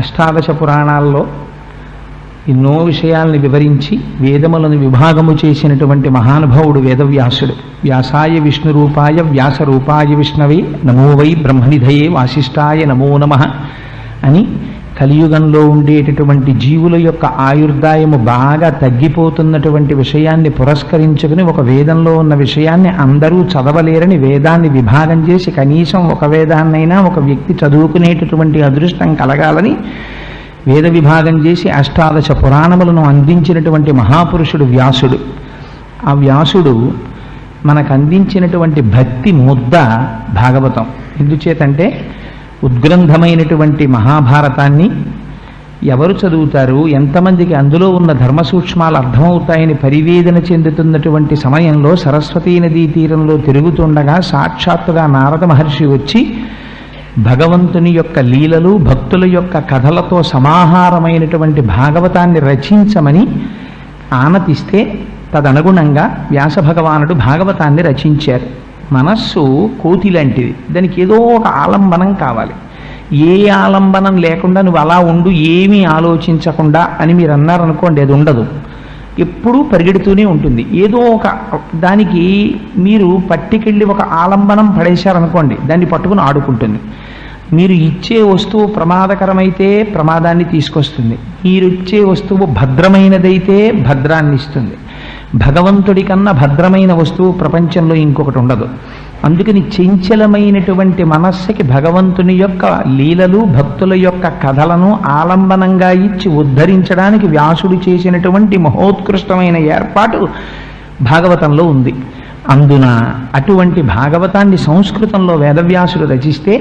అష్టాదశ పురాణాల్లో ఎన్నో విషయాల్ని వివరించి వేదములను విభాగము చేసినటువంటి మహానుభావుడు వేదవ్యాసుడు. వ్యాసాయ విష్ణురూపాయ వ్యాసరూపాయ విష్ణవే నమో వై బ్రహ్మనిధయే వాసిష్ఠాయ నమో నమః అని కలియుగంలో ఉండేటటువంటి జీవుల యొక్క ఆయుర్దాయము బాగా తగ్గిపోతున్నటువంటి విషయాన్ని పురస్కరించుకుని ఒక వేదంలో ఉన్న విషయాన్ని అందరూ చదవలేరని వేదాన్ని విభాగం చేసి కనీసం ఒక వేదాన్నైనా ఒక వ్యక్తి చదువుకునేటటువంటి అదృష్టం కలగాలని వేద విభాగం చేసి అష్టాదశ పురాణములను అందించినటువంటి మహాపురుషుడు వ్యాసుడు. ఆ వ్యాసుడు మనకు అందించినటువంటి భక్తి ముద్ద భాగవతం. ఎందుచేతంటే ఉద్గ్రంథమైనటువంటి మహాభారతాన్ని ఎవరు చదువుతారు, ఎంతమందికి అందులో ఉన్న ధర్మ సూక్ష్మాలు అర్థమవుతాయని పరివేదన చెందుతున్నటువంటి సమయంలో సరస్వతీ నదీ తీరంలో తిరుగుతుండగా సాక్షాత్తుగా నారద మహర్షి వచ్చి భగవంతుని యొక్క లీలలు భక్తుల యొక్క కథలతో సమాహారమైనటువంటి భాగవతాన్ని రచించమని ఆనతిస్తే తదనుగుణంగా వ్యాస భగవానుడు భాగవతాన్ని రచించారు. మనస్సు కోతి లాంటిది, దానికి ఏదో ఒక ఆలంబనం కావాలి. ఏ ఆలంబనం లేకుండా నువ్వు అలా ఉండు ఏమీ ఆలోచించకుండా అని మీరు అన్నారనుకోండి, అది ఉండదు, ఎప్పుడూ పరిగెడుతూనే ఉంటుంది. ఏదో ఒక దానికి మీరు పట్టుకెళ్ళి ఒక ఆలంబనం పడేశారనుకోండి, దాన్ని పట్టుకుని ఆడుకుంటుంది. మీరు ఇచ్చే వస్తువు ప్రమాదకరమైతే ప్రమాదాన్ని తీసుకొస్తుంది, మీరు ఇచ్చే వస్తువు భద్రమైనదైతే భద్రాన్ని ఇస్తుంది. భగవంతుడి కన్నా భద్రమైన వస్తువు ప్రపంచంలో ఇంకొకటి ఉండదు. అందుకని చంచలమైనటువంటి మనస్సుకి భగవంతుని యొక్క లీలలు భక్తుల యొక్క కథలను ఆలంబనంగా ఇచ్చి ఉద్ధరించడానికి వ్యాసుడు చేసినటువంటి మహోత్కృష్టమైన ఏర్పాటు భాగవతంలో ఉంది. అందున అటువంటి భాగవతాన్ని సంస్కృతంలో వేదవ్యాసుడు రచిస్తే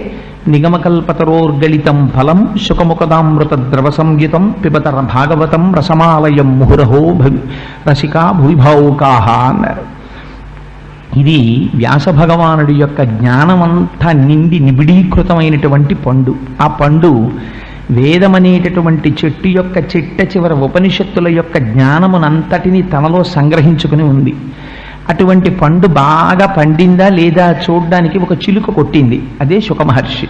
నిగమకల్పతరోర్గళితం ఫలం శుకముఖదామృత ద్రవ సంయుతం పిబత భాగవతం రసమాలయం ముహురహో రసికా భువిభావుకాహ అన్నారు. ఇది వ్యాస భగవానుడి యొక్క జ్ఞానమంతా నిండి నిబిడీకృతమైనటువంటి పండు. ఆ పండు వేదమనేటటువంటి చెట్టు యొక్క చిట్ట చివర ఉపనిషత్తుల యొక్క జ్ఞానమునంతటిని తనలో సంగ్రహించుకుని ఉంది. అటువంటి పండు బాగా పండిందా లేదా చూడ్డానికి ఒక చిలుక కొట్టింది, అదే శుకమహర్షి.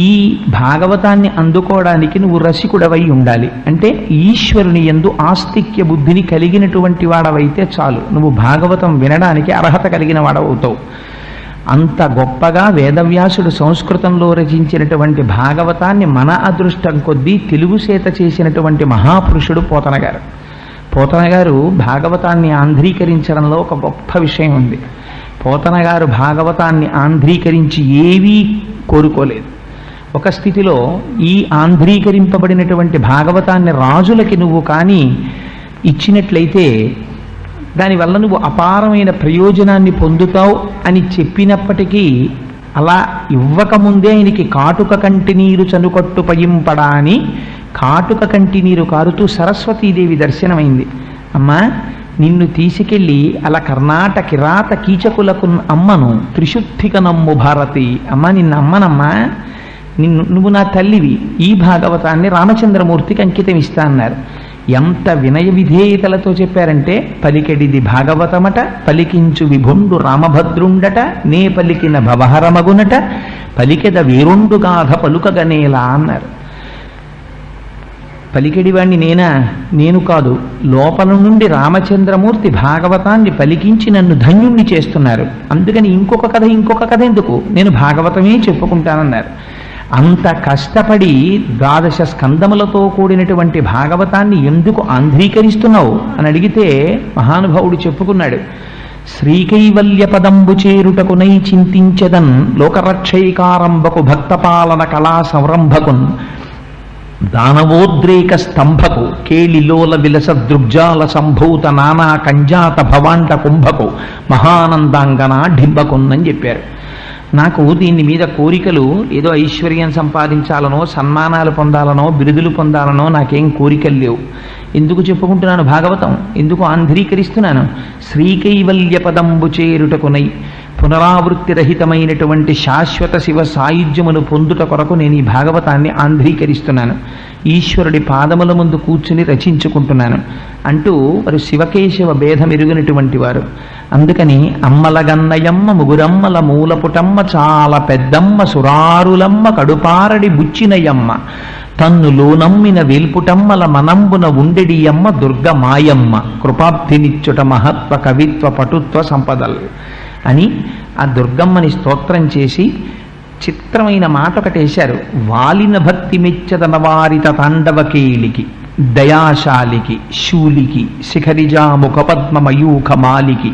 ఈ భాగవతాన్ని అందుకోవడానికి నువ్వు రసికుడవై ఉండాలి. అంటే ఈశ్వరుని యందు ఆస్తిక్య బుద్ధిని కలిగినటువంటి వాడవైతే చాలు, నువ్వు భాగవతం వినడానికి అర్హత కలిగిన వాడవుతావు. అంత గొప్పగా వేదవ్యాసుడు సంస్కృతంలో రచించినటువంటి భాగవతాన్ని మన అదృష్టం కొద్దీ తెలుగు చేత చేసినటువంటి మహాపురుషుడు పోతన గారు. పోతన గారు భాగవతాన్ని ఆంధ్రీకరించడంలో ఒక గొప్ప విషయం ఉంది. పోతన గారు భాగవతాన్ని ఆంధ్రీకరించి ఏవీ కోరుకోలేదు. ఒక స్థితిలో ఈ ఆంధ్రీకరింపబడినటువంటి భాగవతాన్ని రాజులకి నువ్వు కానీ ఇచ్చినట్లయితే దానివల్ల నువ్వు అపారమైన ప్రయోజనాన్ని పొందుతావు అని చెప్పినప్పటికీ అలా ఇవ్వకముందే ఆయనకి కాటుక కంటి నీరు చనుకట్టు పయింపడా అని కాటుక కంటి నీరు కారుతూ సరస్వతీదేవి దర్శనమైంది. అమ్మా, నిన్ను తీసుకెళ్ళి అలా కర్ణాటక కిరాత కీచకులకు అమ్మను త్రిశుద్ధిక నమ్ము భారతి. అమ్మ నిన్ను అమ్మనమ్మా, నువ్వు నా తల్లివి, ఈ భాగవతాన్ని రామచంద్రమూర్తికి అంకితం ఇస్తా అన్నారు. ఎంత వినయ విధేయతలతో చెప్పారంటే, పలికెడిది భాగవతమట పలికించు విభుండు రామభద్రుండట నే పలికిన భవహరమగునట పలికెద వీరుండు గాథ పలుకగనేలా అన్నారు. పలికెడివాణ్ణి నేను కాదు, లోపల నుండి రామచంద్రమూర్తి భాగవతాన్ని పలికించి నన్ను ధన్యుణ్ణి చేస్తున్నారు. అందుకని ఇంకొక కథ ఎందుకు, నేను భాగవతమే చెప్పుకుంటానన్నారు. అంత కష్టపడి 12 స్కందములతో కూడినటువంటి భాగవతాన్ని ఎందుకు ఆంధ్రీకరిస్తున్నావు అని అడిగితే మహానుభావుడు చెప్పుకున్నాడు. శ్రీకైవల్య పదంబు చేరుటకునై చింతించదన్ లోకరక్షైకారంభకు భక్తపాలన కళా సంరంభకున్ దానవోద్రేక స్తంభకు కేళిలోల విలస దృగ్జాల సంభూత నానా కంజాత భవాంట కుంభకు మహానందాంగన ఢింబకున్నని చెప్పారు. నాకు దీని మీద కోరికలు ఏదో ఐశ్వర్యం సంపాదించాలనో సన్మానాలు పొందాలనో బిరుదులు పొందాలనో నాకేం కోరికలు లేవు. ఎందుకు చెప్పుకుంటున్నాను భాగవతం, ఎందుకు ఆంధ్రీకరిస్తున్నాను? శ్రీకైవల్య పదంబు చేరుటకునై పునరావృత్తి రహితమైనటువంటి శాశ్వత శివ సాయుధ్యమును పొందుట కొరకు నేను ఈ భాగవతాన్ని ఆంధ్రీకరిస్తున్నాను. ఈశ్వరుడి పాదముల ముందు కూర్చుని రచించుకుంటున్నాను అంటూ వారు శివకేశవ భేదమెరుగినటువంటి వారు. అందుకని అమ్మలగన్నయమ్మ ముగురమ్మల మూలపుటమ్మ చాలా పెద్దమ్మ సురారులమ్మ కడుపారడి బుచ్చినయమ్మ తన్నులో నమ్మిన వేల్పుటమ్మల మనంబున ఉండెడియమ్మ దుర్గ మాయమ్మ కృపాబ్ధినిచ్చుట మహత్వ కవిత్వ పటుత్వ సంపదలు అని ఆ దుర్గమ్మని స్తోత్రం చేసి చిత్రమైన మాట ఒకటేశారు. వాలిన భక్తి మెచ్చదన వారిత తాండవకేళికి దయాశాలికి శూలికి శిఖరిజాముఖ పద్మమయూఖమాలికి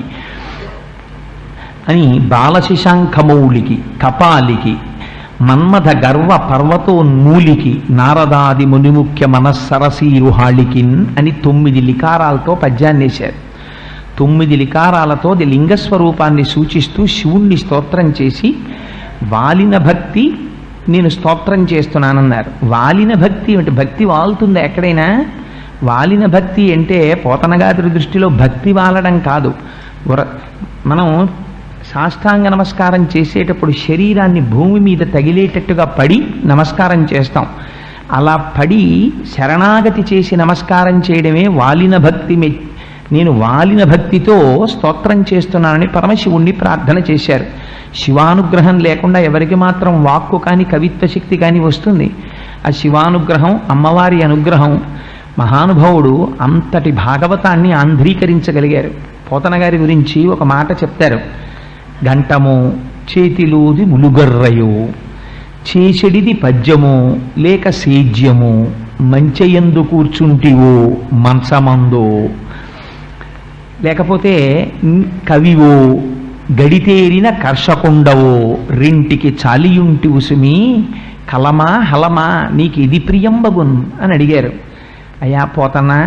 అని బాలశిశాంఖమౌళికి కపాలికి మన్మథ గర్వ పర్వతోన్మూలికి నారదాది మునిముఖ్య మనస్సరసీరుహాళికిన్ అని 9 లికారాలతో పద్యాన్ని వేశారు. 9 లికారాలతో అది లింగస్వరూపాన్ని సూచిస్తూ శివుణ్ణి స్తోత్రం చేసి వాలిన భక్తి నేను స్తోత్రం చేస్తున్నానన్నారు. వాలిన భక్తి అంటే భక్తి వాలుతుందా ఎక్కడైనా? వాలిన భక్తి అంటే పోతనగారి దృష్టిలో భక్తి వాలడం కాదు. మనం సాష్టాంగ నమస్కారం చేసేటప్పుడు శరీరాన్ని భూమి మీద తగిలేటట్టుగా పడి నమస్కారం చేస్తాం. అలా పడి శరణాగతి చేసి నమస్కారం చేయడమే వాలిన భక్తి. నేను వాలిన భక్తితో స్తోత్రం చేస్తున్నానని పరమశివుణ్ణి ప్రార్థన చేశారు. శివానుగ్రహం లేకుండా ఎవరికి మాత్రం వాక్కు కానీ కవిత్వ శక్తి కానీ వస్తుంది? ఆ శివానుగ్రహం, అమ్మవారి అనుగ్రహం. మహానుభావుడు అంతటి భాగవతాన్ని ఆంధ్రీకరించగలిగారు. పోతన గారి గురించి ఒక మాట చెప్తారు. గంటమో చేతిలోది ములుగర్రయో చేసెడిది పద్యమో లేక సేజ్యమో మంచయందు కూర్చుంటివో మంచమందో లేకపోతే కవివో గడితేరిన కర్షకుండవో రెంటికి చాలియుంటి ఉసుమి కలమా హలమా నీకు ఇది ప్రియంబగున్ అని అడిగారు. అయ్యా పోతన్నా,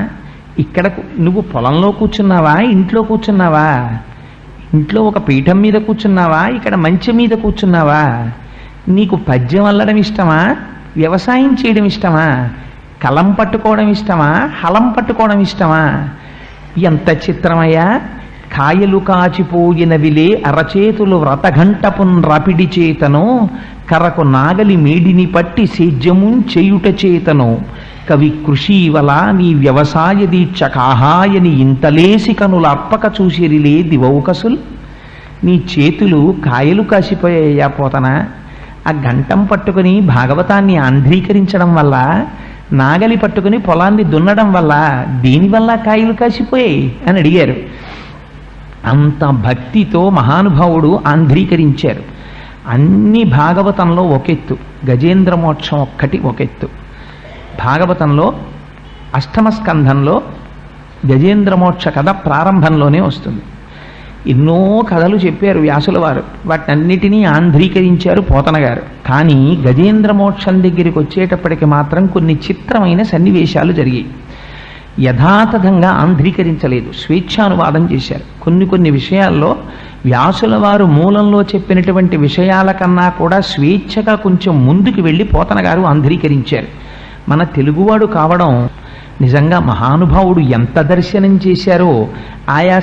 ఇక్కడ నువ్వు పొలంలో కూర్చున్నావా, ఇంట్లో కూర్చున్నావా? ఇంట్లో ఒక పీఠం మీద కూర్చున్నావా, ఇక్కడ మంచం మీద కూర్చున్నావా? నీకు పద్యం అల్లడం ఇష్టమా, వ్యవసాయం చేయడం ఇష్టమా, కలం పట్టుకోవడం ఇష్టమా, హలం పట్టుకోవడం ఇష్టమా? ఎంత చిత్రమయ్యా! కాయలు కాచిపోయినవిలే అరచేతులు వ్రతఘంటపున్ రాపిడి చేతను కరకు నాగలి మేడిని పట్టి సేద్యము చేయుట చేతను కవి కృషివల నీ వ్యవసాయ దీక్ష కాహాయని ఇంతలేసి కనుల అర్పక చూసిరిలే దివౌకసుల్. నీ చేతులు కాయలు కాసిపోయాయా పోతనా? ఆ గంటం పట్టుకుని భాగవతాన్ని ఆంధ్రీకరించడం వల్ల, నాగలి పట్టుకుని పొలాన్ని దున్నడం వల్ల, దీనివల్ల కాయలు కాసిపోయాయి అని అడిగారు. అంత భక్తితో మహానుభావుడు ఆంధ్రీకరించారు. అన్ని భాగవతంలో ఒకెత్తు, గజేంద్ర మోక్షం ఒక్కటి ఒకెత్తు. భాగవతంలో అష్టమ స్కంధంలో గజేంద్ర మోక్ష కథ ప్రారంభంలోనే వస్తుంది. ఎన్నో కథలు చెప్పారు వ్యాసుల వారు, వాటన్నిటినీ ఆంధ్రీకరించారు పోతన గారు. కానీ గజేంద్ర మోక్షం దగ్గరికి వచ్చేటప్పటికి మాత్రం కొన్ని చిత్రమైన సన్నివేశాలు జరిగాయి. యథాతథంగా ఆంధ్రీకరించలేదు, స్వేచ్ఛానువాదం చేశారు. కొన్ని విషయాల్లో వ్యాసుల వారు మూలంలో చెప్పినటువంటి విషయాల కన్నా కూడా స్వేచ్ఛగా కొంచెం ముందుకు వెళ్ళి పోతన గారు ఆంధ్రీకరించారు. మన తెలుగువాడు కావడం నిజంగా మహానుభావుడు ఎంత దర్శనం చేశారో ఆయా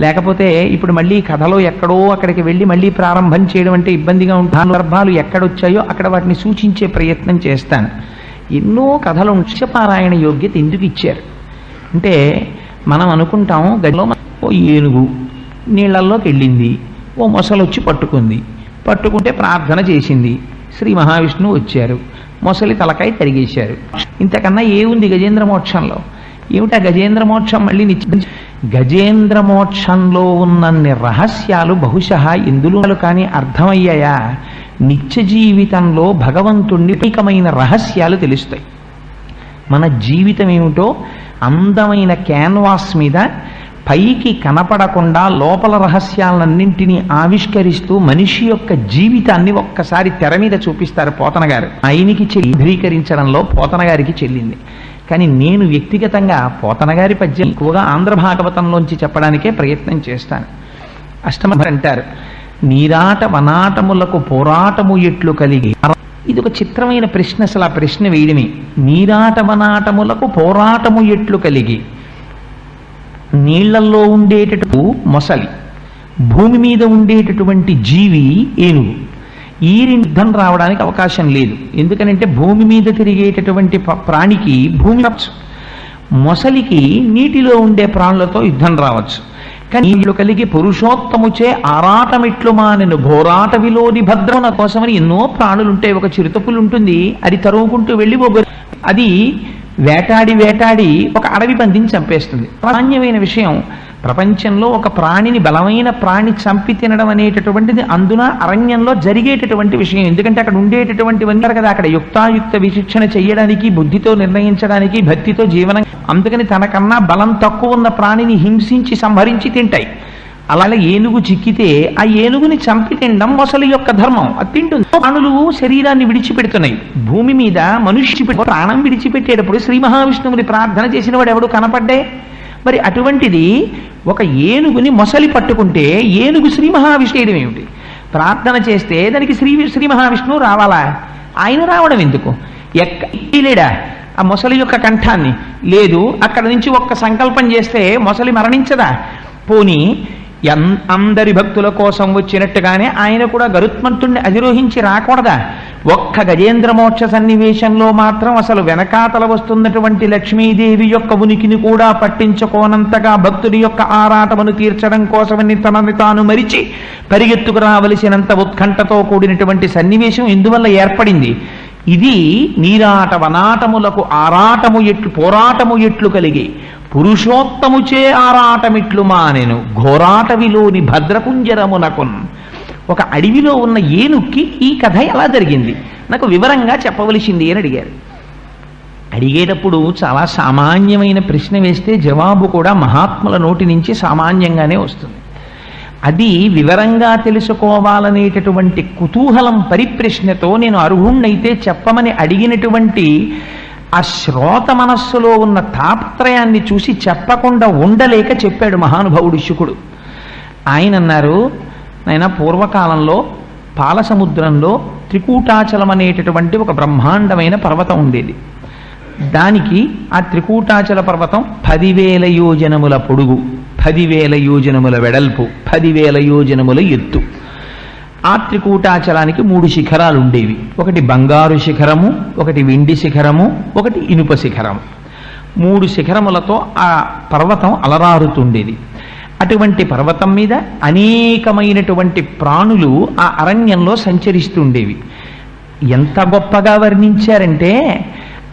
లేకపోతే ఇప్పుడు మళ్ళీ కథలో ఎక్కడో అక్కడికి వెళ్ళి మళ్ళీ ప్రారంభం చేయడం అంటే ఇబ్బందిగా ఉంటుంది. సందర్భాలు ఎక్కడొచ్చాయో అక్కడ వాటిని సూచించే ప్రయత్నం చేస్తాను. ఎన్నో కథలు పారాయణ యోగ్యత ఎందుకు ఇచ్చారు అంటే, మనం అనుకుంటాం గదిలో ఓ ఏనుగు నీళ్లల్లోకి వెళ్ళింది, ఓ మొసలొచ్చి పట్టుకుంటే ప్రార్థన చేసింది, శ్రీ మహావిష్ణువు వచ్చారు, మొసలి తలకాయ తరిగేశారు. ఇంతకన్నా ఏముంది గజేంద్ర మోక్షంలో? ఏమిటా గజేంద్ర మోక్షం? మళ్ళీ గజేంద్ర మోక్షంలో ఉన్నన్ని రహస్యాలు బహుశः ఎందులో కానీ అర్థమయ్యాయా? నిత్య జీవితంలో భగవంతుణ్ణి అనేకమైన రహస్యాలు తెలుస్తాయి. మన జీవితం ఏమిటో అందమైన క్యాన్వాస్ మీద పైకి కనపడకుండా లోపల రహస్యాలన్నింటినీ ఆవిష్కరిస్తూ మనిషి యొక్క జీవితాన్ని ఒక్కసారి తెర మీద చూపిస్తారు పోతన గారు. ఆయనకి చిత్రీకరించడంలో పోతన గారికి చెల్లింది. కానీ నేను వ్యక్తిగతంగా పోతన గారి పద్యం ఎక్కువగా ఆంధ్ర భాగవతంలోంచి చెప్పడానికే ప్రయత్నం చేస్తాను. అష్టమ అంటారు, నీరాట వనాటములకు పోరాటము ఎట్లు కలిగి. ఇది ఒక చిత్రమైన ప్రశ్న. అసలు ఆ ప్రశ్న వేయడమే. నీరాట వనాటములకు పోరాటము ఎట్లు కలిగి. నీళ్లలో ఉండేటటు మొసలి, భూమి మీద ఉండేటటువంటి జీవి ఏనుగు. ఈ యుద్ధం రావడానికి అవకాశం లేదు. ఎందుకనంటే భూమి మీద తిరిగేటటువంటి ప్రాణికి భూమి, మొసలికి నీటిలో ఉండే ప్రాణులతో యుద్ధం రావచ్చు. కానీ వీళ్ళు కలిగి పురుషోత్తముచే ఆరాటమిట్లు మానెను ఘోరాటవిలోని భద్రమున కోసమని ఎన్నో ప్రాణులుంటాయి. ఒక చిరుతపులు ఉంటుంది, అది తరుముకుంటూ వెళ్ళి అది వేటాడి వేటాడి ఒక అడవి పందిని చంపేస్తుంది. సామాన్యమైన విషయం. ప్రపంచంలో ఒక ప్రాణిని, బలమైన ప్రాణి చంపి తినడం అనేటటువంటిది అందున అరణ్యంలో జరిగేటటువంటి విషయం. ఎందుకంటే అక్కడ ఉండేటటువంటివన్నీ కదా, అక్కడ యుక్తాయుక్త విశిక్షణ చేయడానికి, బుద్ధితో నిర్ణయించడానికి, భక్తితో జీవనం. అందుకని తనకన్నా బలం తక్కువ ఉన్న ప్రాణిని హింసించి సంహరించి తింటాయి. అలాగే ఏనుగు చిక్కితే ఆ ఏనుగుని చంపి తినడం మొసలి యొక్క ధర్మం. అది తింటుంది. ప్రాణులు శరీరాన్ని విడిచిపెడుతున్నాయి. భూమి మీద మనుష్య ప్రాణం విడిచిపెట్టేటప్పుడు శ్రీ మహావిష్ణువుని ప్రార్థన చేసిన వాడు ఎవడు కనపడ్డే? మరి అటువంటిది ఒక ఏనుగుని మొసలి పట్టుకుంటే ఏనుగు శ్రీ మహావిష్ణువు ఏమిటి? ప్రార్థన చేస్తే దానికి శ్రీ మహావిష్ణువు రావాలా? ఆయన రావడం ఎందుకు? లేడా ఆ మొసలి యొక్క కంఠాన్ని? లేదు. అక్కడ నుంచి ఒక్క సంకల్పం చేస్తే మొసలి మరణించదా? పోనీ అందరి భక్తుల కోసం వచ్చినట్టుగానే ఆయన కూడా గరుత్మంతుణ్ణి అధిరోహించి రాకూడదా? ఒక్క గజేంద్ర మోక్ష సన్నివేశంలో మాత్రం అసలు వెనకాతల వస్తున్నటువంటి లక్ష్మీదేవి యొక్క ఉనికిని కూడా పట్టించుకోనంతగా భక్తుడి యొక్క ఆరాటమును తీర్చడం కోసమని తనని తాను మరిచి పరిగెత్తుకు రావలసినంత ఉత్కంఠతో కూడినటువంటి సన్నివేశం ఎందువల్ల ఏర్పడింది? ఇది నీరాట వనాటములకు ఆరాటము ఎట్లు పోరాటము ఎట్లు కలిగి పురుషోత్తముచే ఆరాటమిట్లు మానెను ఘోరాటవిలోని భద్రకుంజరమునకున్. ఒక అడవిలో ఉన్న ఏనుక్కి ఈ కథ ఎలా జరిగింది నాకు వివరంగా చెప్పవలసింది అని అడిగారు. అడిగేటప్పుడు చాలా సామాన్యమైన ప్రశ్న వేస్తే జవాబు కూడా మహాత్ముల నోటి నుంచి సామాన్యంగానే వస్తుంది. అది వివరంగా తెలుసుకోవాలనేటటువంటి కుతూహలం పరిప్రశ్నతో నేను అర్హుణ్ణైతే చెప్పమని అడిగినటువంటి ఆ శ్రోత మనస్సులో ఉన్న తాపత్రయాన్ని చూసి చెప్పకుండా ఉండలేక చెప్పాడు మహానుభావుడు శుకుడు. ఆయన అన్నారు, నాయన పూర్వకాలంలో పాలసముద్రంలో త్రికూటాచలం అనేటటువంటి ఒక బ్రహ్మాండమైన పర్వతం ఉండేది. దానికి ఆ త్రికూటాచల పర్వతం 10,000 యోజనముల పొడుగు, 10,000 యోజనముల వెడల్పు, 10,000 యోజనముల ఎత్తు. ఆ త్రికూటాచలానికి 3 శిఖరాలు ఉండేవి. ఒకటి బంగారు శిఖరము, ఒకటి వెండి శిఖరము, ఒకటి ఇనుప శిఖరము. 3 శిఖరములతో ఆ పర్వతం అలరారుతుండేది. అటువంటి పర్వతం మీద అనేకమైనటువంటి ప్రాణులు ఆ అరణ్యంలో సంచరిస్తుండేవి. ఎంత గొప్పగా వర్ణించారంటే,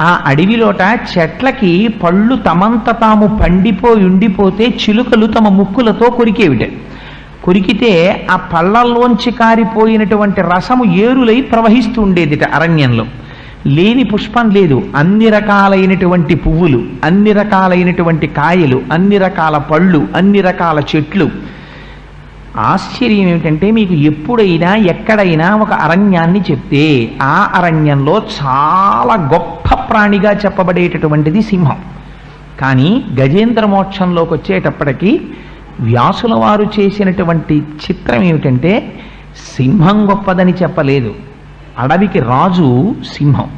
ఆ అడవిలోట చెట్లకి పళ్ళు తమంత తాము పండిపోయి ఉండిపోతే చిలుకలు తమ ముక్కులతో కొరికేవిట. కొరికితే ఆ పళ్ళల్లోంచి కారిపోయినటువంటి రసము ఏరులై ప్రవహిస్తూ ఉండేదిట అరణ్యంలో. లేని పుష్పం లేదు. అన్ని రకాలైనటువంటి పువ్వులు, అన్ని రకాలైనటువంటి కాయలు, అన్ని రకాల పళ్ళు, అన్ని రకాల చెట్లు. ఆశ్చర్యం ఏమిటంటే, మీకు ఎప్పుడైనా ఎక్కడైనా ఒక అరణ్యాన్ని చెప్తే ఆ అరణ్యంలో చాలా గొప్ప ప్రాణిగా చెప్పబడేటటువంటిది సింహం. కానీ గజేంద్ర మోక్షంలోకి వచ్చేటప్పటికీ వ్యాసుల వారు చేసినటువంటి చిత్రం ఏమిటంటే, సింహం గొప్పదని చెప్పలేదు. అడవికి రాజు సింహం.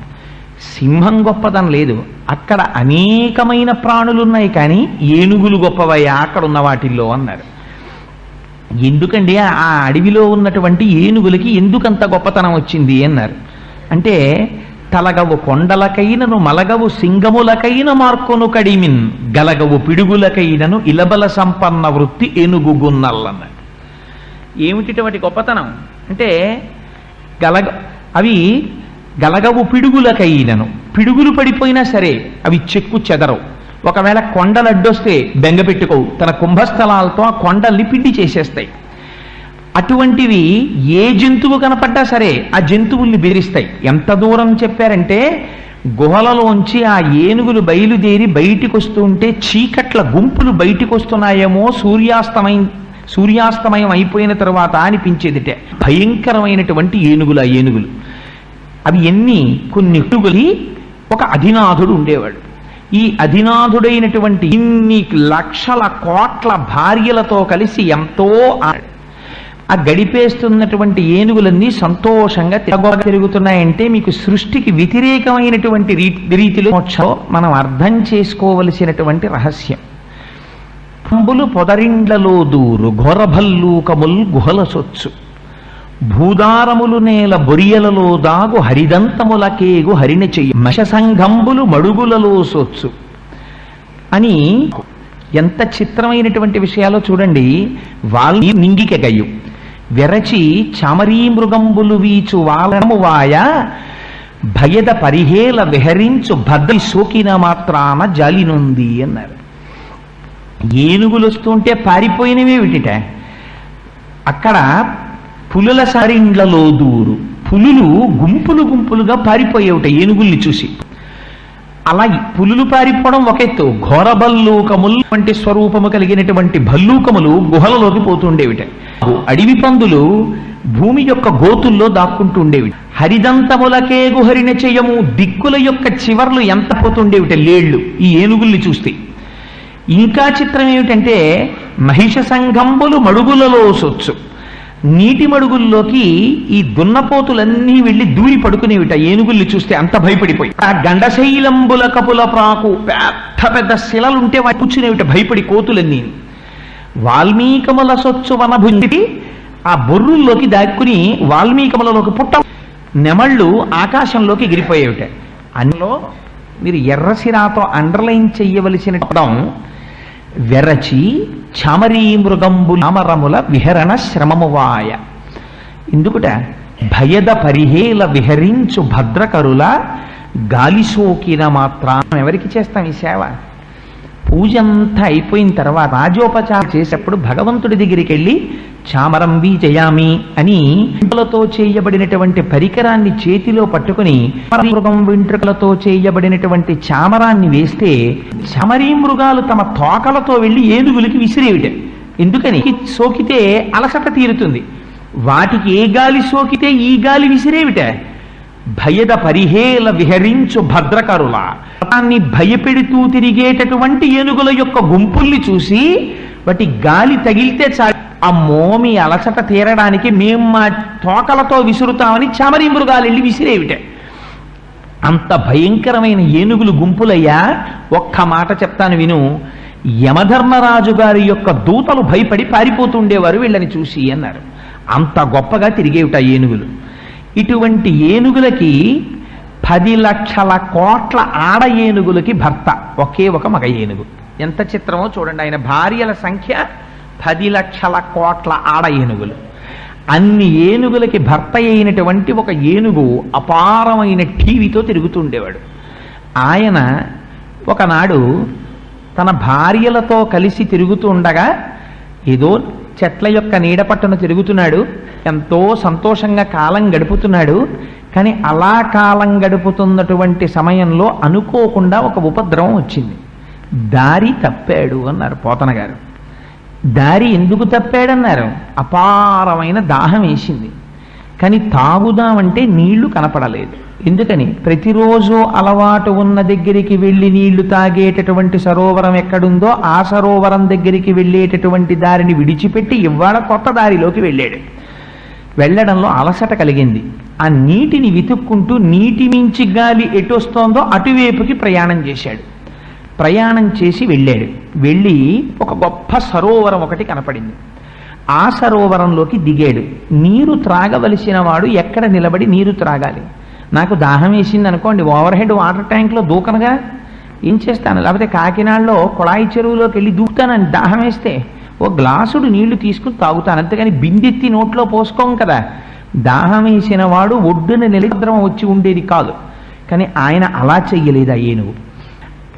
సింహం గొప్పదని లేదు. అక్కడ అనేకమైన ప్రాణులున్నాయి, కానీ ఏనుగులు గొప్పవయ్యా అక్కడ ఉన్న వాటిల్లో అన్నారు. ఎందుకండి ఆ అడవిలో ఉన్నటువంటి ఏనుగులకి ఎందుకంత గొప్పతనం వచ్చింది అన్నారు. అంటే తలగవు కొండలకైనను మలగవు సింగములకైన మార్కొను కడిమిన్ గలగవు పిడుగులకైనను ఇలబల సంపన్న వృత్తి ఏనుగుగున్నల్లన్నాడు. ఏమిటి గొప్పతనం అంటే, అవి గలగవు పిడుగులకైనను, పిడుగులు పడిపోయినా సరే అవి చెక్కు చెదరవు. ఒకవేళ కొండలు అడ్డొస్తే బెంగ పెట్టుకోవు, తన కుంభస్థలాలతో ఆ కొండల్ని పిండి చేసేస్తాయి. అటువంటివి ఏ జంతువు కనపడ్డా సరే ఆ జంతువుల్ని బెదిరిస్తాయి. ఎంత దూరం చెప్పారంటే, గుహలలోంచి ఆ ఏనుగులు బయలుదేరి బయటికి వస్తూ ఉంటే చీకట్ల గుంపులు బయటికి వస్తున్నాయేమో సూర్యాస్తమయం అయిపోయిన తర్వాత అనిపించేదిటే. భయంకరమైనటువంటి ఏనుగులు. ఆ ఏనుగులు అవి కొన్ని ఏనుగులి ఒక అధినాథుడు ఉండేవాడు. ఈ అధినాథుడైనటువంటి ఇన్ని లక్షల కోట్ల భార్యలతో కలిసి ఎంతో ఆ గడిపేస్తున్నటువంటి ఏనుగులన్నీ సంతోషంగా తిరుగుతున్నాయంటే, మీకు సృష్టికి వ్యతిరేకమైనటువంటి రీతిలో మనం అర్థం చేసుకోవలసినటువంటి రహస్యం. పంబులు పొదరిండ్లలో దూరు ఘోరభల్లూకముల్ గుహల సొచ్చు, భూదారములు నేల బొరియలలో దాగు హరిదంతములకేగు హరిణ చెయ్యి, మశసంఘంబులు మడుగులలో సొచ్చు అని ఎంత చిత్రమైనటువంటి విషయాలో చూడండి. వాళ్ళని నింగికెగయు వెరచి చామరీ మృగంబులు వీచు వాలనము వాయ భయద పరిహేల విహరించు భద్ర సోకిన మాత్రాన జాలినుంది అన్నారు. ఏనుగులు వస్తుంటే పారిపోయినవే విటిట. అక్కడ పులుల సరిండ్లలో దూరు, పులులు గుంపులు గుంపులుగా పారిపోయేవిట ఏనుగుల్ని చూసి. అలా పులులు పారిపోవడం ఒక ఎత్తు, ఘోర భల్లూకములు వంటి స్వరూపము కలిగినటువంటి భల్లూకములు గుహలలోకి పోతుండేవిట. అడవి పందులు భూమి యొక్క గోతుల్లో దాక్కుంటూ ఉండేవి. హరిదంతములకే గుహరిన చెయ్యము, దిక్కుల యొక్క చివర్లు ఎంత పోతుండేవిట లేళ్లు ఈ ఏనుగుల్ని చూస్తే. ఇంకా చిత్రం ఏమిటంటే మహిష సంఘంబులు మడుగులలో సొచ్చు, నీటి మడుగుల్లోకి ఈ దున్నపోతులన్నీ వెళ్ళి దూరి పడుకునేవిట ఏనుగుల్ని చూస్తే, అంత భయపడిపోయి. ఆ గండశైలంబుల కపుల ప్రాకు పెద్ద పెద్ద శిలలుంటే వాటి కూర్చునేవిట భయపడి కోతులన్నీ. వాల్మీకముల సొచ్చు వనభుండి ఆ బొర్రుల్లోకి దాక్కుని వాల్మీకములలోకి పుట్ట నెమళ్ళు ఆకాశంలోకి ఎగిరిపోయేవిట. అందులో మీరు ఎర్రసిరాతో అండర్లైన్ చెయ్యవలసిన పదం వెరచి చామరీ మృగంబు నామరముల విహరణ శ్రమమువాయ. ఎందుకుట భయద పరిహేల విహరించు భద్రకరుల గాలి సోకిన మాత్రం. ఎవరికి చేస్తాం ఈ సేవ? పూజ అంతా అయిపోయిన తర్వాత రాజోపచారం చేసేప్పుడు భగవంతుడి దగ్గరికి వెళ్ళి చామరం జయామి అని వెంట్రుకలతో చేయబడినటువంటి పరికరాన్ని చేతిలో పట్టుకుని మృగం వెంట్రుకలతో చేయబడినటువంటి చామరాన్ని వేస్తే చామరీ మృగాలు తమ తోకలతో వెళ్ళి ఏనుగులకి విసిరేవిట. ఎందుకని? సోకితే అలసట తీరుతుంది. వాటికి ఏ గాలి సోకితే ఈ గాలి విసిరేవిట. భయద పరిహేల విహరించు భద్రకరుల, దాన్ని భయపెడుతూ తిరిగేటటువంటి ఏనుగుల యొక్క గుంపుల్ని చూసి వాటి గాలి తగిలితే చాలు, అమ్మో మీ అలసట తీరడానికి మేము మా తోకలతో విసురుతామని చామరీ మృగాలు వెళ్ళి విసిరేవిట. అంత భయంకరమైన ఏనుగులు గుంపులయ్యా. ఒక్క మాట చెప్తాను విను. యమధర్మరాజు గారి యొక్క దూతలు భయపడి పారిపోతుండేవారు వీళ్ళని చూసి అన్నారు. అంత గొప్పగా తిరిగేవిట ఏనుగులు. ఇటువంటి ఏనుగులకి 10 లక్షల కోట్ల ఆడ ఏనుగులకి భర్త ఒకే ఒక మగ ఏనుగు. ఎంత చిత్రమో చూడండి. ఆయన భార్యల సంఖ్య 10 లక్షల కోట్ల ఆడ ఏనుగులు. అన్ని ఏనుగులకి భర్త అయినటువంటి ఒక ఏనుగు అపారమైన టీవీతో తిరుగుతుండేవాడు. ఆయన ఒకనాడు తన భార్యలతో కలిసి తిరుగుతూ ఉండగా ఏదో చెట్ల యొక్క నీడ పట్టున తిరుగుతున్నాడు. ఎంతో సంతోషంగా కాలం గడుపుతున్నాడు. కానీ అలా కాలం గడుపుతున్నటువంటి సమయంలో అనుకోకుండా ఒక ఉపద్రవం వచ్చింది. దారి తప్పాడు అన్నారు పోతన గారు. దారి ఎందుకు తప్పాడన్నారు? అపారమైన దాహం వేసింది. కానీ తాగుదామంటే నీళ్లు కనపడలేదు. ఎందుకని? ప్రతిరోజు అలవాటు ఉన్న దగ్గరికి వెళ్ళి నీళ్లు తాగేటటువంటి సరోవరం ఎక్కడుందో ఆ సరోవరం దగ్గరికి వెళ్ళేటటువంటి దారిని విడిచిపెట్టి ఇవాళ కొత్త దారిలోకి వెళ్ళాడు. వెళ్ళడంలో అలసట కలిగింది. ఆ నీటిని వెతుక్కుంటూ నీటి మించి గాలి ఎటొస్తోందో అటువైపుకి ప్రయాణం చేశాడు. ప్రయాణం చేసి వెళ్ళాడు. వెళ్ళి ఒక గొప్ప సరోవరం ఒకటి కనపడింది. ఆ సరోవరంలోకి దిగాడు. నీరు త్రాగవలసిన వాడు ఎక్కడ నిలబడి నీరు త్రాగాలి? నాకు దాహం వేసింది అనుకోండి, ఓవర్ హెడ్ వాటర్ ట్యాంక్లో దూకనగా ఏం చేస్తాను? లేకపోతే కాకినాడలో కొళాయి చెరువులోకి వెళ్ళి దూకుతానని దాహం వేస్తే ఓ గ్లాసుడు నీళ్లు తీసుకుని తాగుతాను. అంతేగాని బిందెత్తి నోట్లో పోసుకోం కదా. దాహం వేసిన వాడు ఒడ్డున నిలద్రం వచ్చి ఉండేది కాదు. కానీ ఆయన అలా చెయ్యలేదు. ఆ ఏనుగు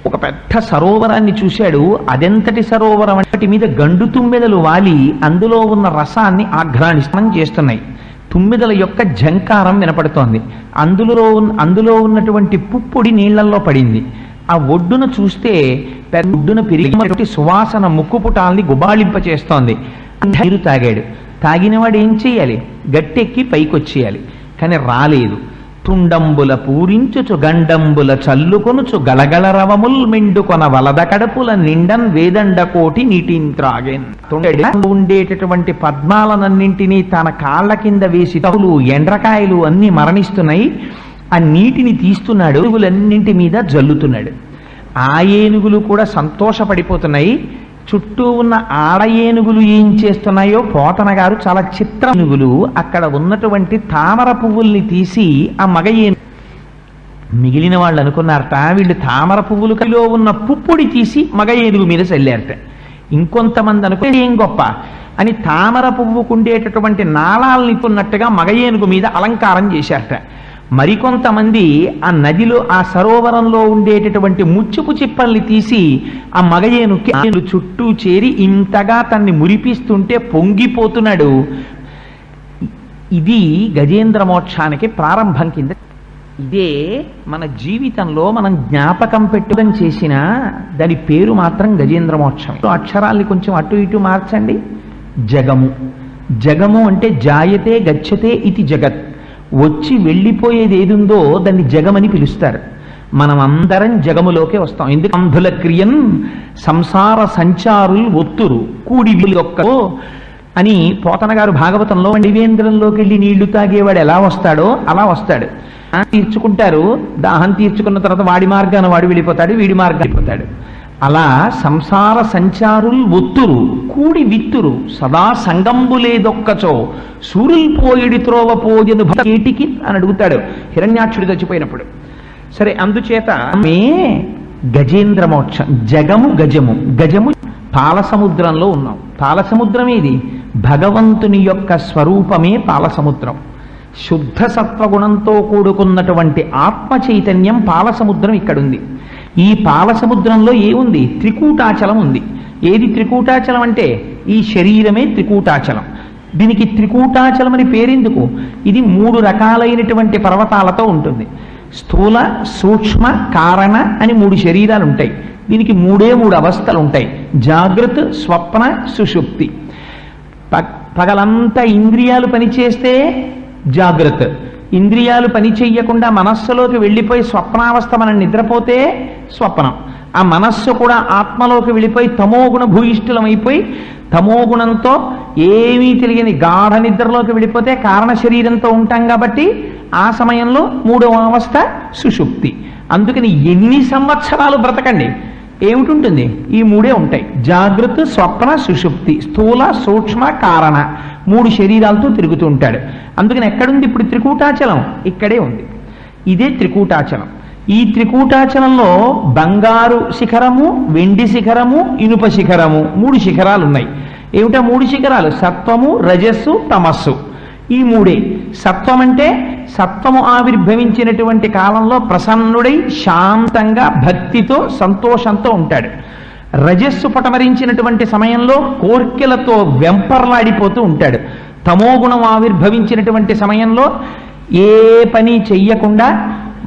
ఒక పెద్ద సరోవరాన్ని చూశాడు. అదెంతటి సరోవరం అంటే మీద గండు తుమ్మెదలు వాలి అందులో ఉన్న రసాన్ని ఆఘ్రాణిస్తం చేస్తున్నాయి. తుమ్మెదల యొక్క ఝంకారం వినపడుతోంది. అందులో ఉన్నటువంటి పుప్పొడి నీళ్లలో పడింది. ఆ ఒడ్డున చూస్తే ఒడ్డున పెరిగినటువంటి సువాసన ముక్కుపుటాల్ని గుబాళింప చేస్తోంది. నీరు తాగాడు. తాగినవాడు ఏం చేయాలి? గట్టెక్కి పైకొచ్చేయాలి. కానీ రాలేదు. తుండంబుల పూరించుచు గండంబుల చల్లుకొనుచు గలగల రవముల్ మెండుకొన వలద కడపుల నిండన్ వేదండ కోటి నీటిని త్రాగేన్. ఉండేటటువంటి పద్మాలనన్నింటినీ తన కాళ్ల కింద వేసి తవులు ఎండ్రకాయలు అన్ని మరణిస్తున్నాయి. ఆ నీటిని తీస్తున్నాడు, ఏనుగులన్నింటి మీద జల్లుతున్నాడు. ఆ ఏనుగులు కూడా సంతోషపడిపోతున్నాయి. చుట్టూ ఉన్న ఆడ ఏనుగులు ఏం చేస్తున్నాయో పోతన గారు చాలా చిత్ర ఏనుగులు అక్కడ ఉన్నటువంటి తామర పువ్వుల్ని తీసి ఆ మగ ఏనుగు మిగిలిన వాళ్ళు అనుకున్నారట వీళ్ళు తామర పువ్వులలో ఉన్న పుప్పొడి తీసి మగ ఏనుగు మీద చల్లారట. ఇంకొంతమంది అనుకుని ఏం గొప్ప అని తామర పువ్వుకుండేటటువంటి నాళాలని కొన్నట్టుగా మగ ఏనుగు మీద అలంకారం చేశారట. మరికొంతమంది ఆ నదిలో ఆ సరోవరంలో ఉండేటటువంటి ముచ్చుపు చిప్పల్ని తీసి ఆ మగ ఏనుగు చుట్టూ చేరి ఇంతగా తన్ని మురిపిస్తుంటే పొంగిపోతున్నాడు. ఇది గజేంద్ర మోక్షానికి ప్రారంభం కింద. ఇదే మన జీవితంలో మనం జ్ఞాపకం పెట్టుదని చేసిన దాని పేరు మాత్రం గజేంద్ర మోక్షం. అక్షరాల్ని కొంచెం అటు ఇటు మార్చండి. జగము. జగము అంటే జాయతే గచ్చతే ఇది జగత్. వచ్చి వెళ్ళిపోయేది ఏదుందో దాన్ని జగమని పిలుస్తారు. మనం అందరం జగములోకే వస్తాం. ఎందుకు అంధుల క్రియన్ సంసార సంచారులు ఒత్తురు కూడి ఒక్కో అని పోతన గారు భాగవతంలో నివేంద్రంలోకి వెళ్ళి నీళ్లు తాగేవాడు ఎలా వస్తాడో అలా వస్తాడు. తీర్చుకుంటారు. దాహం తీర్చుకున్న తర్వాత వాడి మార్గాన వాడు వెళ్ళిపోతాడు, వీడి మార్గాన్ని వెళ్ళిపోతాడు. అలా సంసార సంచారులు ఒత్తురు కూడి విత్తురు సదా సంగంబు లేదొక్కచో సూరుల్ పోయిడి త్రోవ పోయదు ఏటికి అని అడుగుతాడు హిరణ్యాక్షుడు చచ్చిపోయినప్పుడు. సరే, అందుచేత మే గజేంద్ర మోక్షం. జగము గజము. గజము పాలసముద్రంలో ఉన్నాం. పాలసముద్రం ఏది? భగవంతుని యొక్క స్వరూపమే పాలసముద్రం. శుద్ధ సత్వగుణంతో కూడుకున్నటువంటి ఆత్మ చైతన్యం పాలసముద్రం ఇక్కడుంది. ఈ పాలసముద్రంలో ఏముంది? త్రికూటాచలం ఉంది. ఏది త్రికూటాచలం అంటే ఈ శరీరమే త్రికూటాచలం. దీనికి త్రికూటాచలం అని పేరెందుకు? ఇది 3 రకాలైనటువంటి పర్వతాలతో ఉంటుంది. స్థూల, సూక్ష్మ, కారణ అని 3 శరీరాలు ఉంటాయి. దీనికి 3 అవస్థలు ఉంటాయి: జాగృత్, స్వప్న, సుషుప్తి. పగలంతా ఇంద్రియాలు పనిచేస్తే జాగ్రత్త. ఇంద్రియాలు పని చెయ్యకుండా మనస్సులోకి వెళ్ళిపోయి స్వప్నావస్థ మనం నిద్రపోతే స్వప్నం. ఆ మనస్సు కూడా ఆత్మలోకి వెళ్ళిపోయి తమోగుణ భూయిష్ఠులమైపోయి తమోగుణంతో ఏమీ తెలియని గాఢ నిద్రలోకి వెళ్ళిపోతే కారణ శరీరంతో ఉంటాం కాబట్టి ఆ సమయంలో 3వ అవస్థ సుషుప్తి. అందుకని ఎన్ని సంవత్సరాలు బ్రతకండి ఏమిటుంటుంది? ఈ 3 ఉంటాయి: జాగృత్, స్వప్న, సుషుప్తి. స్థూల, సూక్ష్మ, కారణ 3 శరీరాలతో తిరుగుతూ ఉంటాడు. అందుకని ఎక్కడుంది ఇప్పుడు త్రికూటాచలం? ఇక్కడే ఉంది. ఇదే త్రికూటాచలం. ఈ త్రికూటాచలంలో బంగారు శిఖరము, వెండి శిఖరము, ఇనుప శిఖరము 3 శిఖరాలు ఉన్నాయి. ఏమిటా 3 శిఖరాలు? సత్వము, రజస్సు, తమస్సు. ఈ 3. సత్వం అంటే సత్వము ఆవిర్భవించినటువంటి కాలంలో ప్రసన్నుడై శాంతంగా భక్తితో సంతోషంతో ఉంటాడు. రజస్సు పటమరించినటువంటి సమయంలో కోర్కెలతో వెంపర్లాడిపోతూ ఉంటాడు. తమోగుణం ఆవిర్భవించినటువంటి సమయంలో ఏ పని చెయ్యకుండా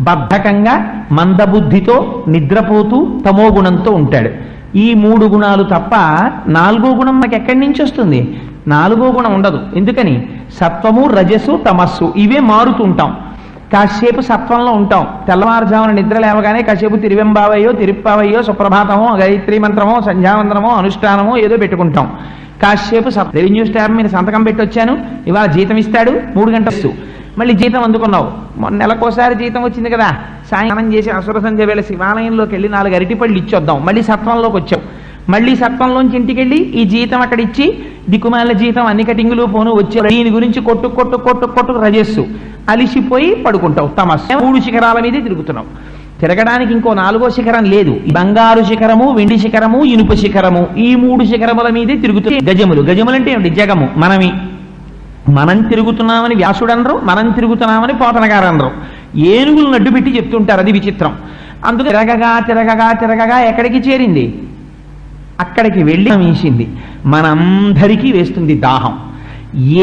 బద్ధకంగా మందబుద్ధితో నిద్రపోతూ తమోగుణంతో ఉంటాడు. ఈ 3 గుణాలు తప్ప 4వ గుణం మనకి ఎక్కడి నుంచి వస్తుంది? 4వ గుణం ఉండదు. ఎందుకని? సత్వము, రజస్సు, తమస్సు ఇవే మారుతుంటాం. కాసేపు సత్వంలో ఉంటాం. తెల్లవారుజామున నిద్ర లేవగానే కాసేపు తిరువెంబావయ్యో, తిరుప్పావయ్యో, సుప్రభాతమో, గాయత్రీ మంత్రమో, సంధ్యావందనమో, అనుష్ఠానమో ఏదో పెట్టుకుంటాం. కాసేపు రెవెన్యూ స్టాఫ్ మీద సంతకం పెట్టి వచ్చాను, ఇవాళ జీతం ఇస్తాడు, 3 గంటలు మళ్ళీ జీతం అందుకున్నావు. నెలకోసారి జీతం వచ్చింది కదా, సాయంత్రం చేసి అసుర సంధ్య వేళ శివాలయంలోకి వెళ్ళి 4 అరటిపళ్ళు ఇచ్చొద్దాం. మళ్ళీ సత్వంలోకి వచ్చావు. మళ్ళీ సత్వంలోంచి ఇంటికి వెళ్ళి ఈ జీతం అక్కడ ఇచ్చి దిక్కుమాల జీతం అన్ని కటింగులు పోను వచ్చే దీని గురించి కొట్టు రజస్సు అలిసిపోయి పడుకుంటావు. తమస్సు. 3 శిఖరాల మీదే తిరుగుతున్నావు. తిరగడానికి ఇంకో 4వ శిఖరం లేదు. బంగారు శిఖరము, వెండి శిఖరము, ఇనుప శిఖరము ఈ 3 శిఖరముల మీదే తిరుగుతుంది. గజములు. గజములంటే ఏమిటి? జగము మనమి. మనం తిరుగుతున్నామని వ్యాసుడు అనరు, మనం తిరుగుతున్నామని పోతన గారు అనరు. ఏనుగులు నడ్డు పెట్టి చెప్తుంటారు. అది విచిత్రం. అందుకు తిరగగా ఎక్కడికి చేరింది? అక్కడికి వెళ్ళి వేసింది. మనందరికీ వేస్తుంది దాహం.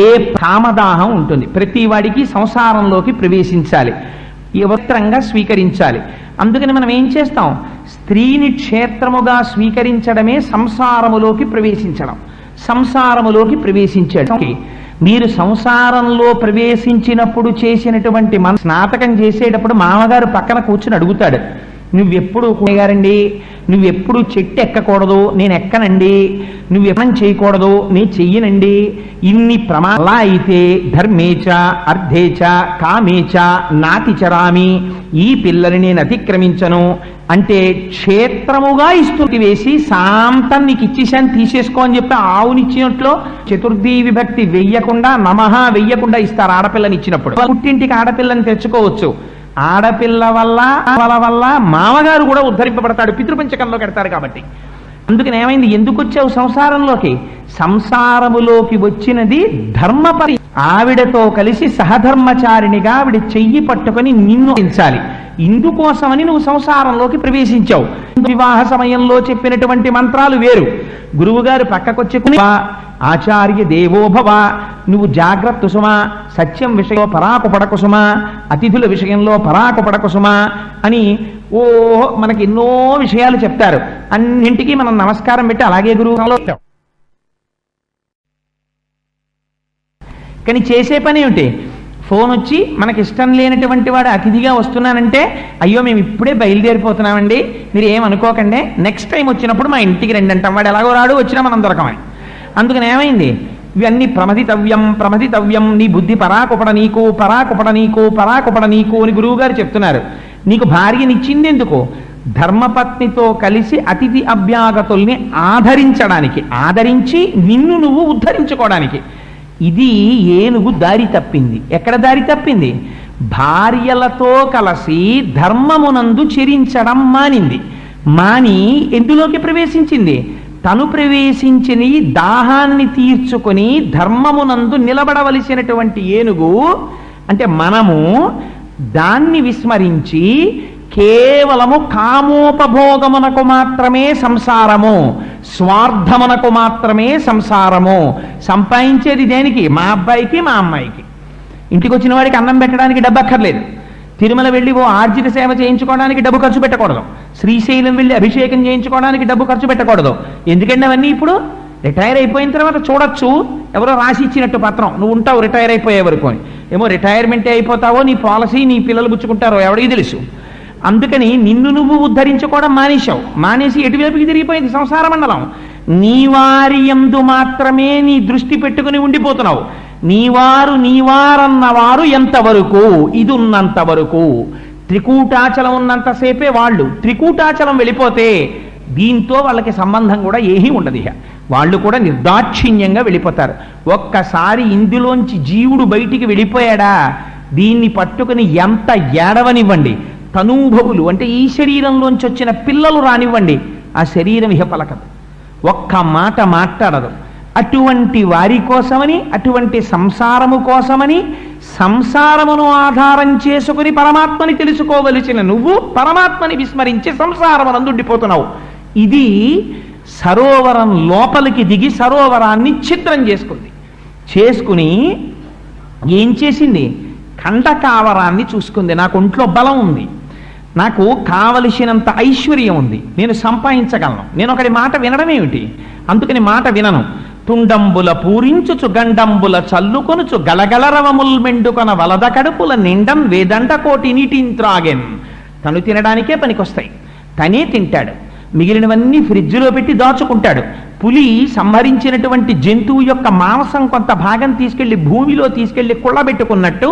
ఏ కామదాహం ఉంటుంది. ప్రతి వాడికి సంసారంలోకి ప్రవేశించాలి, యువత్రంగా స్వీకరించాలి. అందుకని మనం ఏం చేస్తాం? స్త్రీని క్షేత్రముగా స్వీకరించడమే సంసారములోకి ప్రవేశించడం. సంసారములోకి ప్రవేశించడం. మీరు సంసారంలో ప్రవేశించినప్పుడు చేసినటువంటి మన స్నాతకం చేసేటప్పుడు మామగారు పక్కన కూర్చుని అడుగుతాడు, నువ్వెప్పుడు గారండి, నువ్వెప్పుడు చెట్టు ఎక్కకూడదు, నేను ఎక్కనండి. నువ్వెప్పుడు చేయకూడదు, నేను చెయ్యనండి. ఇన్ని ప్రమాలా అయితే ధర్మేచ అర్థేచ కామేచ నాతిచరామి, ఈ పిల్లని నేను అతిక్రమించను అంటే క్షేత్రముగా ఇస్తుంది వేసి శాంతం నీకు ఇచ్చేసాను తీసేసుకో అని చెప్పి ఆవునిచ్చినట్లో చతుర్థీ విభక్తి వెయ్యకుండా నమః వెయ్యకుండా ఇస్తారు. ఆడపిల్లని ఇచ్చినప్పుడు పుట్టింటికి ఆడపిల్లని తెచ్చుకోవచ్చు. ఆడపిల్ల వల్ల వల్ల మామగారు కూడా ఉద్ధరింపబడతాడు, పితృపంచకంలో కడతారు కాబట్టి. అందుకని ఏమైంది, ఎందుకు వచ్చావు సంసారంలోకి? సంసారములోకి వచ్చినది ధర్మపరి. ఆవిడతో కలిసి సహధర్మచారిణిగా ఆవిడ చెయ్యి పట్టుకొని నిన్ను ఉంచాలి. ఇందుకోసమని నువ్వు సంసారంలోకి ప్రవేశించావు. వివాహ సమయంలో చెప్పినటువంటి మంత్రాలు వేరు. గురువుగారు పక్కకొచ్చి ఆచార్య దేవోభవ, నువ్వు జాగ్రత్త సుమా, సత్యం విషయంలో పరాకు పడకు సుమా, అతిథుల విషయంలో పరాకు పడకు సుమా అని మనకి ఎన్నో విషయాలు చెప్తారు. అన్నింటికీ మనం నమస్కారం పెట్టి అలాగే గురువులో. కానీ చేసే పని ఏమిటి? ఫోన్ వచ్చి మనకి ఇష్టం లేనటువంటి వాడు అతిథిగా వస్తున్నానంటే, అయ్యో మేము ఇప్పుడే బయలుదేరిపోతున్నామండి, మీరు ఏమనుకోకండి, నెక్స్ట్ టైం వచ్చినప్పుడు మా ఇంటికి రండి అంటాం. వాడు ఎలాగో రాడు, వచ్చినా మనం దొరకమని. అందుకని ఏమైంది, ఇవన్నీ ప్రమదితవ్యం, నీ బుద్ధి పరాకుపడ నీకు అని గురువు గారు చెప్తున్నారు. నీకు భార్యనిచ్చింది ఎందుకు? ధర్మపత్నితో కలిసి అతిథి అభ్యాగతుల్ని ఆదరించి నిన్ను నువ్వు ఉద్ధరించుకోవడానికి. ఇది ఏనుగు దారి తప్పింది. ఎక్కడ దారి తప్పింది? భార్యలతో కలిసి ధర్మమునందు చెరించడం మాని ఎందులోకి ప్రవేశించింది? తను ప్రవేశించిన దాహాన్ని తీర్చుకొని ధర్మమునందు నిలబడవలసినటువంటి ఏనుగు అంటే మనము దాన్ని విస్మరించి కేవలము కామోపభోగమునకు మాత్రమే సంసారము, స్వార్థమునకు మాత్రమే సంసారము. సంపాదించేది దేనికి? మా అబ్బాయికి మా అమ్మాయికి. ఇంటికి వచ్చిన వాడికి అన్నం పెట్టడానికి డబ్బు అక్కర్లేదు. తిరుమల వెళ్ళి ఆర్జిత సేవ చేయించుకోవడానికి డబ్బు ఖర్చు పెట్టకూడదు. శ్రీశైలం వెళ్ళి అభిషేకం చేయించుకోవడానికి డబ్బు ఖర్చు పెట్టకూడదు. ఎందుకంటే అవన్నీ ఇప్పుడు రిటైర్ అయిపోయిన తర్వాత చూడొచ్చు. ఎవరో రాసి ఇచ్చినట్టు పత్రం, నువ్వు ఉంటావు రిటైర్ అయిపోయే వరకు అని. ఏమో రిటైర్మెంటే అయిపోతావో, నీ పాలసీ నీ పిల్లలు పుచ్చుకుంటారో ఎవరికి తెలుసు. అందుకని నిన్ను నువ్వు ఉద్ధరించుకోవడం మానేసి ఎటువైపుకి తిరిగిపోయింది సంసార మండలం. నీ వారి యందు మాత్రమే నీ దృష్టి పెట్టుకుని ఉండిపోతున్నావు. నీవారన్నవారు ఎంతవరకు? ఇది ఉన్నంత వరకు. త్రికూటాచలం ఉన్నంతసేపే వాళ్ళు. త్రికూటాచలం వెళ్ళిపోతే దీంతో వాళ్ళకి సంబంధం కూడా ఏమీ ఉండదు. వాళ్ళు కూడా నిర్దాక్షిణ్యంగా వెళ్ళిపోతారు. ఒక్కసారి ఇందులోంచి జీవుడు బయటికి వెళ్ళిపోయాడా, దీన్ని పట్టుకుని ఎంత ఏడవనివ్వండి, తనూభవులు అంటే ఈ శరీరంలోంచి వచ్చిన పిల్లలు రానివ్వండి, ఆ శరీరం ఇహ పలకదు, ఒక్క మాట మాట్లాడదు. అటువంటి వారి కోసమని, అటువంటి సంసారము కోసమని, సంసారమును ఆధారం చేసుకుని పరమాత్మని తెలుసుకోవలసిన నువ్వు పరమాత్మని విస్మరించి సంసారమునందు ఉండిపోతున్నావు. ఇది సరోవరం లోపలికి దిగి సరోవరాన్ని ఛిద్రం చేసుకుని ఏం చేసింది? ఖండకావరాన్ని చూసుకుంది. నాకు ఒంట్లో బలం ఉంది, నాకు కావలసినంత ఐశ్వర్యం ఉంది, నేను సంపాదించగలను, నేను ఒకటి మాట వినడం ఏమిటి? అందుకని మాట వినను. తుండంబుల పూరించుచు గండంబుల చల్లుకొనుచు గలగలరవముల్ మెండుకొన వలద కడుపుల నిండం వేదండ కోటి నీటింత్రాగెన్. తను తినడానికే పనికొస్తాయి, తనే తింటాడు. మిగిలినవన్నీ ఫ్రిడ్జ్లో పెట్టి దాచుకుంటాడు. పులి సంహరించినటువంటి జంతువు యొక్క మాంసం కొంత భాగం తీసుకెళ్లి భూమిలో తీసుకెళ్లి కుళ్ళబెట్టుకున్నట్టు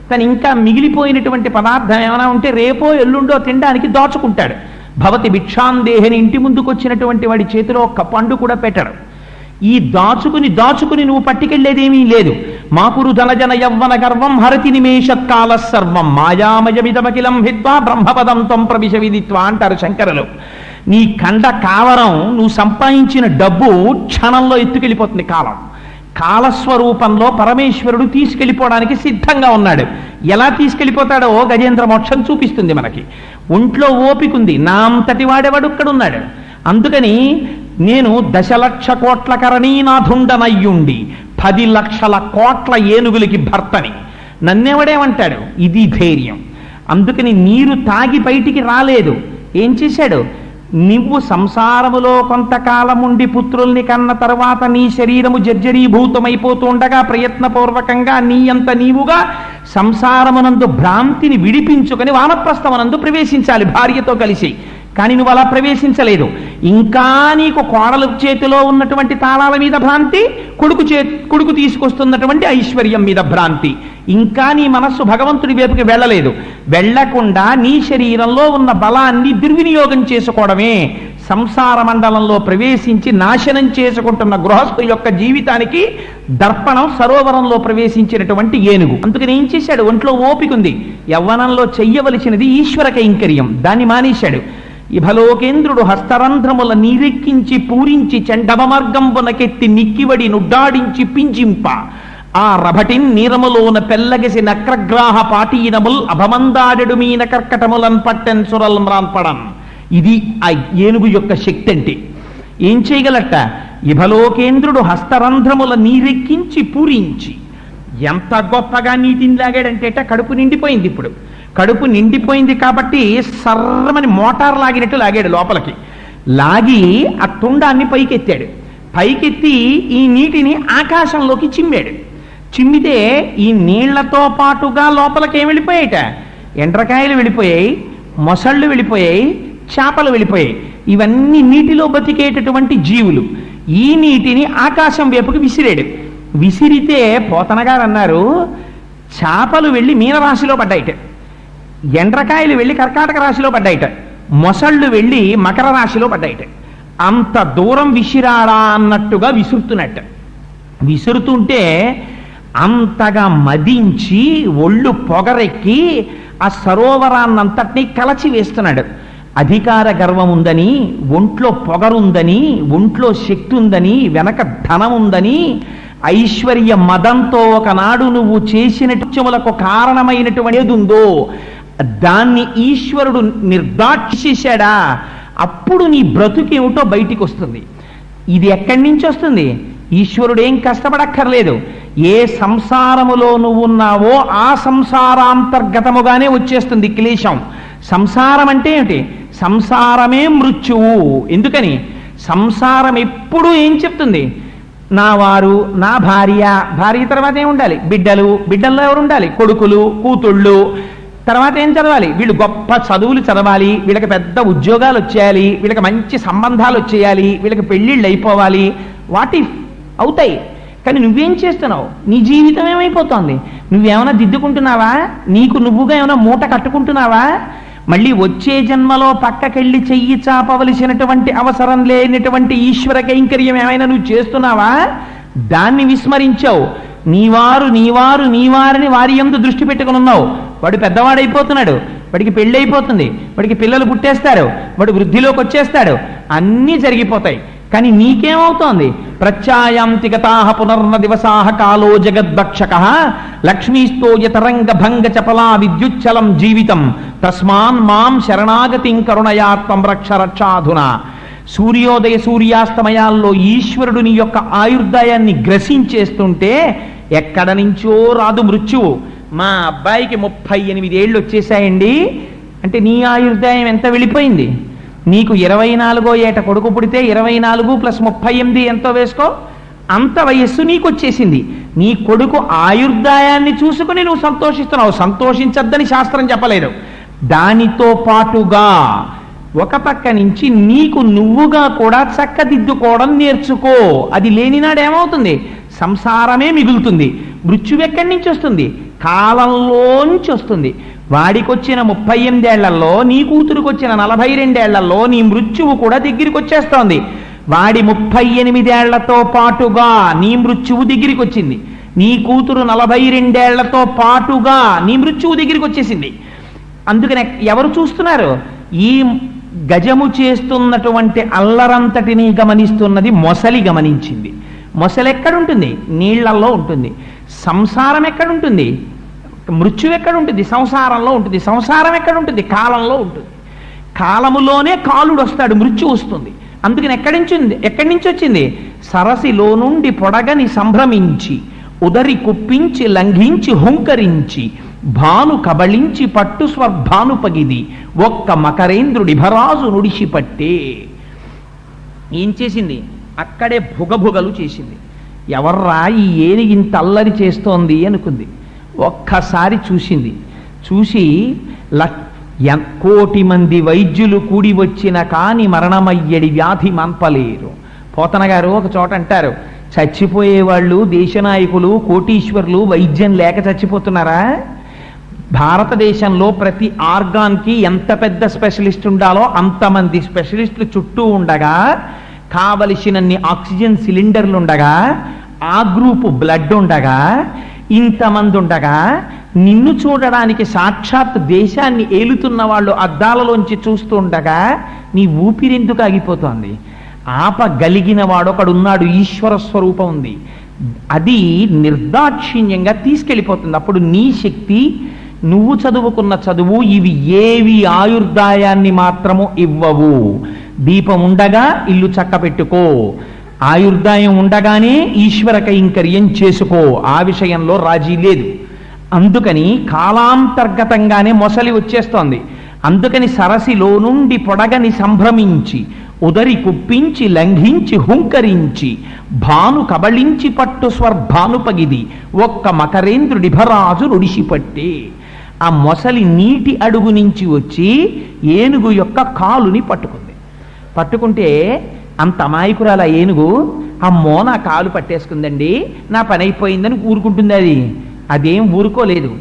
తను ఇంకా మిగిలిపోయినటువంటి పదార్థం ఏమైనా ఉంటే రేపో ఎల్లుండో తినడానికి దాచుకుంటాడు. భవతి భిక్షాందేహని ఇంటి ముందుకు వచ్చినటువంటి వాడి చేతిలో ఒక్క పండు కూడా పెట్టడు. ఈ దాచుకుని నువ్వు పట్టుకెళ్లేదేమీ లేదు. మాకురు ధనజన యవ్వన గర్వం హరతి నిమేషత్కాల సర్వం మాయామయమిదమకిలం హిత్వా బ్రహ్మపదం త్వం ప్రవిశ విదిత్వా అంటారు శంకరులు. నీ కండ కావరం, నువ్వు సంపాదించిన డబ్బు క్షణంలో ఎత్తుకెళ్ళిపోతుంది. కాలస్వరూపంలో పరమేశ్వరుడు తీసుకెళ్ళిపోవడానికి సిద్ధంగా ఉన్నాడు. ఎలా తీసుకెళ్ళిపోతాడో గజేంద్ర మోక్షం చూపిస్తుంది మనకి. ఒంట్లో ఓపికంది, నా అంతటి వాడేవాడు ఇక్కడున్నాడు. అందుకని నేను 10,00,000 కోట్ల కరణీనాథుండనయ్యుండి 10 లక్షల కోట్ల ఏనుగులకి భర్తని నన్నెవడేమంటాడు? ఇది ధైర్యం. అందుకని నీరు తాగి బయటికి రాలేదు. ఏం చేశాడు? నువ్వు సంసారములో కొంతకాలం ఉండి పుత్రుల్ని కన్న తర్వాత నీ శరీరము జర్జరీభూతమైపోతూ ఉండగా ప్రయత్నపూర్వకంగా నీ అంత నీవుగా సంసారమునందు భ్రాంతిని విడిపించుకొని వానప్రస్థమనందు ప్రవేశించాలి భార్యతో కలిసి. కానీ నువ్వు అలా ప్రవేశించలేదు. ఇంకా నీకు కోడలు చేతిలో ఉన్నటువంటి తాళాల మీద భ్రాంతి, కొడుకు తీసుకొస్తున్నటువంటి ఐశ్వర్యం మీద భ్రాంతి. ఇంకా నీ మనస్సు భగవంతుడి వైపుకి వెళ్ళలేదు. వెళ్లకుండా నీ శరీరంలో ఉన్న బలాన్ని దుర్వినియోగం చేసుకోవడమే సంసార మండలంలో ప్రవేశించి నాశనం చేసుకుంటున్న గృహస్థు యొక్క జీవితానికి దర్పణం సరోవరంలో ప్రవేశించినటువంటి ఏనుగు. అందుకని ఏం చేశాడు? ఒంట్లో ఓపిక ఉంది, యవ్వనంలో చెయ్యవలసినది ఈశ్వర కైంకర్యం, దాన్ని మానేశాడు. ఇభలోకేంద్రుడు హస్తరంధ్రముల నీరెక్కించి పూరించి చండమమార్గంబునకెత్తి నిక్కివడి నుడ్డాడించి పింజింప ఆ రభటిన్ నీరములోన పెల్లగసి నక్రగ్రాహ పాటీనముల్ అభమందాడెడు మీన కర్కటములన్ పట్టెన్ సురల్ మ్రాన్పడన్. ఇది ఆ ఏనుగు యొక్క శక్తి. అంటే ఏం చేయగలట? ఇభలోకేంద్రుడు హస్తరంధ్రముల నీరెక్కించి పూరించి. ఎంత గొప్పగా నీటిని లాగాడంటే కడుపు నిండిపోయింది. ఇప్పుడు కడుపు నిండిపోయింది కాబట్టి సర్రమని మోటార్ లాగినట్టు లాగాడు లోపలికి. లాగి ఆ తుండాన్ని పైకెత్తాడు. పైకెత్తి ఈ నీటిని ఆకాశంలోకి చిమ్మాడు. చిమ్మితే ఈ నీళ్లతో పాటుగా లోపలికి ఏం వెళ్ళిపోయాయట? ఎండ్రకాయలు వెళ్ళిపోయాయి, మొసళ్ళు వెళ్ళిపోయాయి, చేపలు వెళ్ళిపోయాయి. ఇవన్నీ నీటిలో బతికేటటువంటి జీవులు. ఈ నీటిని ఆకాశం వైపుకి విసిరాడు. విసిరితే పోతన గారు అన్నారు, చేపలు వెళ్ళి మీనరాశిలో పడ్డాయిట, ఎండ్రకాయలు వెళ్ళి కర్కాటక రాశిలో పడ్డాయిట, మొసళ్ళు వెళ్ళి మకర రాశిలో పడ్డాయిట. అంత దూరం విసిరాడా అన్నట్టుగా విసురుతున్నట్ట. విసురుతుంటే అంతగా మదించి ఒళ్ళు పొగరెక్కి ఆ సరోవరాన్నంతటినీ కలచి వేస్తున్నాడు. అధికార గర్వం ఉందని, ఒంట్లో పొగరుందని, ఒంట్లో శక్తి ఉందని, వెనక ధనం ఉందని, ఐశ్వర్య మదంతో ఒకనాడు నువ్వు చేసినట్టులకు కారణమైనటువంటి ఏదుందో దాన్ని ఈశ్వరుడు నిర్దాక్షించేశాడా, అప్పుడు నీ బ్రతుకేమిటో బయటికి వస్తుంది. ఇది ఎక్కడి నుంచి వస్తుంది? ఈశ్వరుడు ఏం కష్టపడక్కర్లేదు. ఏ సంసారములో నువ్వు ఉన్నావో ఆ సంసారాంతర్గతముగానే వచ్చేస్తుంది క్లేశం. సంసారం అంటే ఏమిటి? సంసారమే మృత్యువు. ఎందుకని? సంసారం ఎప్పుడూ ఏం చెప్తుంది? నా వారు, నా భార్య, భార్య తర్వాత ఏం ఉండాలి? బిడ్డలు, బిడ్డల్లో ఎవరు ఉండాలి? కొడుకులు, కూతుళ్ళు. తర్వాత ఏం చదవాలి? వీళ్ళు గొప్ప చదువులు చదవాలి, వీళ్ళకి పెద్ద ఉద్యోగాలు వచ్చేయాలి, వీళ్ళకి మంచి సంబంధాలు వచ్చేయాలి, వీళ్ళకి పెళ్ళిళ్ళు అయిపోవాలి. వాట్ ఇఫ్ అవుతాయి. కానీ నువ్వేం చేస్తున్నావు? నీ జీవితం ఏమైపోతుంది? నువ్వేమైనా దిద్దుకుంటున్నావా? నీకు నువ్వుగా ఏమైనా మూట కట్టుకుంటున్నావా? మళ్ళీ వచ్చే జన్మలో పక్కకెళ్ళి చెయ్యి చాపవలసినటువంటి అవసరం లేనటువంటి ఈశ్వర కైంకర్యం ఏమైనా నువ్వు చేస్తున్నావా? దాన్ని విస్మరించావు. నీవారు నీవారు నీవారిని వారి యందు దృష్టి పెట్టుకుని ఉన్నావు. వాడు పెద్దవాడైపోతున్నాడు, వాడికి పెళ్ళి అయిపోతుంది, వాడికి పిల్లలు పుట్టేస్తారు, వాడు వృద్ధిలోకి వచ్చేస్తాడు, అన్నీ జరిగిపోతాయి. కానీ నీకేమవుతోంది? ప్రత్యాయాంతి గతాః పునర్న దివసాః కాలో జగద్భక్షక లక్ష్మీస్తో యతరంగ భంగ చపలా విద్యుచ్చలం జీవితం తస్మాన్ మాం శరణాగతిం కరుణయాత్వం రక్ష రక్షాధునా. సూర్యోదయ సూర్యాస్తమయాల్లో ఈశ్వరుడు నీ యొక్క ఆయుర్దాయాన్ని గ్రసించేస్తుంటే ఎక్కడ నుంచో రాదు మృత్యువు. మా అబ్బాయికి 38 ఏళ్ళు వచ్చేసాయండి అంటే నీ ఆయుర్దాయం ఎంత వెళ్ళిపోయింది? నీకు 24వ ఏట కొడుకు పుడితే 24 + 38 ఎంతో వేసుకో, అంత వయస్సు నీకు వచ్చేసింది. నీ కొడుకు ఆయుర్దాయాన్ని చూసుకుని నువ్వు సంతోషిస్తున్నావు. సంతోషించద్దని శాస్త్రం చెప్పలేదు. దానితో పాటుగా ఒక పక్క నుంచి నీకు నువ్వుగా కూడా చక్కదిద్దుకోవడం నేర్చుకో. అది లేనినాడు ఏమవుతుంది? సంసారమే మిగులుతుంది. మృత్యువు ఎక్కడి నుంచి వస్తుంది? కాలంలోంచి వస్తుంది. వాడికి వచ్చిన 38 ఏళ్లలో, నీ కూతురుకు వచ్చిన 42 ఏళ్లలో నీ మృత్యువు కూడా దగ్గరికి వచ్చేస్తోంది. వాడి 38 ఏళ్లతో పాటుగా నీ మృత్యువు దగ్గరికి వచ్చింది. నీ కూతురు 42 ఏళ్లతో పాటుగా నీ మృత్యువు దగ్గరికి వచ్చేసింది. అందుకనే ఎవరు చూస్తున్నారు? ఈ గజము చేస్తున్నటువంటి అల్లరంతటిని గమనిస్తున్నది మొసలి గమనించింది. మొసలి ఎక్కడుంటుంది? నీళ్లలో ఉంటుంది. సంసారం ఎక్కడుంటుంది? మృత్యువు ఎక్కడుంటుంది? సంసారంలో ఉంటుంది. సంసారం ఎక్కడుంటుంది? కాలంలో ఉంటుంది. కాలములోనే కాలుడు వస్తాడు, మృత్యు వస్తుంది. అందుకని ఎక్కడి నుంచి వచ్చింది? సరసిలో నుండి పొడగని సంభ్రమించి ఉదరి కుప్పించి లంఘించి హుంకరించి భాను కబళించి పట్టు స్వర్భాను పగిది ఒక్క మకరేంద్రుడి భరాజు నుడిసిపట్టే. ఏం చేసింది? అక్కడే భుగభుగలు చేసింది. ఎవర్రా ఈ ఏనుగు ఇంత అల్లరి చేస్తోంది అనుకుంది. ఒక్కసారి చూసింది. చూసి 1,000,000 మంది వైద్యులు కూడి వచ్చిన కాని మరణమయ్యడి వ్యాధి మాన్పలేరు. పోతన గారు ఒక చోట అంటారు, చచ్చిపోయేవాళ్ళు దేశనాయకులు కోటీశ్వర్లు వైద్యం లేక చచ్చిపోతున్నారా? భారతదేశంలో ప్రతి ఆర్గాన్కి ఎంత పెద్ద స్పెషలిస్ట్ ఉండాలో అంతమంది స్పెషలిస్టులు చుట్టూ ఉండగా, కావలసినన్ని ఆక్సిజన్ సిలిండర్లు ఉండగా, ఆ గ్రూపు బ్లడ్ ఉండగా, ఇంతమంది ఉండగా, నిన్ను చూడడానికి సాక్షాత్ దేశాన్ని ఏలుతున్న వాళ్ళు అద్దాలలోంచి చూస్తూ ఉండగా నీ ఊపిరెందుకు ఆగిపోతోంది? ఆపగలిగిన వాడు ఒకడున్నాడు, ఈశ్వర స్వరూపం ఉంది. అది నిర్దాక్షిణ్యంగా తీసుకెళ్ళిపోతుంది. అప్పుడు నీ శక్తి, నువ్వు చదువుకున్న చదువు ఇవి ఏవి ఆయుర్దాయాన్ని మాత్రము ఇవ్వవు. దీపం ఉండగా ఇల్లు చక్కపెట్టుకో, ఆయుర్దాయం ఉండగానే ఈశ్వర కైంకర్యం చేసుకో, ఆ విషయంలో రాజీ లేదు. అందుకని కాలాంతర్గతంగానే మొసలి వచ్చేస్తోంది. అందుకని సరసిలో నుండి పొడగని సంభ్రమించి, ఉదరి కుప్పించి లంఘించి హుంకరించి, భాను కబళించి పట్టు స్వర్భానుపగిది, ఒక్క మకరేంద్రుడిభరాజు నుడిసిపట్టే. ఆ మొసలి నీటి అడుగు నుంచి వచ్చి ఏనుగు యొక్క కాలుని పట్టుకుంది. పట్టుకుంటే అంత అమాయకురాలు ఆ ఏనుగు, అమ్మో నా కాలు పట్టేసుకుందండి, నా పని అయిపోయిందని ఊరుకుంటుంది. అదేం ఊరుకోలేదు.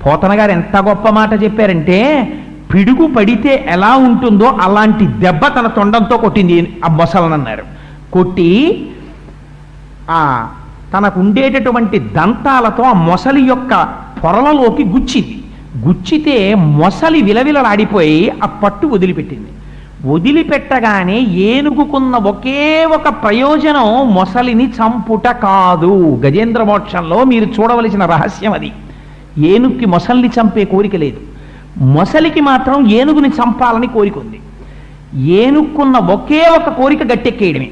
పోతన గారు ఎంత గొప్ప మాట చెప్పారంటే, పిడుగు పడితే ఎలా ఉంటుందో అలాంటి దెబ్బ తన తొండంతో కొట్టింది ఆ మొసలనన్నారు. కొట్టి తనకు ఉండేటటువంటి దంతాలతో ఆ మొసలి యొక్క పొరలలోకి గుచ్చింది. గుచ్చితే మొసలి విలవిలలాడిపోయి ఆ పట్టు వదిలిపెట్టింది. వదిలిపెట్టగానే ఏనుగుకున్న ఒకే ఒక ప్రయోజనం మొసలిని చంపుట కాదు. గజేంద్ర మోక్షంలో మీరు చూడవలసిన రహస్యం అది. ఏనుగుకి మొసలిని చంపే కోరిక లేదు, మొసలికి మాత్రం ఏనుగుని చంపాలని కోరిక ఉంది. ఏనుక్కున్న ఒకే ఒక కోరిక గట్టెక్కేయడమే.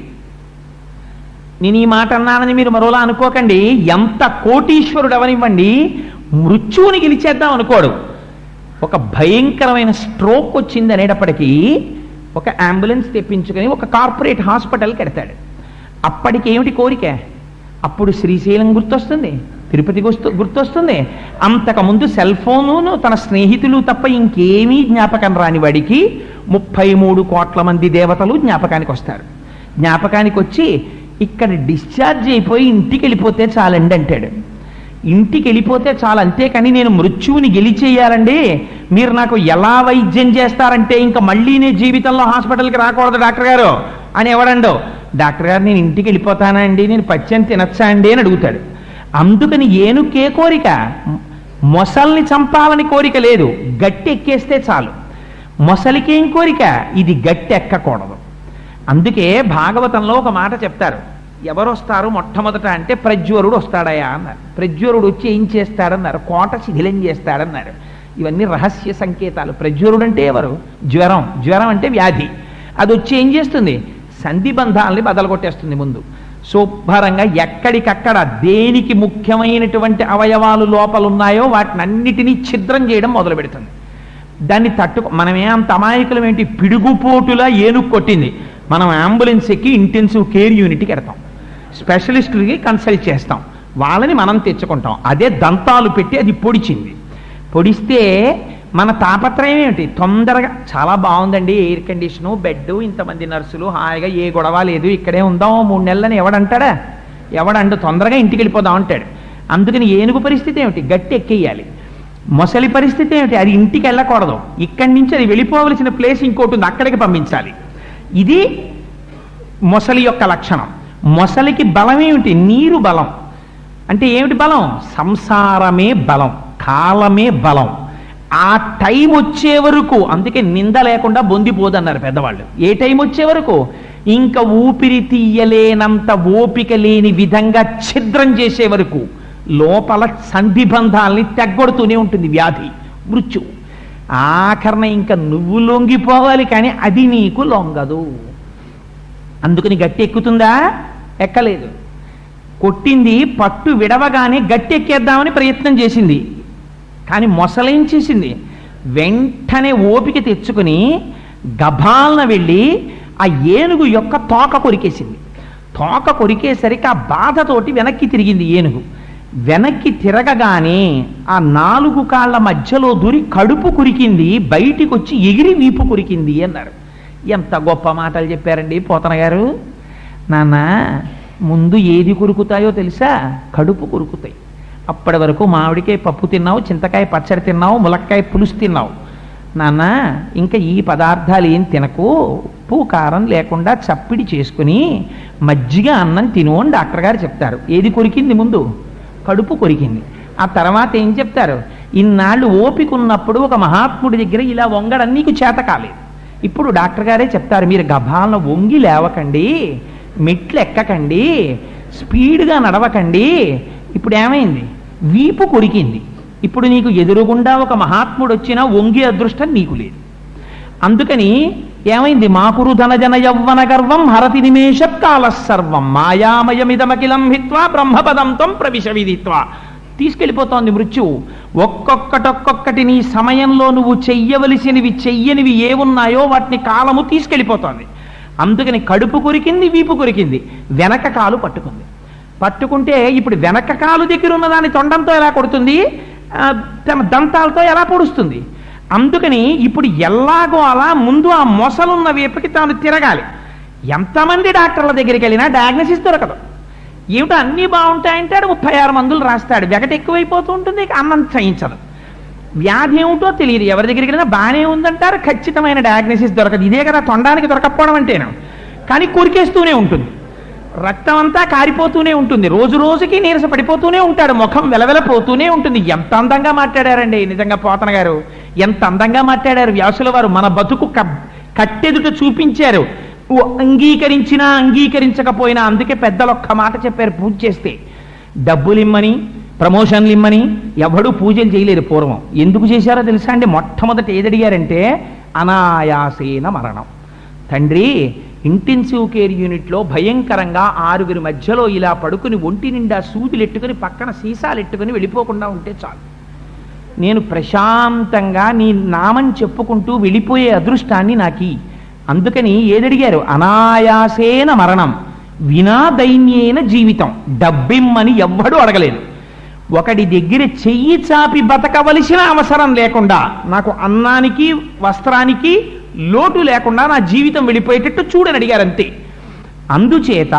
నేను ఈ మాట అన్నానని మీరు మరోలా అనుకోకండి. ఎంత కోటీశ్వరుడు అవనివ్వండి, మృత్యువుని గెలిచేద్దాం అనుకోడు. ఒక భయంకరమైన స్ట్రోక్ వచ్చింది అనేటప్పటికీ ఒక అంబులెన్స్ తెప్పించుకొని ఒక కార్పొరేట్ హాస్పిటల్కి ఎడతాడు. అప్పటికి ఏమిటి కోరిక? అప్పుడు శ్రీశైలం గుర్తొస్తుంది, తిరుపతి గుర్తొస్తుంది. అంతకుముందు సెల్ ఫోను, తన స్నేహితులు తప్ప ఇంకేమీ జ్ఞాపకం రాని వాడికి 33 కోట్ల మంది దేవతలు జ్ఞాపకానికి వస్తారు. జ్ఞాపకానికి వచ్చి ఇక్కడ డిశ్చార్జ్ అయిపోయి ఇంటికి వెళ్ళిపోతే చాలండి అంటాడు. ఇంటికి వెళ్ళిపోతే చాలు, అంతేకాని నేను మృత్యువుని గెలిచేయాలండి, మీరు నాకు ఎలా వైద్యం చేస్తారంటే ఇంకా మళ్ళీ నేను జీవితంలో హాస్పిటల్కి రాకూడదు డాక్టర్ గారు అని ఎవడండో. డాక్టర్ గారు నేను ఇంటికి వెళ్ళిపోతానా అండి, నేను పచ్చని తినచ్చా అండి అని అడుగుతాడు. అందుకని ఏనుకే కోరిక, మొసల్ని చంపాలని కోరిక లేదు, గట్టి ఎక్కేస్తే చాలు. మొసలికేం కోరిక? ఇది గట్టి ఎక్కకూడదు. అందుకే భాగవతంలో ఒక మాట చెప్తారు, ఎవరు వస్తారు మొట్టమొదట అంటే ప్రజ్వరుడు వస్తాడయా అన్నారు. ప్రజ్వరుడు వచ్చి ఏం చేస్తాడన్నారు? కోట శిథిలం చేస్తాడన్నారు. ఇవన్నీ రహస్య సంకేతాలు. ప్రజ్వరుడు అంటే ఎవరు? జ్వరం. జ్వరం అంటే వ్యాధి. అది వచ్చి ఏం చేస్తుంది? సంధిబంధాలని బదలగొట్టేస్తుంది. ముందు శుభ్రంగా ఎక్కడికక్కడ దేనికి ముఖ్యమైనటువంటి అవయవాలు లోపలున్నాయో వాటినన్నిటినీ ఛిద్రం చేయడం మొదలు పెడుతుంది. దాన్ని మనమే అంత అమాయకులం ఏంటి? పిడుగుపోటులా ఏనుగు కొట్టింది. మనం అంబులెన్స్ ఎక్కి ఇంటెన్సివ్ కేర్ యూనిట్కి ఎడతాం, స్పెషలిస్టులకి కన్సల్ట్ చేస్తాం, వాళ్ళని మనం తెచ్చుకుంటాం. అదే దంతాలు పెట్టి అది పొడిచింది. పొడిస్తే మన తాపత్రయం ఏమిటి? తొందరగా చాలా బాగుందండి, ఎయిర్ కండిషను, బెడ్, ఇంతమంది నర్సులు, హాయిగా ఏ గొడవ లేదు, ఇక్కడే ఉందాం 3 నెలలని ఎవడంటాడా? ఎవడండు? తొందరగా ఇంటికి వెళ్ళిపోదాం అంటాడు. అందుకని ఏనుగు పరిస్థితి ఏమిటి? గట్టి ఎక్కేయాలి. మొసలి పరిస్థితి ఏమిటి? అది ఇంటికి వెళ్ళకూడదు, ఇక్కడి నుంచి అది వెళ్ళిపోవలసిన ప్లేస్ ఇంకోటి ఉంది, అక్కడికి పంపించాలి. ఇది మొసలి యొక్క లక్షణం. మొసలికి బలం ఏమిటి? నీరు బలం. అంటే ఏమిటి బలం? సంసారమే బలం, కాలమే బలం. ఆ టైం వచ్చే వరకు, అందుకే నింద లేకుండా బొందిపోదన్నారు పెద్దవాళ్ళు. ఏ టైం వచ్చే వరకు? ఇంకా ఊపిరి తీయలేనంత ఓపిక లేని విధంగా ఛిద్రం చేసే వరకు లోపల సంధిబంధాలని తెగ్గొడుతూనే ఉంటుంది వ్యాధి, మృత్యు. ఆఖరణ ఇంకా నువ్వు లొంగిపోవాలి, కానీ అది నీకు లొంగదు. అందుకని గట్టి ఎక్కుతుందా? ఎక్కలేదు. కొట్టింది, పట్టు విడవగానే గట్టి ఎక్కేద్దామని ప్రయత్నం చేసింది. కానీ మొసలేం చేసింది? వెంటనే ఓపిక తెచ్చుకుని గభాలన వెళ్ళి ఆ ఏనుగు యొక్క తోక కొరికేసింది. తోక కొరికేసరికి ఆ బాధతోటి వెనక్కి తిరిగింది ఏనుగు. వెనక్కి తిరగగానే ఆ 4 కాళ్ళ మధ్యలో దూరి కడుపు కురికింది, బయటికి వచ్చి ఎగిరి వీపు కురికింది అన్నారు. ఎంత గొప్ప మాటలు చెప్పారండి పోతన గారు. నాన్న, ముందు ఏది కొరుకుతాయో తెలుసా? కడుపు కొరుకుతాయి. అప్పటి వరకు మామిడికాయ పప్పు తిన్నావు, చింతకాయ పచ్చడి తిన్నావు, ములక్కాయ పులుసు తిన్నావు. నాన్న ఇంకా ఈ పదార్థాలు ఏం తినకు, ఉప్పు కారం లేకుండా చప్పిడి చేసుకుని మజ్జిగ అన్నం తిను అని డాక్టర్ గారు చెప్తారు. ఏది కొరికింది ముందు? కడుపు కొరికింది. ఆ తర్వాత ఏం చెప్తారు? ఇన్నాళ్ళు ఓపిక ఉన్నప్పుడు ఒక మహాత్ముడి దగ్గర ఇలా వంగడం నీకు చేత కాలేదు. ఇప్పుడు డాక్టర్ గారే చెప్తారు, మీరు గభాలను వంగి లేవకండి, మెట్లు ఎక్కకండి, స్పీడ్గా నడవకండి. ఇప్పుడు ఏమైంది? వీపు కొరికింది. ఇప్పుడు నీకు ఎదురుగుండా ఒక మహాత్ముడు వచ్చినా వంగి అదృష్టం నీకు లేదు. అందుకని ఏమైంది? మాకురు ధనజన యవ్వన గర్వం హరతి నిమేష కాల సర్వం మాయామయమిదమఖిలం హిత్వా బ్రహ్మపదం త్వం ప్రవిశ విదిత్వా. తీసుకెళ్ళిపోతోంది మృత్యువు. ఒక్కొక్కటి నీ సమయంలో నువ్వు చెయ్యవలసినవి చెయ్యనివి ఏమున్నాయో వాటిని కాలము తీసుకెళ్ళిపోతోంది. అందుకని కడుపు కొరికింది, వీపు కొరికింది, వెనక కాలు పట్టుకుంది. పట్టుకుంటే ఇప్పుడు వెనక కాలు దగ్గర ఉన్నదాన్ని తొండంతో ఎలా కొడుతుంది, తన దంతాలతో ఎలా పొడుస్తుంది. అందుకని ఇప్పుడు ఎలాగో అలా ముందు ఆ మొసలున్న వైపుకి తాను తిరగాలి. ఎంతమంది డాక్టర్ల దగ్గరికి వెళ్ళినా డయాగ్నోసిస్ దొరకదు. ఏమిటో అన్నీ బాగుంటాయంటాడు, 36 మందులు రాస్తాడు, వెగట ఎక్కువైపోతూ ఉంటుంది, అన్నం చేయించదు. వ్యాధి ఏమిటో తెలియదు, ఎవరి దగ్గరికి వెళ్ళినా బాగానే ఉందంటారు, ఖచ్చితమైన డయాగ్నోసిస్ దొరకదు. ఇదే కదా తొండానికి దొరకపోవడం అంటేను. కానీ కొరికేస్తూనే ఉంటుంది, రక్తం అంతా కారిపోతూనే ఉంటుంది, రోజు రోజుకి నీరస పడిపోతూనే ఉంటాడు, ముఖం వెలవెలపోతూనే ఉంటుంది. ఎంత అందంగా మాట్లాడారండి నిజంగా పోతన గారు, ఎంత అందంగా మాట్లాడారు వ్యాసుల వారు. మన బతుకు కట్టెదుట చూపించారు, అంగీకరించినా అంగీకరించకపోయినా. అందుకే పెద్దలు ఒక్క మాట చెప్పారు, పూజ చేస్తే డబ్బులు ఇమ్మని, ప్రమోషన్లు ఇమ్మని ఎవడూ పూజలు చేయలేరు పూర్వం. ఎందుకు చేశారో తెలుసా అండి? మొట్టమొదట ఏదడిగారంటే అనాయాసేన మరణం. తండ్రి ఇంటెన్సివ్ కేర్ యూనిట్లో భయంకరంగా 6 మధ్యలో ఇలా పడుకుని ఒంటి నిండా సూదులెట్టుకుని పక్కన సీసాలెట్టుకుని వెళ్ళిపోకుండా ఉంటే చాలు, నేను ప్రశాంతంగా నీ నామం చెప్పుకుంటూ వెళ్ళిపోయే అదృష్టాన్ని నాకి. అందుకని ఏదడిగారు? అనాయాసేన మరణం వినా దైన్యేన జీవితం. డబ్బిమ్మని ఎవ్వడూ అడగలేదు. ఒకడి దగ్గర చెయ్యి చాపి బతకవలసిన అవసరం లేకుండా, నాకు అన్నానికి వస్త్రానికి లోటు లేకుండా నా జీవితం వెళ్ళిపోయేటట్టు చూడని అడిగారు, అంతే. అందుచేత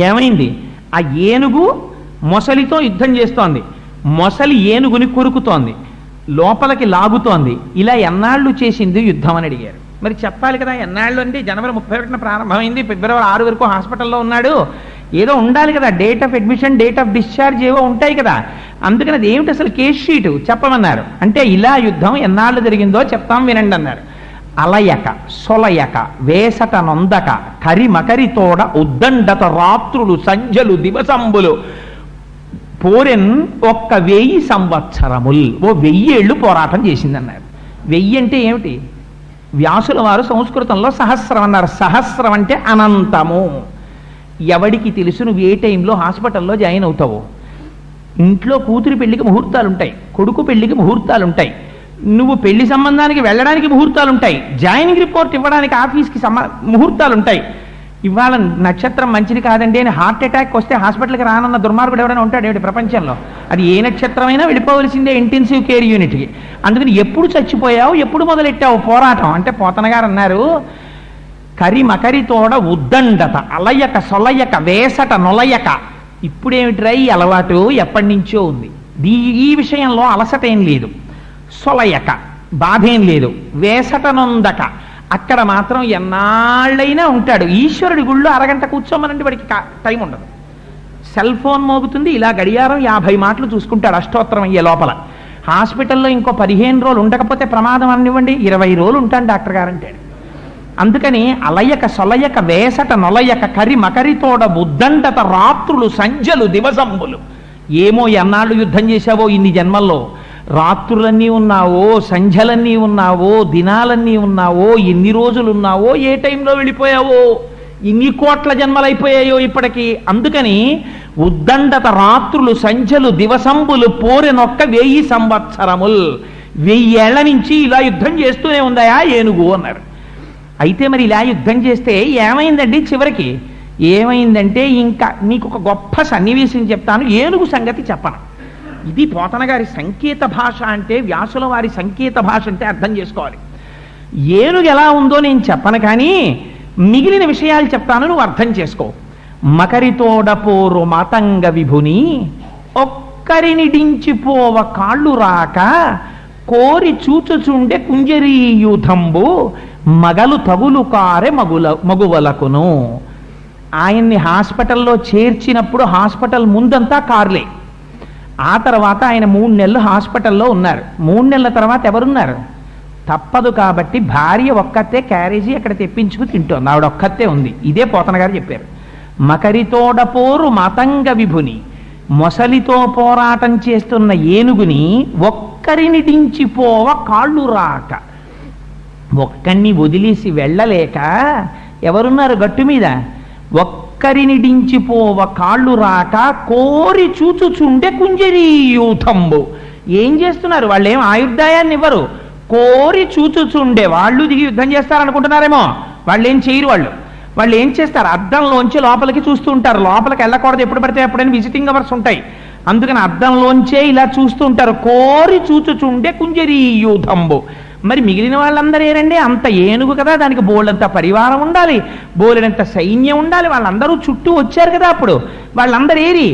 ఏమైంది? ఆ ఏనుగు మొసలితో యుద్ధం చేస్తోంది, మొసలి ఏనుగుని కొరుకుతోంది, లోపలికి లాగుతోంది. ఇలా ఎన్నాళ్ళు చేసింది యుద్ధం అని అడిగారు. మరి చెప్పాలి కదా, ఎన్నాళ్ళు అంటే జనవరి 31న ప్రారంభమైంది, ఫిబ్రవరి 6 వరకు హాస్పిటల్లో ఉన్నాడు, ఏదో ఉండాలి కదా, date of admission, date of discharge ఏవో ఉంటాయి కదా. అందుకని అది ఏమిటి అసలు కేస్ షీటు చెప్పమన్నారు. అంటే ఇలా యుద్ధం ఎన్నాళ్ళు జరిగిందో చెప్తాం వినండి అన్నారు. అలయక సొలయక వేసట నొందక కరిమకరి తోడ ఉద్దండత రాత్రులు సంజలు దివసంబులు పోరెన్ 1000 సంవత్సరముల్. 1000 ఏళ్ళు పోరాటం చేసిందన్నారు. 1000 అంటే ఏమిటి? వ్యాసుల వారు సంస్కృతంలో సహస్రం అన్నారు. సహస్రం అంటే అనంతము. ఎవడికి తెలుసు నువ్వు ఏ టైంలో హాస్పిటల్లో జాయిన్ అవుతావో? ఇంట్లో కూతురి పెళ్లికి ముహూర్తాలు ఉంటాయి, కొడుకు పెళ్లికి ముహూర్తాలు ఉంటాయి, నువ్వు పెళ్లి సంబంధానికి వెళ్ళడానికి ముహూర్తాలు ఉంటాయి, జాయినింగ్ రిపోర్ట్ ఇవ్వడానికి ఆఫీస్కి ముహూర్తాలు ఉంటాయి. ఇవాళ నక్షత్రం మంచిది కాదండి అని హార్ట్ అటాక్ వస్తే హాస్పిటల్కి రానన్న దుర్మార్గుడు ఎవరైనా ఉంటాడు ఏమిటి ప్రపంచంలో? అది ఏ నక్షత్రమైనా వెళ్ళిపోవలసిందే ఇంటెన్సివ్ కేర్ యూనిట్కి. అందుకని ఎప్పుడు చచ్చిపోయావు, ఎప్పుడు మొదలెట్టావు పోరాటం అంటే పోతన గారు అన్నారు, కరిమకరి తోడ ఉద్దండత అలయక సొలయక వేసట నొలయక. ఇప్పుడేమిట్రా ఈ అలవాటు? ఎప్పటి నుంచో ఉంది. ఈ విషయంలో అలసట ఏం లేదు, సొలయక బాధేం లేదు, వేసట నొందక అక్కడ మాత్రం ఎన్నాళ్ళైనా ఉంటాడు. ఈశ్వరుడి గుళ్ళో అరగంట కూర్చోమనంటే వాడికి టైం ఉండదు. సెల్ ఫోన్ మోగుతుంది, ఇలా గడియారం 50 మాటలు చూసుకుంటాడు అష్టోత్తరం అయ్యే లోపల. హాస్పిటల్లో ఇంకో 15 రోజులు ఉండకపోతే ప్రమాదం అనివ్వండి, 20 రోజులు ఉంటాను డాక్టర్ గారు అంటాడు. అందుకని అలయక సొలయక వేసట నొలయక కరి మకరితోడ ఉద్దండత రాత్రులు సంజలు దివసంబులు. ఏమో ఎన్నాళ్ళు యుద్ధం చేశావో ఇన్ని జన్మల్లో, రాత్రులన్నీ ఉన్నావో, సంధ్యలన్నీ ఉన్నావో, దినాలన్నీ ఉన్నావో, ఎన్ని రోజులు ఉన్నావో, ఏ టైంలో వెళ్ళిపోయావో, ఇన్ని కోట్ల జన్మలైపోయాయో ఇప్పటికీ. అందుకని ఉద్దండత రాత్రులు సంధ్యలు దివసంబులు పోరెనొక్క 1000 సంవత్సరముల్. 1000 ఏళ్ల నుంచి ఇలా యుద్ధం చేస్తూనే ఉందాయా ఏనుగు అన్నారు. అయితే మరి ఇలా యుద్ధం చేస్తే ఏమైందండి? చివరికి ఏమైందంటే, ఇంకా నీకు ఒక గొప్ప సన్నివేశం చెప్తాను, ఏనుగు సంగతి చెప్పను. ఇది పోతన గారి సంకేత భాష అంటే, వ్యాసుల వారి సంకేత భాష అంటే అర్థం చేసుకోవాలి. ఏనుగు ఎలా ఉందో నేను చెప్పను, కానీ మిగిలిన విషయాలు చెప్తాను, నువ్వు అర్థం చేసుకో. మకరితోడ పోరు మాతంగ విభుని ఒక్క ఒక్కరినిడించిపోవ కాళ్ళు రాక కోరి చూచుచుండే కుంజరీయూథంబు మగలు తగులు కారె మగువలకును. ఆయన్ని హాస్పిటల్లో చేర్చినప్పుడు హాస్పిటల్ ముందంతా కార్లే. ఆ తర్వాత ఆయన 3 నెలలు హాస్పిటల్లో ఉన్నారు. 3 నెలల తర్వాత ఎవరున్నారు? తప్పదు కాబట్టి భార్య ఒక్కతే క్యారేజీ అక్కడ తెప్పించుకు తింటోంది. ఆవిడ ఒక్కతే ఉంది. ఇదే పోతన గారు చెప్పారు. మకరితోడపోరు మతంగ విభుని, మొసలితో పోరాటం చేస్తున్న ఏనుగుని ఒక్కరిని దించిపోవ కాళ్ళు రాక. ఒక్కడిని వదిలేసి వెళ్ళలేక ఎవరున్నారు గట్టు మీద? ఒక్కరిని దించిపోవ కాళ్ళు రాక కోరి చూచుచుండే కుంజరీయూథంబు. ఏం చేస్తున్నారు వాళ్ళు? ఏం ఆయుర్దాయాన్ని ఇవ్వరు. కోరి చూచుచుండే. వాళ్ళు దిగి యుద్ధం చేస్తారనుకుంటున్నారేమో. వాళ్ళు ఏం చేయరు. వాళ్ళు ఏం చేస్తారు? అద్దంలోంచి లోపలికి చూస్తూ ఉంటారు. లోపలికి వెళ్ళకూడదు, ఎప్పుడు పడితే ఎప్పుడైనా విజిటింగ్ అవర్స్ ఉంటాయి. అందుకని అద్దంలోంచే ఇలా చూస్తూ ఉంటారు. కోరి చూచుచుండే కుంజరీయూథంబు. మరి మిగిలిన వాళ్ళందరూ ఏరండి? అంత ఏనుగు కదా, దానికి బోల్డంత పరివారం ఉండాలి, బోలెడంత సైన్యం ఉండాలి. వాళ్ళందరూ చుట్టూ వచ్చారు కదా. అప్పుడు వాళ్ళందరూ ఏరి?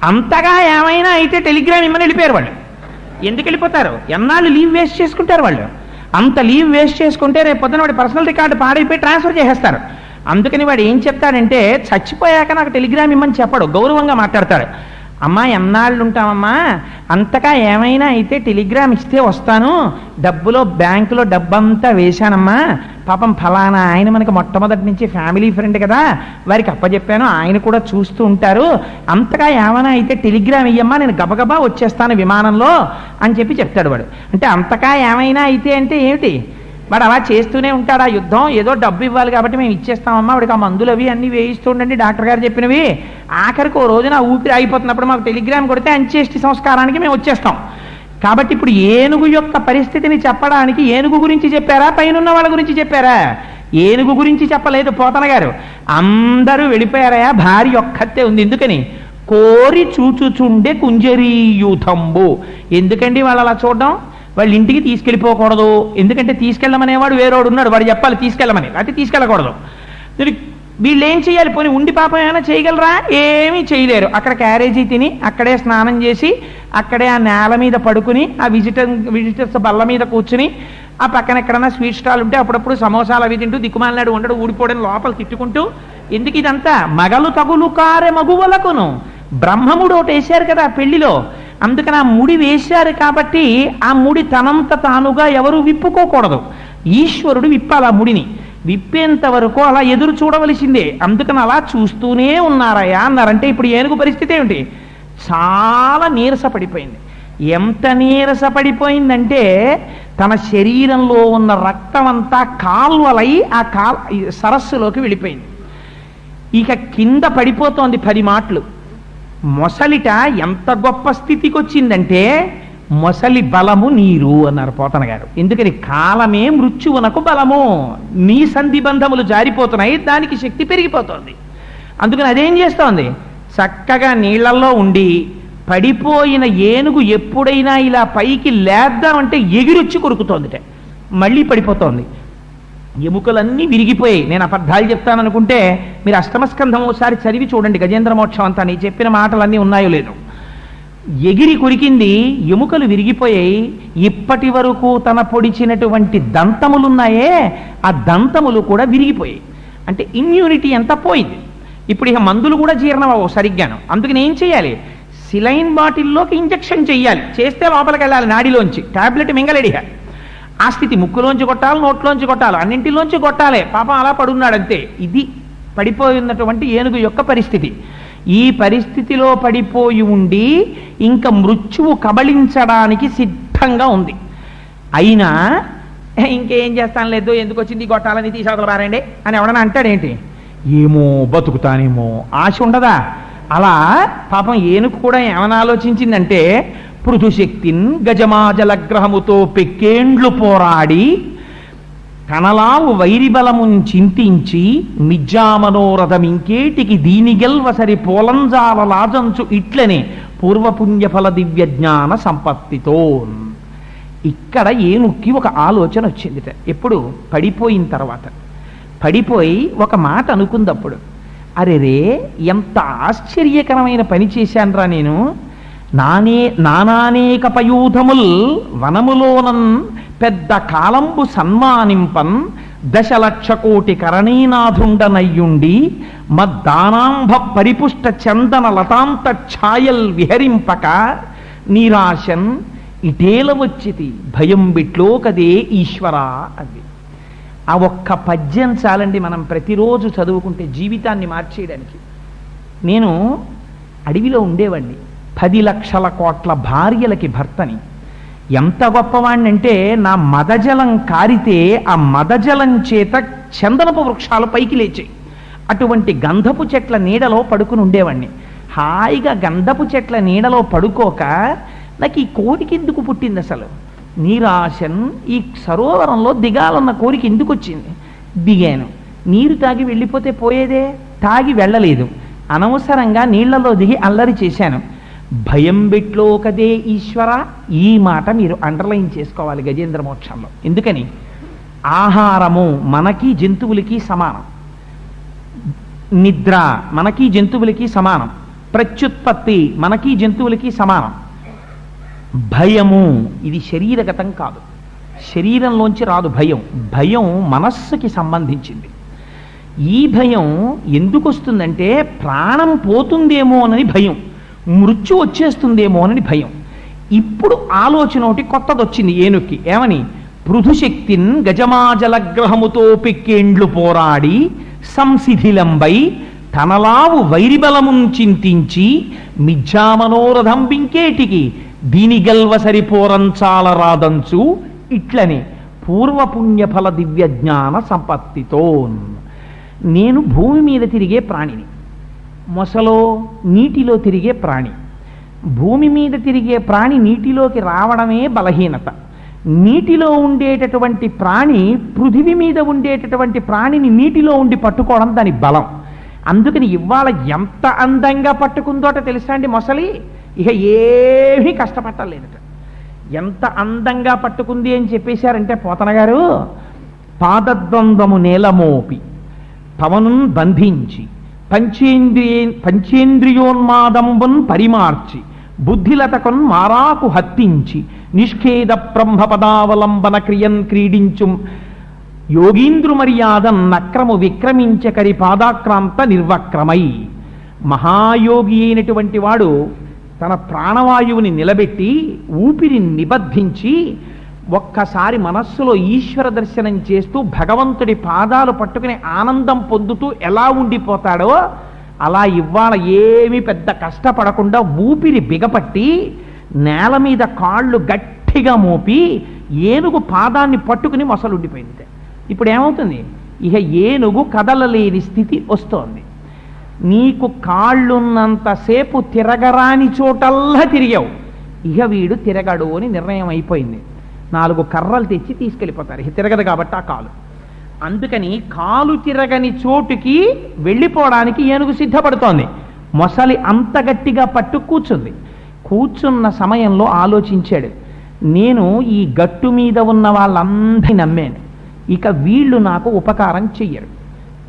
అంతగా ఏమైనా అయితే టెలిగ్రామ్ ఇమ్మని వెళ్ళిపోయారు వాళ్ళు. ఎందుకు వెళ్ళిపోతారు? ఎన్నాళ్ళు లీవ్ వేస్ట్ చేసుకుంటారు వాళ్ళు. అంత లీవ్ వేస్ట్ చేసుకుంటే రేపు పొద్దున వాడి పర్సనల్ రికార్డు పాడైపోయి ట్రాన్స్ఫర్ చేసేస్తారు. అందుకని వాడు ఏం చెప్తాడంటే, చచ్చిపోయాక నాకు టెలిగ్రామ్ ఇమ్మని చెప్పడు, గౌరవంగా మాట్లాడతాడు. అమ్మా ఎన్నాళ్ళు ఉంటామమ్మా, అంతగా ఏమైనా అయితే టెలిగ్రామ్ ఇస్తే వస్తాను, డబ్బులో బ్యాంకులో డబ్బంతా వేశానమ్మా, పాపం ఫలానా ఆయన మనకి మొట్టమొదటి నుంచి ఫ్యామిలీ ఫ్రెండ్ కదా, వారికి అప్పచెప్పాను, ఆయన కూడా చూస్తూ ఉంటారు, అంతగా ఏమైనా అయితే టెలిగ్రామ్ ఇయ్యమ్మా, నేను గబగబా వచ్చేస్తాను విమానంలో అని చెప్పి చెప్తాడు వాడు. అంటే అంతగా ఏమైనా అయితే అంటే ఏమిటి? వాడు అలా చేస్తూనే ఉంటాడు ఆ యుద్ధం. ఏదో డబ్బు ఇవ్వాలి కాబట్టి మేము ఇచ్చేస్తామమ్మా, వాడికి ఆ మందులు అవి అన్నీ వేయిస్తూ ఉండండి డాక్టర్ గారు చెప్పినవి. ఆఖరికి ఓ రోజున ఊపిరి అయిపోతున్నప్పుడు మాకు టెలిగ్రామ్ కొడితే అంత్యేష్టి సంస్కారానికి మేము వచ్చేస్తాం. కాబట్టి ఇప్పుడు ఏనుగు యొక్క పరిస్థితిని చెప్పడానికి ఏనుగు గురించి చెప్పారా, పైనున్న వాళ్ళ గురించి చెప్పారా? ఏనుగు గురించి చెప్పలేదు పోతన గారు. అందరూ వెళ్ళిపోయారయా, భార్య ఒక్కతే ఉంది. ఎందుకని? కోరి చూచుచుండే కుంజరీయూథంబు. ఎందుకండి వాళ్ళు అలా చూడడం? వాళ్ళు ఇంటికి తీసుకెళ్ళిపోకూడదు. ఎందుకంటే తీసుకెళ్ళమనేవాడు వేరేవాడు ఉన్నాడు, వాడు చెప్పాలి తీసుకెళ్ళమని, లేకపోతే తీసుకెళ్ళకూడదు. వీళ్ళు ఏం చేయాలి? పోనీ ఉండి పాపం ఏమైనా చేయగలరా? ఏమీ చేయలేరు. అక్కడ క్యారేజీ తిని అక్కడే స్నానం చేసి అక్కడే ఆ నేల మీద పడుకుని ఆ విజిటర్స్ బల్ల మీద కూర్చుని ఆ పక్కన ఎక్కడన్నా స్వీట్ స్టాల్ ఉంటే అప్పుడప్పుడు సమోసాలు అవి తింటూ దిక్కుమాలినాడు ఉండడు, ఊడిపోవడం లోపల తిట్టుకుంటూ. ఎందుకు ఇదంతా? మగలు తగులు కారె మగువలకును. బ్రహ్మముడు ఒకటి వేశారు కదా పెళ్లిలో, అందుకని ఆ ముడి వేశారు కాబట్టి ఆ ముడి తనంత తానుగా ఎవరు విప్పుకోకూడదు. ఈశ్వరుడు విప్పాలి ఆ ముడిని. విప్పేంత వరకు అలా ఎదురు చూడవలసిందే. అందుకని అలా చూస్తూనే ఉన్నారయ్యా అన్నారంటే ఇప్పుడు ఏనుగు పరిస్థితి ఏమిటి? చాలా నీరసపడిపోయింది. ఎంత నీరసపడిపోయిందంటే తన శరీరంలో ఉన్న రక్తం అంతా కాల్వలై ఆ సరస్సులోకి వెళ్ళిపోయింది. ఇక కింద పడిపోతోంది 10 మాటలు. మొసలిట ఎంత గొప్ప స్థితికి వచ్చిందంటే మొసలి బలము నీరు అన్నారు పోతన గారు. ఎందుకని? కాలమే మృత్యువునకు బలము. నీ సంధి బంధములు జారిపోతున్నాయి, దానికి శక్తి పెరిగిపోతోంది. అందుకని అదేం చేస్తోంది? చక్కగా నీళ్లలో ఉండి పడిపోయిన ఏనుగు ఎప్పుడైనా ఇలా పైకి లేద్దామంటే ఎగిరొచ్చి కొరుకుతోందిట, మళ్ళీ పడిపోతోంది. ఎముకలన్నీ విరిగిపోయాయి. నేను అబద్ధాలు చెప్తాననుకుంటే మీరు అష్టమస్కంధం ఒకసారి చదివి చూడండి, గజేంద్ర మోక్షం అంతా. నీ చెప్పిన మాటలన్నీ ఉన్నాయో లేదో. ఎగిరి కొరికింది, ఎముకలు విరిగిపోయాయి. ఇప్పటి వరకు తన పొడిచినటువంటి దంతములున్నాయే ఆ దంతములు కూడా విరిగిపోయాయి. అంటే ఇమ్యూనిటీ అంతా పోయింది. ఇప్పుడు ఇక మందులు కూడా జీర్ణం అవ్వవు సరిగ్గాను. అందుకని ఏం చేయాలి? సిలైన్ బాటిల్లోకి ఇంజెక్షన్ చెయ్యాలి. చేస్తే లోపలికి వెళ్ళాలి నాడిలోంచి, టాబ్లెట్ మింగలేడిగా. ఆ స్థితి ముక్కులోంచి కొట్టాలి, నోట్లోంచి కొట్టాలి, అన్నింటిలోంచి కొట్టాలి. పాపం అలా పడున్నాడంతే. ఇది పడిపోయినటువంటి ఏనుగు యొక్క పరిస్థితి. ఈ పరిస్థితిలో పడిపోయి ఉండి ఇంకా మృత్యువు కబళించడానికి సిద్ధంగా ఉంది. అయినా ఇంకేం చేస్తాను లేదు, ఎందుకు వచ్చింది కొట్టాలని తీసేవతలు పారండి అని ఎవడన్నా అంటాడేంటి? ఏమో బతుకుతానేమో ఆశ ఉండదా? అలా పాపం ఏనుగు కూడా ఏమని ఆలోచించిందంటే, పృథుశక్తిన్ గజమాజలగ్రహముతో పెక్కేండ్లు పోరాడి కనలావు వైరిబలమున్ చింతించి మిజ్జామనోరథమింకేటికి దీనిగెల్వసరి పోలంజాల లాజంచు ఇట్లనే పూర్వపుణ్యఫల దివ్య జ్ఞాన సంపత్తితో. ఇక్కడ ఏనుక్కి ఒక ఆలోచన వచ్చిందిట. ఎప్పుడు? పడిపోయిన తర్వాత. పడిపోయి ఒక మాట అనుకుందప్పుడు, అరెరే ఎంత ఆశ్చర్యకరమైన పని చేశానురా నేను. నానానేక పయూధముల్ వనములోనన్ పెద్ద కాలంబు సన్మానింపన్ 1,00,000 కోటి కరణీనాథుండనయ్యుండి మద్దానాంభ పరిపుష్ట చందన లతాంత ఛాయల్ విహరింపక నిరాశన్ ఇటేల వచ్చితి భయం బిట్లోకదే ఈశ్వర అది. ఆ ఒక్క పద్యం చాలండి మనం ప్రతిరోజు చదువుకుంటే జీవితాన్ని మార్చేయడానికి. నేను అడవిలో ఉండేవాడిని, 10 లక్షల కోట్ల భార్యలకి భర్తని. ఎంత గొప్పవాణ్ణి అంటే నా మదజలం కారితే ఆ మదజలం చేత చందనపు వృక్షాలు పైకి లేచాయి. అటువంటి గంధపు చెట్ల నీడలో పడుకుని ఉండేవాణ్ణి. హాయిగా గంధపు చెట్ల నీడలో పడుకోక నాకు ఈ కోరిక ఎందుకు పుట్టింది అసలు? నీరాశన్ ఈ సరోవరంలో దిగాలన్న కోరిక ఎందుకు వచ్చింది? దిగాను. నీరు తాగి వెళ్ళిపోతే పోయేదే, తాగి వెళ్ళలేదు. అనవసరంగా నీళ్లలో దిగి అల్లరి చేశాను. భయం బిట్లోకదే ఈశ్వర, ఈ మాట మీరు అండర్లైన్ చేసుకోవాలి గజేంద్ర మోక్షంలో. ఎందుకని? ఆహారము మనకి జంతువులకి సమానం, నిద్ర మనకి జంతువులకి సమానం, ప్రత్యుత్పత్తి మనకి జంతువులకి సమానం. భయము ఇది శరీరగతం కాదు, శరీరంలోంచి రాదు భయం. భయం మనస్సుకి సంబంధించింది. ఈ భయం ఎందుకు వస్తుందంటే ప్రాణం పోతుందేమోనని భయం, మృత్యు వచ్చేస్తుందేమోనని భయం. ఇప్పుడు ఆలోచన ఒకటి కొత్తది వచ్చింది ఏనుక్కి. ఏమని? పృథుశక్తిన్ గజమాజలగ్రహముతో పెక్కేండ్లు పోరాడి సంశిథిలంబై తనలావు వైరిబలమున్ చింతించి మిథ్యామనోరథం బింకేటికి దీని గల్వ సరిపోరంచాల రాదంచు ఇట్లని పూర్వపుణ్యఫల దివ్యజ్ఞాన సంపత్తితో. నేను భూమి మీద తిరిగే ప్రాణిని, మొసలో నీటిలో తిరిగే ప్రాణి. భూమి మీద తిరిగే ప్రాణి నీటిలోకి రావడమే బలహీనత. నీటిలో ఉండేటటువంటి ప్రాణి పృథివీ మీద ఉండేటటువంటి ప్రాణిని నీటిలో ఉండి పట్టుకోవడం దాని బలం. అందుకని ఇవాళ ఎంత అందంగా పట్టుకుందోట తెలుసా అండి మొసలి? ఇక ఏమీ కష్టపట్టలేదట. ఎంత అందంగా పట్టుకుంది అని చెప్పేశారంటే పోతన గారు, పాదద్వంద్వము నేలమోపి పవనున్ బంధించి పంచేంద్రియోన్మాదంబున్ పరిమార్చి బుద్ధిలతకొన్ మారాకు హత్తించి నిష్ఖేద బ్రహ్మ పదావలంబన క్రియన్ క్రీడించు యోగీంద్రు మర్యాదన్ నక్రము విక్రమించకరి పాదాక్రాంత నిర్వక్రమై. మహాయోగి అయినటువంటి వాడు తన ప్రాణవాయువుని నిలబెట్టి ఊపిరి నిబద్ధించి ఒక్కసారి మనస్సులో ఈశ్వర దర్శనం చేస్తూ భగవంతుడి పాదాలు పట్టుకుని ఆనందం పొందుతూ ఎలా ఉండిపోతాడో అలా ఇవాళ ఏమీ పెద్ద కష్టపడకుండా ఊపిరి బిగపట్టి నేల మీద కాళ్ళు గట్టిగా మోపి ఏనుగు పాదాన్ని పట్టుకుని మొసలుండిపోయింది. ఇప్పుడు ఏమవుతుంది? ఇక ఏనుగు కదలలేని స్థితి వస్తోంది. నీకు కాళ్ళున్నంతసేపు తిరగరాని చోటల్లా తిరిగావు, ఇక వీడు తిరగడు అని నిర్ణయం అయిపోయింది. 4 కర్రలు తెచ్చి తీసుకెళ్ళిపోతారు, ఇక తిరగదు కాబట్టి ఆ కాలు. అందుకని కాలు తిరగని చోటుకి వెళ్ళిపోవడానికి ఏనుగు సిద్ధపడుతోంది. మొసలి అంత గట్టిగా పట్టు కూర్చుంది. కూర్చున్న సమయంలో ఆలోచించాడు, నేను ఈ గట్టు మీద ఉన్న వాళ్ళందరినీ నమ్మాను, ఇక వీళ్ళు నాకు ఉపకారం చెయ్యరు.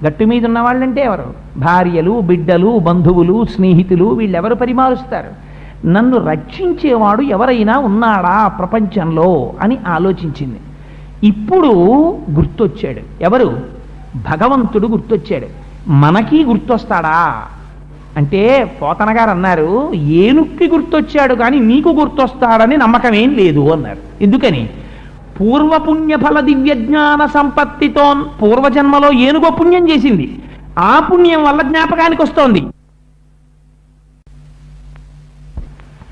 గట్టు మీద ఉన్న వాళ్ళంటే ఎవరు? భార్యలు, బిడ్డలు, బంధువులు, స్నేహితులు, వీళ్ళెవరు పరిమారుస్తారు? నన్ను రక్షించేవాడు ఎవరైనా ఉన్నాడా ప్రపంచంలో అని ఆలోచించింది. ఇప్పుడు గుర్తొచ్చాడు. ఎవరు? భగవంతుడు గుర్తొచ్చాడు. మనకి గుర్తొస్తాడా అంటే పోతన గారు అన్నారు, ఏనుక్కి గుర్తొచ్చాడు కానీ నీకు గుర్తొస్తాడని నమ్మకమేం లేదు అన్నారు. ఎందుకని? పూర్వపుణ్యఫల దివ్యజ్ఞాన సంపత్తితో పూర్వజన్మలో ఏనుగో పుణ్యం చేసింది, ఆ పుణ్యం వల్ల జ్ఞాపకానికి వస్తోంది.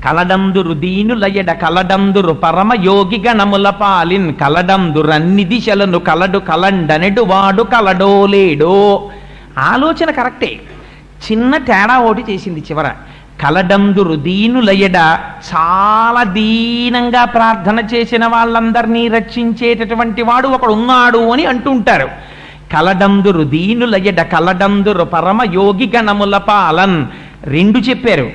కలడందురు దీనులయడ కలడందురు పరమ యోగి గణముల పాలిన్ కలడందురన్ని దిశలను కలడు కలండనెడు వాడు కలడో లేడో. ఆలోచన కరెక్టే, చిన్న తేడా ఒకటి చేసింది చివర. కలడందురు దీనులయడ, చాలా దీనంగా ప్రార్థన చేసిన వాళ్ళందరినీ రక్షించేటటువంటి వాడు ఒకడు ఉన్నాడు అని అంటుంటారు. కలడందురు దీనులయడ కలడందురు పరమ యోగి గణముల పాలన్. 2 చెప్పారు.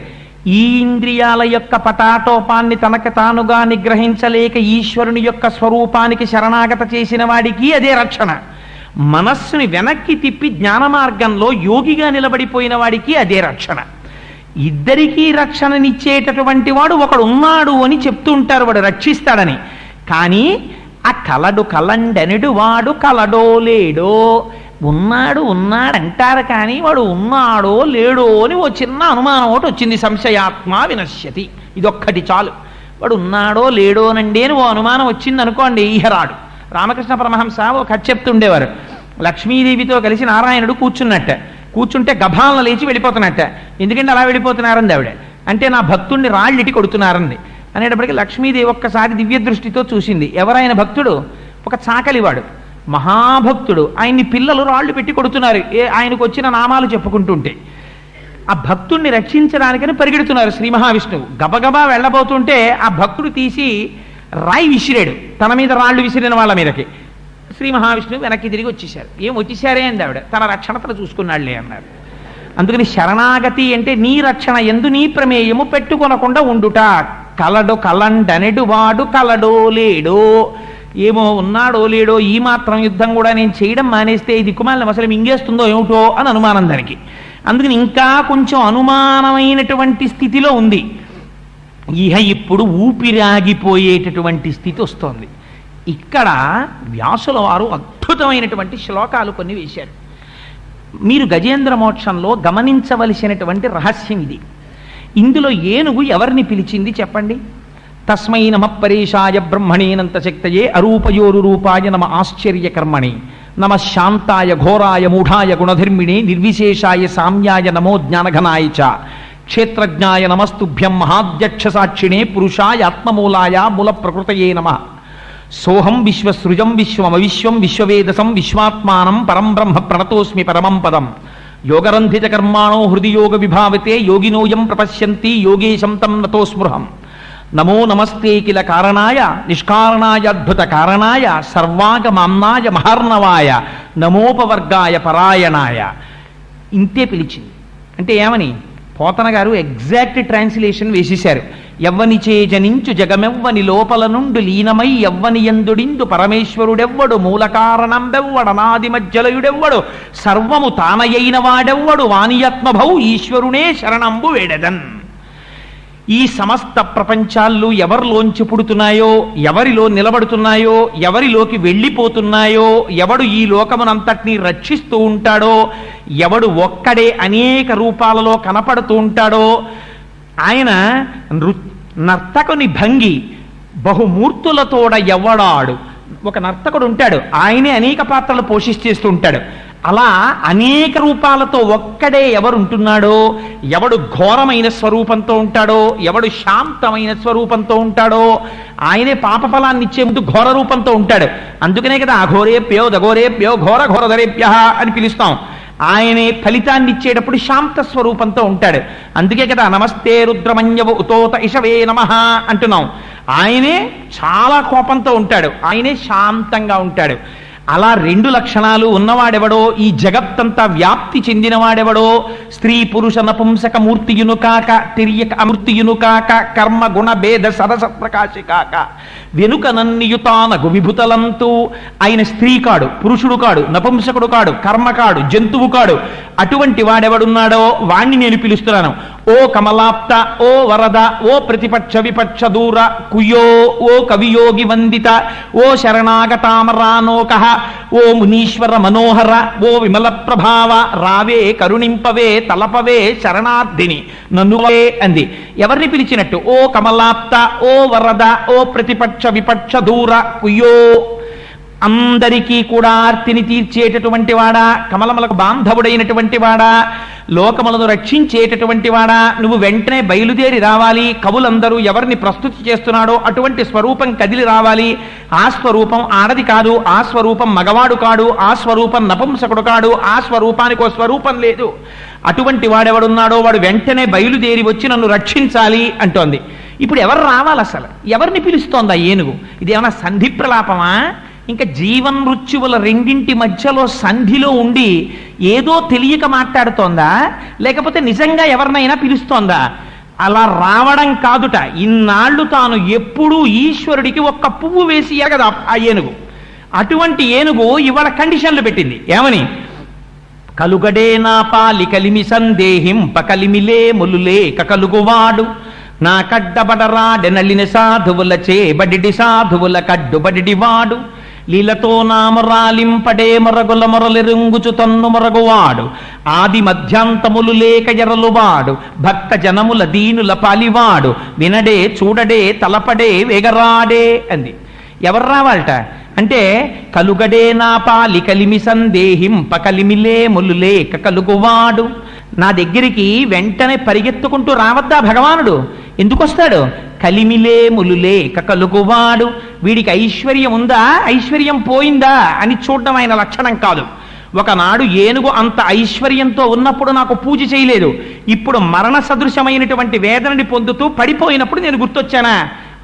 ఈ ఇంద్రియాల యొక్క పటాటోపాన్ని తనకు తానుగా నిగ్రహించలేక ఈశ్వరుని యొక్క స్వరూపానికి శరణాగత చేసిన వాడికి అదే రక్షణ. మనస్సుని వెనక్కి తిప్పి జ్ఞాన మార్గంలో యోగిగా నిలబడిపోయిన వాడికి అదే రక్షణ. ఇద్దరికీ రక్షణనిచ్చేటటువంటి వాడు ఒకడు ఉన్నాడు అని చెప్తూ ఉంటారు, వాడు రక్షిస్తాడని. కానీ ఆ కలడు కలండెనడు వాడు కలడో లేడో, ఉన్నాడు ఉన్నాడంటారు కానీ వాడు ఉన్నాడో లేడో అని ఓ చిన్న అనుమానం ఒకటి వచ్చింది. సంశయాత్మ వినశ్యతి, ఇదొక్కటి చాలు. వాడు ఉన్నాడో లేడోనండి అని ఓ అనుమానం వచ్చింది అనుకోండి, ఈహరాడు. రామకృష్ణ పరమహంస ఓ కథ చెప్తుండేవారు. లక్ష్మీదేవితో కలిసి నారాయణుడు కూర్చుంటే గభాలను లేచి వెళ్ళిపోతున్నట్ట. ఎందుకంటే అలా వెళ్ళిపోతున్నారంది ఆవిడ. అంటే నా భక్తుడిని రాళ్ళిటి కొడుతున్నారంది. అనేటప్పటికీ లక్ష్మీదేవి ఒక్కసారి దివ్య దృష్టితో చూసింది. ఎవరైన భక్తుడు? ఒక చాకలివాడు, మహాభక్తుడు. ఆయన్ని పిల్లలు రాళ్ళు పెట్టి కొడుతున్నారు, ఆయనకు వచ్చిన నామాలు చెప్పుకుంటుంటే. ఆ భక్తుడిని రక్షించడానికని పరిగెడుతున్నారు శ్రీ మహావిష్ణువు. గబగబా వెళ్ళబోతుంటే ఆ భక్తుడు తీసి రాయి విసిరాడు, తన మీద రాళ్ళు విసిరిన వాళ్ళ మీదకి. శ్రీ మహావిష్ణువు వెనక్కి తిరిగి వచ్చేశారు. ఏం వచ్చేసారే అంది ఆవిడ. తన రక్షణ తను చూసుకున్నాడులే అన్నారు. అందుకని శరణాగతి అంటే నీ రక్షణ ఎందు నీ ప్రమేయము పెట్టుకొనకుండా ఉండుట. కలడు కలండనెడు వాడు కలడో లేడో, ఏమో ఉన్నాడో లేడో, ఈ మాత్రం యుద్ధం కూడా నేను చేయడం మానేస్తే ఇది దిక్కుమాలిన అసలు మింగేస్తుందో ఏమిటో అని అనుమానం దానికి. అందుకని ఇంకా కొంచెం అనుమానమైనటువంటి స్థితిలో ఉంది. ఇప్పుడు ఊపిరాగిపోయేటటువంటి స్థితి వస్తోంది. ఇక్కడ వ్యాసుల వారు అద్భుతమైనటువంటి శ్లోకాలు కొన్ని వేశారు. మీరు గజేంద్ర మోక్షంలో గమనించవలసినటువంటి రహస్యం ఇది. ఇందులో ఏనుగు ఎవరిని పిలిచింది చెప్పండి? తస్మై నమ పరేశాయ బ్రహ్మణేనంత శక్తయే అరూపయోరు రూపాయ నమ ఆశ్చర్యకర్మణి నమ శాంతాయ ఘోరాయ మూఢాయ గుణధర్మిణి నిర్విశేషాయ సామ్యాయ నమో జ్ఞానఘనాయ చ క్షేత్రజ్ఞాయ నమస్తుభ్యం మహాధ్యక్ష సాక్షిణే పురుషాయ ఆత్మమూలాయ మూల ప్రకృతయే నమ సోహం విశ్వసృజం విశ్వమవిశ్వం విశ్వవేదసం విశ్వాత్మానం పరం బ్రహ్మ ప్రణతోస్మి పరమం పదం యోగరంధిత కర్మాణో హృది యోగ విభావతే యోగినోయం ప్రపశ్యంతి యోగేశం తం నతో స్మృహం నమో నమస్తే కిల కారణాయ నిష్కారణాయ అద్భుత కారణాయ సర్వాగమామ్నాయ మహార్ణవాయ నమోపవర్గాయ పరాయణాయ. ఇంతే పిలిచింది. అంటే ఏమని? పోతన గారు ఎగ్జాక్ట్ ట్రాన్స్లేషన్ వేసేశారు. ఎవ్వనిచే జనించు జగమెవ్వని లోపల నుండి లీనమై ఎవ్వని యందుడిందు పరమేశ్వరుడెవ్వడు మూల కారణంబెవ్వడనాది మధ్యలయుడెవ్వడు సర్వము తానయైన వాడెవ్వడు వానియత్మభౌ ఈశ్వరునే శరణంబు వేడెదన్. ఈ సమస్త ప్రపంచాలు ఎవరిలోంచి పుడుతున్నాయో, ఎవరిలో నిలబడుతున్నాయో, ఎవరిలోకి వెళ్ళిపోతున్నాయో, ఎవడు ఈ లోకమునంతటినీ రక్షిస్తూ ఉంటాడో, ఎవడు ఒక్కడే అనేక రూపాలలో కనపడుతూ ఉంటాడో, ఆయన నర్తకుని భంగి బహుమూర్తులతోడ ఎవడాడు. ఒక నర్తకుడు ఉంటాడు, ఆయనే అనేక పాత్రలు పోషిస్తూ ఉంటాడు. అలా అనేక రూపాలతో ఒక్కడే ఎవరుంటున్నాడో, ఎవడు ఘోరమైన స్వరూపంతో ఉంటాడో, ఎవడు శాంతమైన స్వరూపంతో ఉంటాడో, ఆయనే పాపఫలాన్ని ఇచ్చే ముందు ఘోర రూపంతో ఉంటాడు. అందుకనే కదా అఘోరేభ్యో దఘోరేభ్యో ఘోర ఘోరధరేభ్య అని పిలుస్తాం. ఆయనే ఫలితాన్ని ఇచ్చేటప్పుడు శాంత స్వరూపంతో ఉంటాడు. అందుకే కదా నమస్తే రుద్రమన్యవ ఉతోత ఇషవే నమః అంటున్నాం. ఆయనే చాలా కోపంతో ఉంటాడు, ఆయనే శాంతంగా ఉంటాడు. అలా రెండు లక్షణాలు ఉన్నవాడెవడో, ఈ జగత్తంతా వ్యాప్తి చెందినవాడెవడో, స్త్రీ పురుష నపుంసక మూర్తియును కాక తిరియక అమూర్తియును కాక కర్మ గుణ భేద సరస ప్రకాశి కాక వెనుక నన్నియుతానగు విభుతలంతూ ఆయన స్త్రీ కాడు, పురుషుడు కాడు, నపుంసకుడు కాడు, కర్మ కాడు, జంతువు కాడు. అటువంటి వాడెవడున్నాడో వాణ్ణి నేను పిలుస్తున్నాను. ఓ కమలాప్త, ఓ వరద, ఓ ప్రతిపక్ష విపక్ష దూర కుయో, ఓ కవియోగి వందిత, ఓ శరణాగతామరానోక, ఓ మునీశ్వర మనోహర, ఓ విమల ప్రభావ, రావే కరుణింపవే తలపవే శరణార్థిని నన్నువే అంది. ఎవరిని పిలిచినట్టు? ఓ కమలాప్త, ఓ వరద, ఓ ప్రతిపక్ష విపక్ష దూర కుయో, అందరికీ కూడా ఆర్తిని తీర్చేటటువంటి వాడా, కమలములకు బాంధవుడైనటువంటి వాడా, లోకములను రక్షించేటటువంటి వాడా, నువ్వు వెంటనే బయలుదేరి రావాలి. కవులందరూ ఎవరిని ప్రస్తుతి చేస్తున్నాడో అటువంటి స్వరూపం కదిలి రావాలి. ఆ స్వరూపం ఆడది కాదు, ఆ స్వరూపం మగవాడు కాడు, ఆ స్వరూపం నపుంసకుడు కాడు, ఆ స్వరూపానికి ఓ స్వరూపం లేదు. అటువంటి వాడెవడున్నాడో వాడు వెంటనే బయలుదేరి వచ్చి నన్ను రక్షించాలి అంటోంది. ఇప్పుడు ఎవరు రావాలి? అసలు ఎవరిని పిలుస్తోంది ఆ ఏనుగు? ఇదేమన్నా సంధి ప్రలాపమా? ఇంకా జీవన్ మృత్యువుల రెండింటి మధ్యలో సంధిలో ఉండి ఏదో తెలియక మాట్లాడుతోందా, లేకపోతే నిజంగా ఎవరినైనా పిలుస్తోందా? అలా రావడం కాదుట. ఇన్నాళ్ళు తాను ఎప్పుడూ ఈశ్వరుడికి ఒక్క పువ్వు వేసి ఎగదా ఆ ఏనుగు. అటువంటి ఏనుగు ఇవాళ కండిషన్లు పెట్టింది. ఏమని? కలుగడే నా పాలి కలిమి సందేహింప కలిమిలే ములులేక కలుగువాడు నా కడ్డబడరాడెనలిన సాధువులచే బడిడి సాధువుల కడ్డుబడివాడు లీలతో నామరాలింపడే మొరగుల మొరలిరుంగుచు తన్ను మొరగువాడు ఆది మధ్యాంతములు లేక ఎరలువాడు భక్త జనముల దీనుల పాలివాడు వినడే చూడడే తలపడే వేగరాడే అంది. ఎవరు రావాలట అంటే కలుగడే నా పాలి కలిమి సందేహింప కలిమిలే ములులేక కలుగువాడు. నా దగ్గరికి వెంటనే పరిగెత్తుకుంటూ రావద్దా భగవానుడు? ఎందుకు వస్తాడు? కలిమిలే ములులేక కలుగువాడు. వీడికి ఐశ్వర్యం ఉందా, ఐశ్వర్యం పోయిందా అని చూడడం ఆయన లక్షణం కాదు. ఒకనాడు ఏనుగు అంత ఐశ్వర్యంతో ఉన్నప్పుడు నాకు పూజ చేయలేదు, ఇప్పుడు మరణ సదృశమైనటువంటి వేదనని పొందుతూ పడిపోయినప్పుడు నేను గుర్తొచ్చానా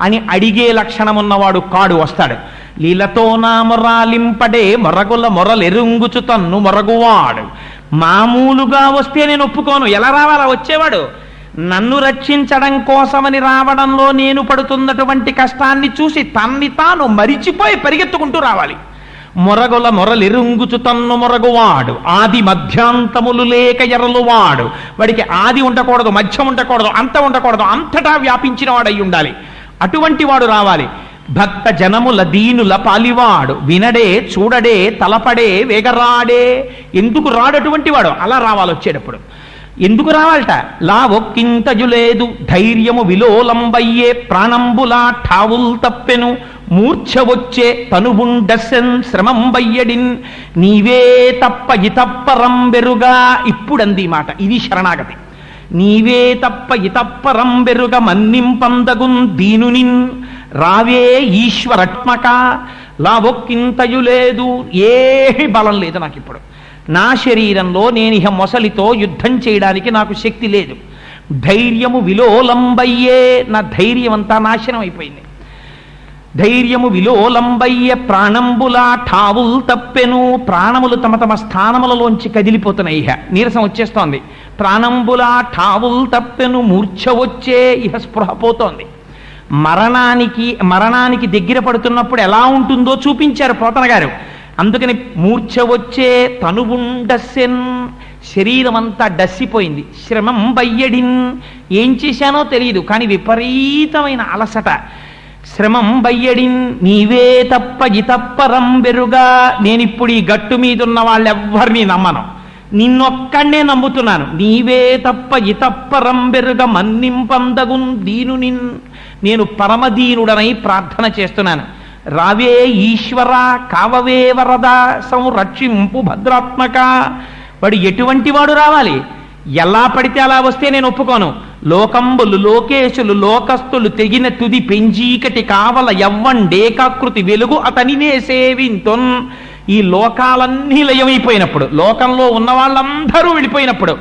అని అడిగే లక్షణం ఉన్నవాడు కాడు. వస్తాడు. లీలతో నామరాలింపడే మొరగుల మొరలెరుంగుచు తన్ను మొరగువాడు. మామూలుగా వస్తే నేను ఒప్పుకోను. ఎలా రావాలా వచ్చేవాడు? నన్ను రక్షించడం కోసమని రావడంలో నేను పడుతున్నటువంటి కష్టాన్ని చూసి తన్ని తాను మరిచిపోయి పరిగెత్తుకుంటూ రావాలి. మొరగుల మొరలిరుంగుచు తన్ను మొరగువాడు ఆది మధ్యాంతములు లేక ఎరలువాడు. వాడికి ఆది ఉండకూడదు, మధ్యం ఉండకూడదు, అంత ఉండకూడదు, అంతటా వ్యాపించిన వాడై ఉండాలి. అటువంటి వాడు రావాలి. భక్త జనముల దీనుల పాలివాడు వినడే చూడడే తలపడే వేగరాడే. ఎందుకు రాడటువంటి వాడు? అలా రావాలి. వచ్చేటప్పుడు ఎందుకు రావాలట? లా ఒక్కింతజు లేదు ధైర్యము విలోలంబయ్యే ప్రాణంబులా ఠావుల్ తప్పెను మూర్ఛ వచ్చే తనువుండెన్ శ్రమంబయ్యడిన్ నీవే తప్ప ఇతప్పరం బెరుగా. ఇప్పుడంది మాట. ఇది శరణాగతి. నీవే తప్ప ఇతప్పరం బెరుగ మన్నింపందగున్ దీనునిన్ రావే ఈశ్వరత్మక. లావొక్కింతయు లేదు, ఏమి బలం లేదు నాకు ఇప్పుడు. నా శరీరంలో నేను ఇహ మొసలితో యుద్ధం చేయడానికి నాకు శక్తి లేదు. ధైర్యము విలోలంబయ్యే, నా ధైర్యం అంతా నాశనం అయిపోయింది. ధైర్యము విలోలంబయ్యే ప్రాణంబులా ఠావుల్ తప్పెను. ప్రాణములు తమ తమ స్థానములలోంచి కదిలిపోతున్నాయి. ఇహ నీరసం వచ్చేస్తోంది. ప్రాణంబులా ఠావుల్ తప్పెను మూర్ఛ వచ్చే. ఇహ స్పృహ పోతోంది. మరణానికి దగ్గర పడుతున్నప్పుడు ఎలా ఉంటుందో చూపించారు పోతన గారు. అందుకని మూర్ఛ వచ్చే తనువుండెన్, శరీరం అంతా డస్సిపోయింది. శ్రమం బయ్యడిన్, ఏం చేశానో తెలియదు కానీ విపరీతమైన అలసట. శ్రమం బయ్యడిన్ నీవే తప్ప ఇతప్పరం బెరుగా. నేనిప్పుడు ఈ గట్టు మీదున్న వాళ్ళెవ్వరినీ నమ్మను, నిన్నొక్కడే నమ్ముతున్నాను. నీవే తప్ప ఇతప్పరం బెరుగ మన్నింపందగున్ దీనునిన్. నేను పరమదీనుడనై ప్రార్థన చేస్తున్నాను. రావే ఈశ్వర కావవే వరద సంరక్షింపు భద్రాత్మక. వాడు ఎటువంటి వాడు రావాలి? ఎలా పడితే అలా వస్తే నేను ఒప్పుకోను. లోకంబులు లోకేశులు లోకస్తులు తెగిన తుది పెంజీకటి కావల యవ్వండేకాకృతి వెలుగు అతనినే సేవింతున్. ఈ లోకాలన్నీ లయమైపోయినప్పుడు, లోకంలో ఉన్న వాళ్ళందరూ వెళ్ళిపోయినప్పుడు,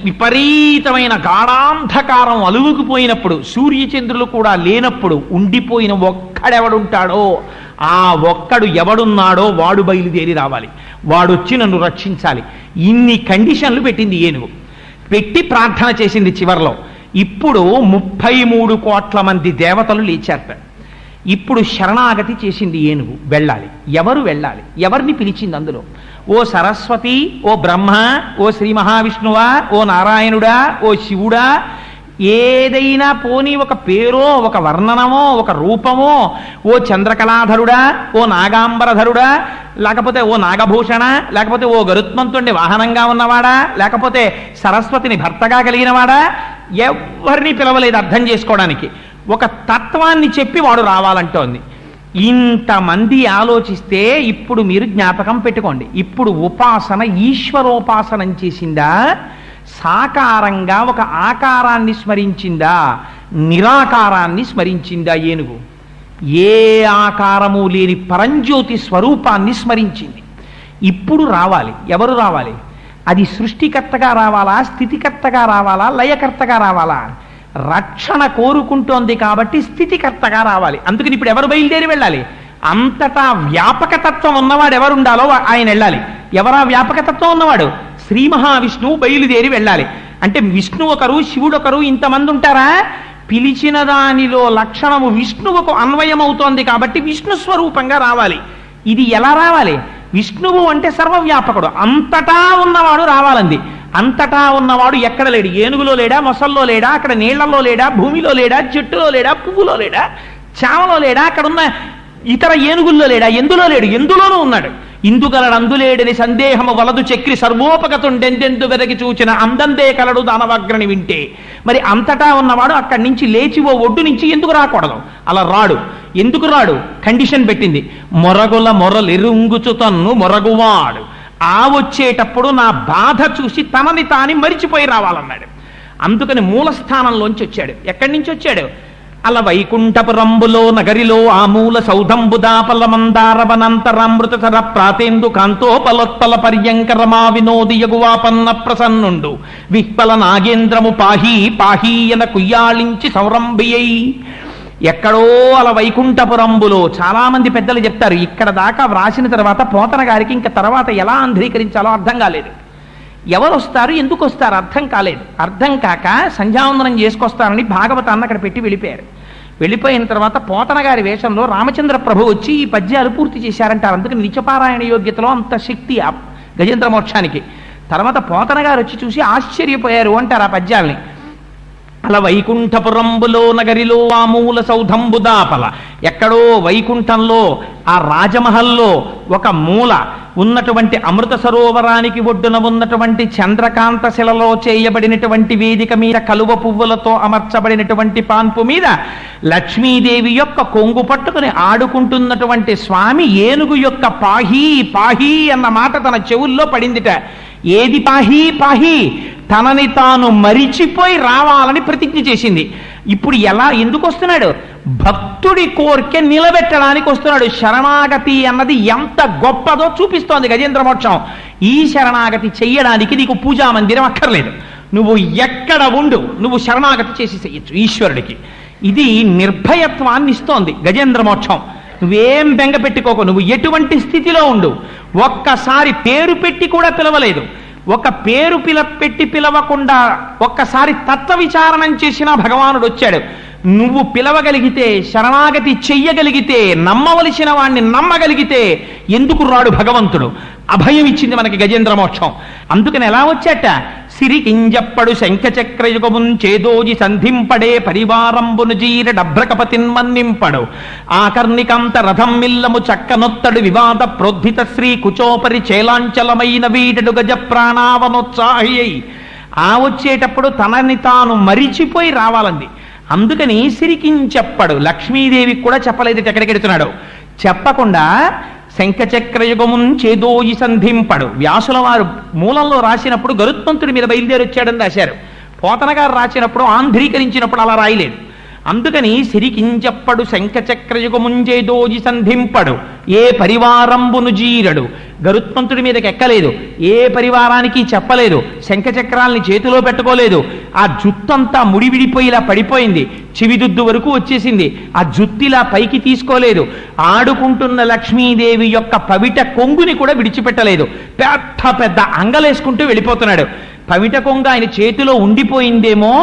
విపరీతమైన గాఢాంధకారం అలుముకుపోయినప్పుడు, సూర్యచంద్రులు కూడా లేనప్పుడు ఉండిపోయిన ఒక్కడెవడుంటాడో ఆ ఒక్కడు ఎవడున్నాడో వాడు బయలుదేరి రావాలి. వాడొచ్చి నన్ను రక్షించాలి. ఇన్ని కండిషన్లు పెట్టింది ఏనుగు. పెట్టి ప్రార్థన చేసింది చివర్లో. ఇప్పుడు 33 కోట్ల మంది దేవతలు లేచారట. ఇప్పుడు శరణాగతి చేసింది ఏనుగు. వెళ్ళాలి. ఎవరు వెళ్ళాలి? ఎవరిని పిలిచింది అందులో? ఓ సరస్వతి, ఓ బ్రహ్మ, ఓ శ్రీ మహావిష్ణువా, ఓ నారాయణుడా, ఓ శివుడా, ఏదైనా పోనీ ఒక పేరో ఒక వర్ణనమో ఒక రూపమో, ఓ చంద్రకళాధరుడా, ఓ నాగాంబరధరుడా, లేకపోతే ఓ నాగభూషణ, లేకపోతే ఓ గరుత్మంతుణ్ణి వాహనంగా ఉన్నవాడా, లేకపోతే సరస్వతిని భర్తగా కలిగినవాడా, ఎవరిని పిలవలేదు అర్థం చేసుకోవడానికి. ఒక తత్వాన్ని చెప్పి వాడు రావాలంటోంది. ఇంతమంది ఆలోచిస్తే ఇప్పుడు మీరు జ్ఞాపకం పెట్టుకోండి. ఇప్పుడు ఉపాసన ఈశ్వరోపాసనం చేసిందా, సాకారంగా ఒక ఆకారాన్ని స్మరించిందా, నిరాకారాన్ని స్మరించిందా? ఏనుగు ఏ ఆకారము లేని పరంజ్యోతి స్వరూపాన్ని స్మరించింది. ఇప్పుడు రావాలి. ఎవరు రావాలి? అది సృష్టికర్తగా రావాలా, స్థితికర్తగా రావాలా, లయకర్తగా రావాలా? రక్షణ కోరుకుంటోంది కాబట్టి స్థితికర్తగా రావాలి. అందుకని ఇప్పుడు ఎవరు బయలుదేరి వెళ్ళాలి? అంతటా వ్యాపకతత్వం ఉన్నవాడు ఎవరుండాలో ఆయన వెళ్ళాలి. ఎవరా వ్యాపకతత్వం ఉన్నవాడు? శ్రీ మహావిష్ణువు బయలుదేరి వెళ్ళాలి. అంటే విష్ణు ఒకరు, శివుడు ఒకరు, ఇంతమంది ఉంటారా? పిలిచిన దానిలో లక్షణము విష్ణువుకు అన్వయమవుతోంది కాబట్టి విష్ణు స్వరూపంగా రావాలి. ఇది ఎలా రావాలి? విష్ణువు అంటే సర్వవ్యాపకుడు, అంతటా ఉన్నవాడు రావాలంది. అంతటా ఉన్నవాడు ఎక్కడ లేడు. ఏనుగులో లేడా, మొసల్లో లేడా, అక్కడ నీళ్లలో లేడా, భూమిలో లేడా, చెట్టులో లేడా, పువ్వులో లేడా, చావలో లేడా, అక్కడున్న ఇతర ఏనుగుల్లో లేడా, ఎందులో లేడు, ఎందులోనూ ఉన్నాడు. ఇందుగలడు అందులేడని సందేహము వలదు చక్రి సర్వోపగతుండెందెందు వెదకి చూచిన అందందే కలడు దానవగ్రని వింటే. మరి అంతటా ఉన్నవాడు అక్కడి నుంచి లేచి ఓ ఒడ్డు నుంచి ఎందుకు రాకూడదు? అలా రాడు. ఎందుకు రాడు? కండిషన్ పెట్టింది. మొరగుల మొరలెరుంగుచు తన్ను మొరగువాడు. ఆ వచ్చేటప్పుడు నా బాధ చూసి తనని తాని మరిచిపోయి రావాలన్నాడు. అందుకని మూలస్థానంలోంచి వచ్చాడు. ఎక్కడి నుంచి వచ్చాడు? అల వైకుంఠపురంబులో నగరిలో ఆ మూల సౌధంబుదాపల మందారవనంతరామృతర ప్రాతేందు కాంతోపలోత్పల పర్యంకరమా వినోది యగువాపన్న ప్రసన్నుండు విహ్పల నాగేంద్రము పాహీ పాహీయన కుయ్యాళించి సౌరంభియై. ఎక్కడో అల వైకుంఠపురంబులో. చాలా మంది పెద్దలు చెప్తారు, ఇక్కడ దాకా వ్రాసిన తర్వాత పోతన గారికి ఇంకా తర్వాత ఎలా ఆంధ్రీకరించాలో అర్థం కాలేదు. ఎవరు వస్తారు, ఎందుకు వస్తారు అర్థం కాలేదు. అర్థం కాక సంధ్యావందనం చేసుకొస్తారని భాగవతాన్ని అక్కడ పెట్టి వెళ్ళిపోయారు. వెళ్ళిపోయిన తర్వాత పోతన గారి వేషంలో రామచంద్ర ప్రభు వచ్చి ఈ పద్యాలు పూర్తి చేశారంటారు. అందుకని నిత్యపారాయణ యోగ్యతలో అంత శక్తి ఆ గజేంద్ర మోక్షానికి. తర్వాత పోతన గారు వచ్చి చూసి ఆశ్చర్యపోయారు అంటారు ఆ పద్యాల్ని. అలా వైకుంఠపురంబులో నగరిలో ఆ మూల సౌధంబుదాపల. ఎక్కడో వైకుంఠంలో ఆ రాజమహల్లో ఒక మూల ఉన్నటువంటి అమృత సరోవరానికి ఒడ్డున ఉన్నటువంటి చంద్రకాంత శిలలో చేయబడినటువంటి వేదిక మీద కలువ పువ్వులతో అమర్చబడినటువంటి పాన్పు మీద లక్ష్మీదేవి యొక్క కొంగు పట్టుకుని ఆడుకుంటున్నటువంటి స్వామి ఏనుగు యొక్క పాహీ పాహీ అన్న మాట తన చెవుల్లో పడిందిట. ఏది పాహీ పాహీ? తనని తాను మరిచిపోయి రావాలని ప్రతిజ్ఞ చేసింది. ఇప్పుడు ఎలా, ఎందుకు వస్తున్నాడు? భక్తుడి కోరిక నిలబెట్టడానికి వస్తున్నాడు. శరణాగతి అన్నది ఎంత గొప్పదో చూపిస్తోంది గజేంద్ర మోక్షం. ఈ శరణాగతి చెయ్యడానికి నీకు పూజా మందిరం అక్కర్లేదు. నువ్వు ఎక్కడ ఉండు, నువ్వు శరణాగతి చేసి చెయ్యొచ్చు ఈశ్వరుడికి. ఇది నిర్భయత్వాన్ని ఇస్తోంది గజేంద్ర మోక్షం. నువ్వేం బెంగ పెట్టుకోకు, నువ్వు ఎటువంటి స్థితిలో ఉండు. ఒక్కసారి పేరు పెట్టి కూడా పిలవలేదు. ఒక పేరు పెట్టి పిలవకుండా ఒక్కసారి తత్వ విచారణం చేసిన భగవానుడు వచ్చాడు. నువ్వు పిలవగలిగితే, శరణాగతి చెయ్యగలిగితే, నమ్మవలసిన వాణ్ణి నమ్మగలిగితే ఎందుకు రాడు భగవంతుడు? అభయం ఇచ్చింది మనకి గజేంద్ర మోక్షం. అందుకని ఎలా వచ్చాట? సిరికింజప్పడు శంఖచక్రయుగమున్ చేదోజి సంధింపడే పరివారంబును జీర డభ్రకపతిన్మన్నింపడు ఆకర్ణికంత రథం మిల్లము చక్కనొత్తడు వివాద ప్రోద్ధిత శ్రీ కుచోపరి చేలాంచలమైన వీడడు గజ ప్రాణావనోత్సాహి అయి. ఆ వచ్చేటప్పుడు తనని తాను మరిచిపోయి రావాలంది. అందుకని సిరికించెప్పడు. లక్ష్మీదేవికి కూడా చెప్పలేదు ఎక్కడికెడుతున్నాడు. చెప్పకుండా శంఖచక్రయుగమున్ చేదోయి సంధింపడు. వ్యాసుల వారు మూలంలో రాసినప్పుడు గరుత్మంతుడి మీద బయలుదేరి వచ్చాడని రాశారు. పోతన గారు రాసినప్పుడు ఆంధ్రీకరించినప్పుడు అలా రాయలేదు. అందుకని సిరికించెప్పడు శంఖచక్రయుగముంజేదోజి సంధింపడు ఏ పరివారంబును జీరడు. గరుత్మంతుడి మీదకి ఎక్కలేదు, ఏ పరివారానికి చెప్పలేదు, శంఖచక్రాల్ని చేతిలో పెట్టుకోలేదు. ఆ జుత్తంతా ముడివిడిపోయిలా పడిపోయింది, చివిదుద్దు వరకు వచ్చేసింది. ఆ జుత్తిలా పైకి తీసుకోలేదు. ఆడుకుంటున్న లక్ష్మీదేవి యొక్క పవిట కొంగుని కూడా విడిచిపెట్టలేదు. పెద్ద పెద్ద అంగలేసుకుంటూ వెళ్ళిపోతున్నాడు. పవిట కొంగు ఆయన చేతిలో ఉండిపోయిందేమో.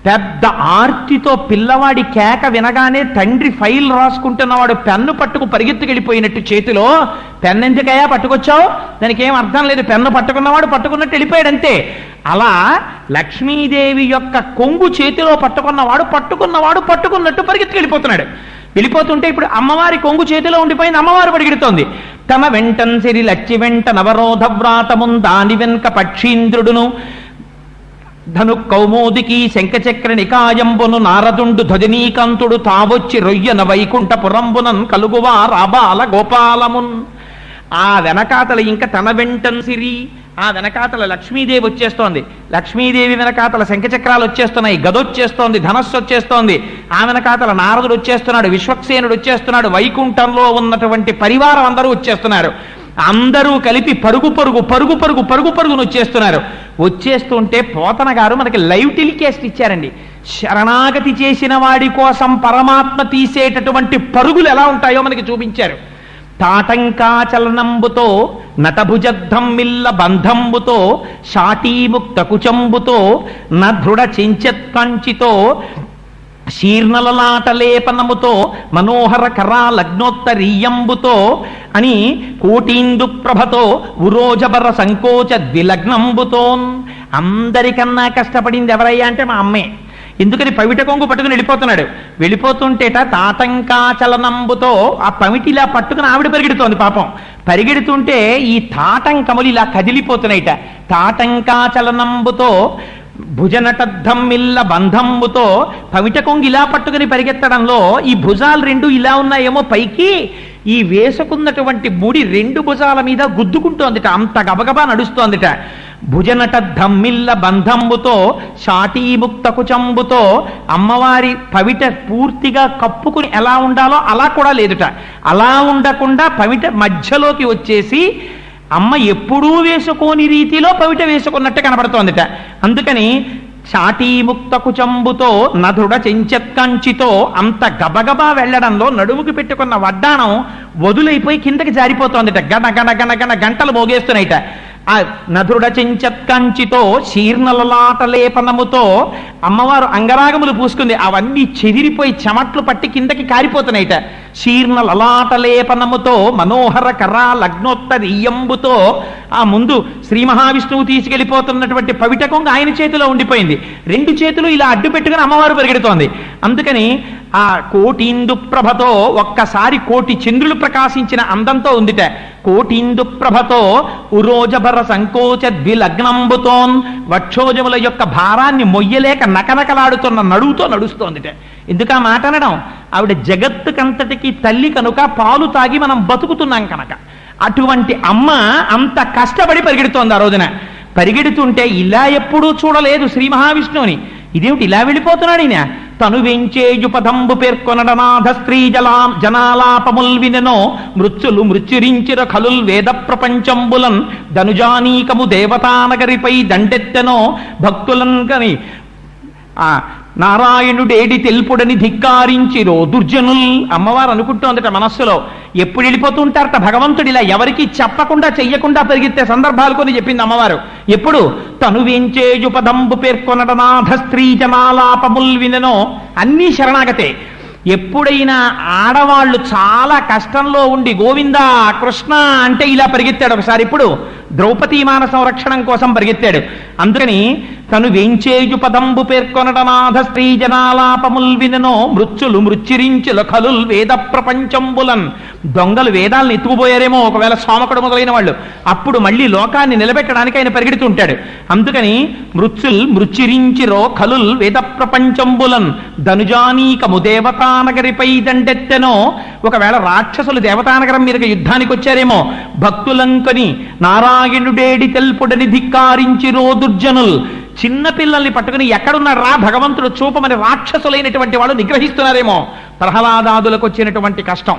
పెద్ద ఆర్తితో పిల్లవాడి కేక వినగానే తండ్రి ఫైల్ రాసుకుంటున్నవాడు పెన్ను పట్టుకు పరిగెత్తుకెళ్ళిపోయినట్టు చేతిలో. పెన్ను ఎందుకయ్యా పట్టుకొచ్చావు? దానికి ఏం అర్థం లేదు. పెన్ను పట్టుకున్నవాడు పట్టుకున్నట్టు వెళ్ళిపోయాడంతే. అలా లక్ష్మీదేవి యొక్క కొంగు చేతిలో పట్టుకున్నవాడు పట్టుకున్నట్టు పరిగెత్తుకెళ్ళిపోతున్నాడు. వెళ్ళిపోతుంటే ఇప్పుడు అమ్మవారి కొంగు చేతిలో ఉండిపోయింది, అమ్మవారు పరిగెడుతోంది. తమ వెంటన్ సిరి లచ్చి వెంట నవరోధ వ్రాతమున్ దాని వెనుక పక్షీంద్రుడును ధను కౌమోదికి శంఖచక్ర నికాయంబును నారదుండు ధ్వజనీకాంతుడు తావొచ్చి రొయ్యన వైకుంఠపురంబునన్ కలుగువా రాబాల గోపాలమున్. ఆ వెనకాతల ఇంకా తన వెంటన్ సిరి, ఆ వెనకాతల లక్ష్మీదేవి వచ్చేస్తోంది. లక్ష్మీదేవి వెనకాతల శంఖచక్రాలు వచ్చేస్తున్నాయి, గదొచ్చేస్తోంది, ధనస్సు వచ్చేస్తోంది. ఆ వెనకాతల నారదుడు వచ్చేస్తున్నాడు, విశ్వక్సేనుడు వచ్చేస్తున్నాడు, వైకుంఠంలో ఉన్నటువంటి పరివారం అందరూ వచ్చేస్తున్నారు. అందరూ కలిపి పరుగును వచ్చేస్తున్నారు. వచ్చేస్తుంటే పోతన గారు మనకి లైవ్ టెలికాస్ట్ ఇచ్చారండి. శరణాగతి చేసిన వాడి కోసం పరమాత్మ తీసేటటువంటి పరుగులు ఎలా ఉంటాయో మనకి చూపించారు. తాటంకాచలనంబుతో నటభుజద్ధమ్మిల్ల బంధంబుతో షాటీముక్త కుచంబుతో నృఢ చెంచత్కంచితో శీర్ణలలాటలేపనముతో మనోహర కరాలగ్నోత్తరీయంబుతో అని కోటీందు ప్రభతో ఉరోజబర సంకోచ ద్విలగ్నంబుతో. అందరికన్నా కష్టపడింది ఎవరయ్యా అంటే మా అమ్మే. ఎందుకని పవిట కొంగు పట్టుకుని వెళ్ళిపోతుంటేట తాటంకాచలనంబుతో ఆ పమిటిలా పట్టుకుని ఆవిడ పరిగెడుతోంది. పాపం పరిగెడుతుంటే ఈ తాటంకములు ఇలా కదిలిపోతున్నాయిట. తాటంకాచలనంబుతో భుజనటద్ధమ్మిల్ల బంధంబుతో పవిట కొంగు ఇలా పట్టుకుని పరిగెత్తడంలో ఈ భుజాలు రెండు ఇలా ఉన్నాయేమో పైకి, ఈ వేసుకున్నటువంటి ముడి రెండు భుజాల మీద గుద్దుకుంటోందిట, అంత గబగబా నడుస్తోందిట. భుజనటద్ధమ్మిల్ల బంధంబుతో షాటీముక్త కుచంబుతో అమ్మవారి పవిట పూర్తిగా కప్పుకుని ఎలా ఉండాలో అలా కూడా లేదుట. అలా ఉండకుండా పవిట మధ్యలోకి వచ్చేసి అమ్మ ఎప్పుడూ వేసుకోని రీతిలో పవిట వేసుకున్నట్టు కనబడుతోందిట. అందుకని చాటీముక్త కుచంబుతో నధుడ చెంచెత్కంచితో అంత గబగబా వెళ్లడంలో నడుముకి పెట్టుకున్న వడ్డాణం వదులైపోయి కిందకి జారిపోతోందిట. గణ గణ గణ గణ గంటలు మోగేస్తున్నాయిట. ఆ నధుడ చెంచెత్కంచితో శీర్ణలలాటలేపనముతో అమ్మవారు అంగరాగములు పూసుకుంది. అవన్నీ చెదిరిపోయి చెమట్లు పట్టి కిందకి కారిపోతున్నాయిట. శీర్ణలలాటలేపనముతో మనోహర కరాలగ్నోత్తరీయంబుతో ఆ ముందు శ్రీ మహావిష్ణువు తీసుకెళ్లిపోతున్నటువంటి పవిట కొంగ ఆయన చేతిలో ఉండిపోయింది. రెండు చేతులు ఇలా అడ్డు పెట్టుకుని అమ్మవారు పరిగెడుతోంది. అందుకని ఆ కోటీందు ప్రభతో ఒక్కసారి కోటి చంద్రులు ప్రకాశించిన అందంతో ఉందిట. కోటీందు ప్రభతో ఉరోజభర సంకోచ ద్విలగ్నంబుతోన్ వక్షోజముల యొక్క భారాన్ని మొయ్యలేక నకనకలాడుతున్న నడువుతో నడుస్తోందిట. ఎందుకు ఆ మాట అనడం? ఆవిడ జగత్తుకంతటికి తల్లి కనుక, పాలు తాగి మనం బతుకుతున్నాం కనుక. అటువంటి అమ్మ అంత కష్టపడి పరిగెడుతోంది. ఆ రోజున పరిగెడుతుంటే ఇలా ఎప్పుడూ చూడలేదు శ్రీ మహావిష్ణువుని. ఇదేమిటి ఇలా వెళ్ళిపోతున్నాడు ఈయన? తను వెంచేయుపదంబు పేర్కొనడనాథ స్త్రీ జనాలాపముల్ వినెనో మృత్యులు మృత్యురించిర ఖలుల్ వేద ప్రపంచంబులన్ ధనుజానీకము దేవతానగరిపై దండెత్తెనో భక్తులన్ కని నారాయణుడేడి తెలుపుడని ధిక్కారించిరో దుర్జనుల్. అమ్మవారు అనుకుంటోందట మనస్సులో, ఎప్పుడు వెళ్ళిపోతుంటారట భగవంతుడు ఇలా ఎవరికి చెప్పకుండా చెయ్యకుండా పరిగెత్తే సందర్భాలు కొన్ని చెప్పింది అమ్మవారు. ఎప్పుడు? తను వెంచేయుపదంబు పేర్కొనడనాథ స్త్రీ జనాలాపముల్ వినెనో. అన్నీ శరణాగతే. ఎప్పుడైనా ఆడవాళ్ళు చాలా కష్టంలో ఉండి గోవిందా కృష్ణ అంటే ఇలా పరిగెత్తాడు ఒకసారి. ఇప్పుడు ద్రౌపదీ మాన సంరక్షణం కోసం పరిగెత్తాడు. అందుకని తను వెంచేయు పదంబు పేర్కొనడనాథ స్త్రీ జనాలాపముల్ వినెనో మృత్యులు మృత్యురించుల ఖలుల్ వేద ప్రపంచంబులన్. దొంగలు వేదాలను ఎత్తుకుపోయారేమో ఒకవేళ సోమకుడు మొదలైన వాళ్ళు, అప్పుడు మళ్ళీ లోకాన్ని నిలబెట్టడానికి ఆయన పరిగెడుతుంటాడు. అందుకని మృత్యుల్ మృత్యురించిరో ఖలుల్ వేద ప్రపంచంబులన్ ధనుజానీకము దేవతానగరిపై దండెత్తెనో. ఒకవేళ రాక్షసులు దేవతానగరం మీదకి యుద్ధానికి వచ్చారేమో, భక్తులంకని నారాయణుడేడి తెల్పుడని ధిక్కారించిరో దుర్జనుల్. చిన్నపిల్లల్ని పట్టుకుని ఎక్కడున్నాడు రా భగవంతుడు చూపమని రాక్షసులైనటువంటి వాళ్ళు నిగ్రహిస్తున్నారేమో. ప్రహ్లాదాదులకు వచ్చినటువంటి కష్టం.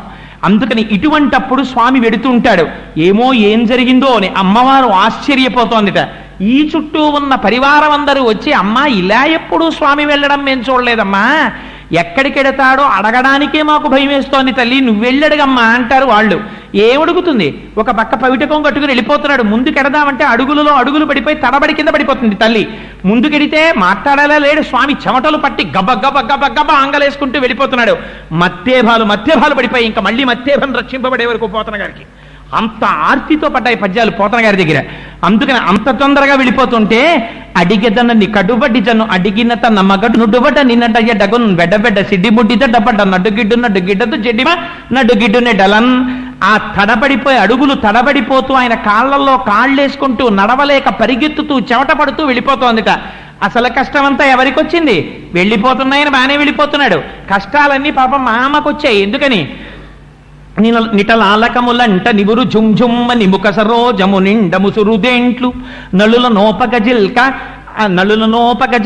అందుకని ఇటువంటప్పుడు స్వామి వెడుతుంటాడు. ఏమో ఏం జరిగిందో అని అమ్మవారు ఆశ్చర్యపోతోందిట. ఈ చుట్టూ ఉన్న పరివారం అందరూ వచ్చి, అమ్మా ఇలా ఎప్పుడు స్వామి వెళ్ళడం మేము చూడలేదమ్మా, ఎక్కడికెడతాడో అడగడానికే మాకు భయం వేస్తోంది తల్లి, నువ్వెళ్ళడుగమ్మా అంటారు వాళ్ళు. ఏమడుగుతుంది? ఒక పక్క పవిటకం కట్టుకుని వెళ్ళిపోతున్నాడు. ముందుకెడదామంటే అడుగులలో అడుగులు పడిపోయి తడబడి కింద పడిపోతుంది తల్లి. ముందుకెడితే మాట్లాడేలా లేడు స్వామి. చెమటలు పట్టి గబ గబ గబ గబ ఆంగలేసుకుంటూ వెళ్ళిపోతున్నాడు. మధ్యభాలు పడిపోయి ఇంకా మళ్ళీ మధ్యభం రక్షింపబడే వరకు పోతన గారికి అంత ఆర్తితో పడ్డాయి పద్యాలు పోతన గారి దగ్గర. అందుకని అంత తొందరగా వెళ్ళిపోతుంటే అడిగెదనని కడుబడ్డి జను అడిగిన తన మగడు నుడ్డుబడ్డ నిన్నటయ్య డగున్ వెడ్డబెడ్డ సిడ్డి ముడ్డిత డబ్బడ్డ నడ్డుగిడ్డదు చెడ్డిమా నడ్డుగిడ్డునే డలన్. ఆ తడబడిపోయి అడుగులు తడబడిపోతూ ఆయన కాళ్లలో కాళ్ళేసుకుంటూ నడవలేక పరిగెత్తుతూ చెమట పడుతూ వెళ్ళిపోతోందిట. అసలు కష్టమంతా ఎవరికి వచ్చింది? వెళ్ళిపోతున్నాయని బాగానే వెళ్ళిపోతున్నాడు. కష్టాలన్నీ పాపం మా అమ్మకు వచ్చాయి. ఎందుకని? నిటలాలకములంట నివురు ఝుంఝుమ్మ నిముక సరోజము నిండ ముసురుదేంట్లు నలుల నోపక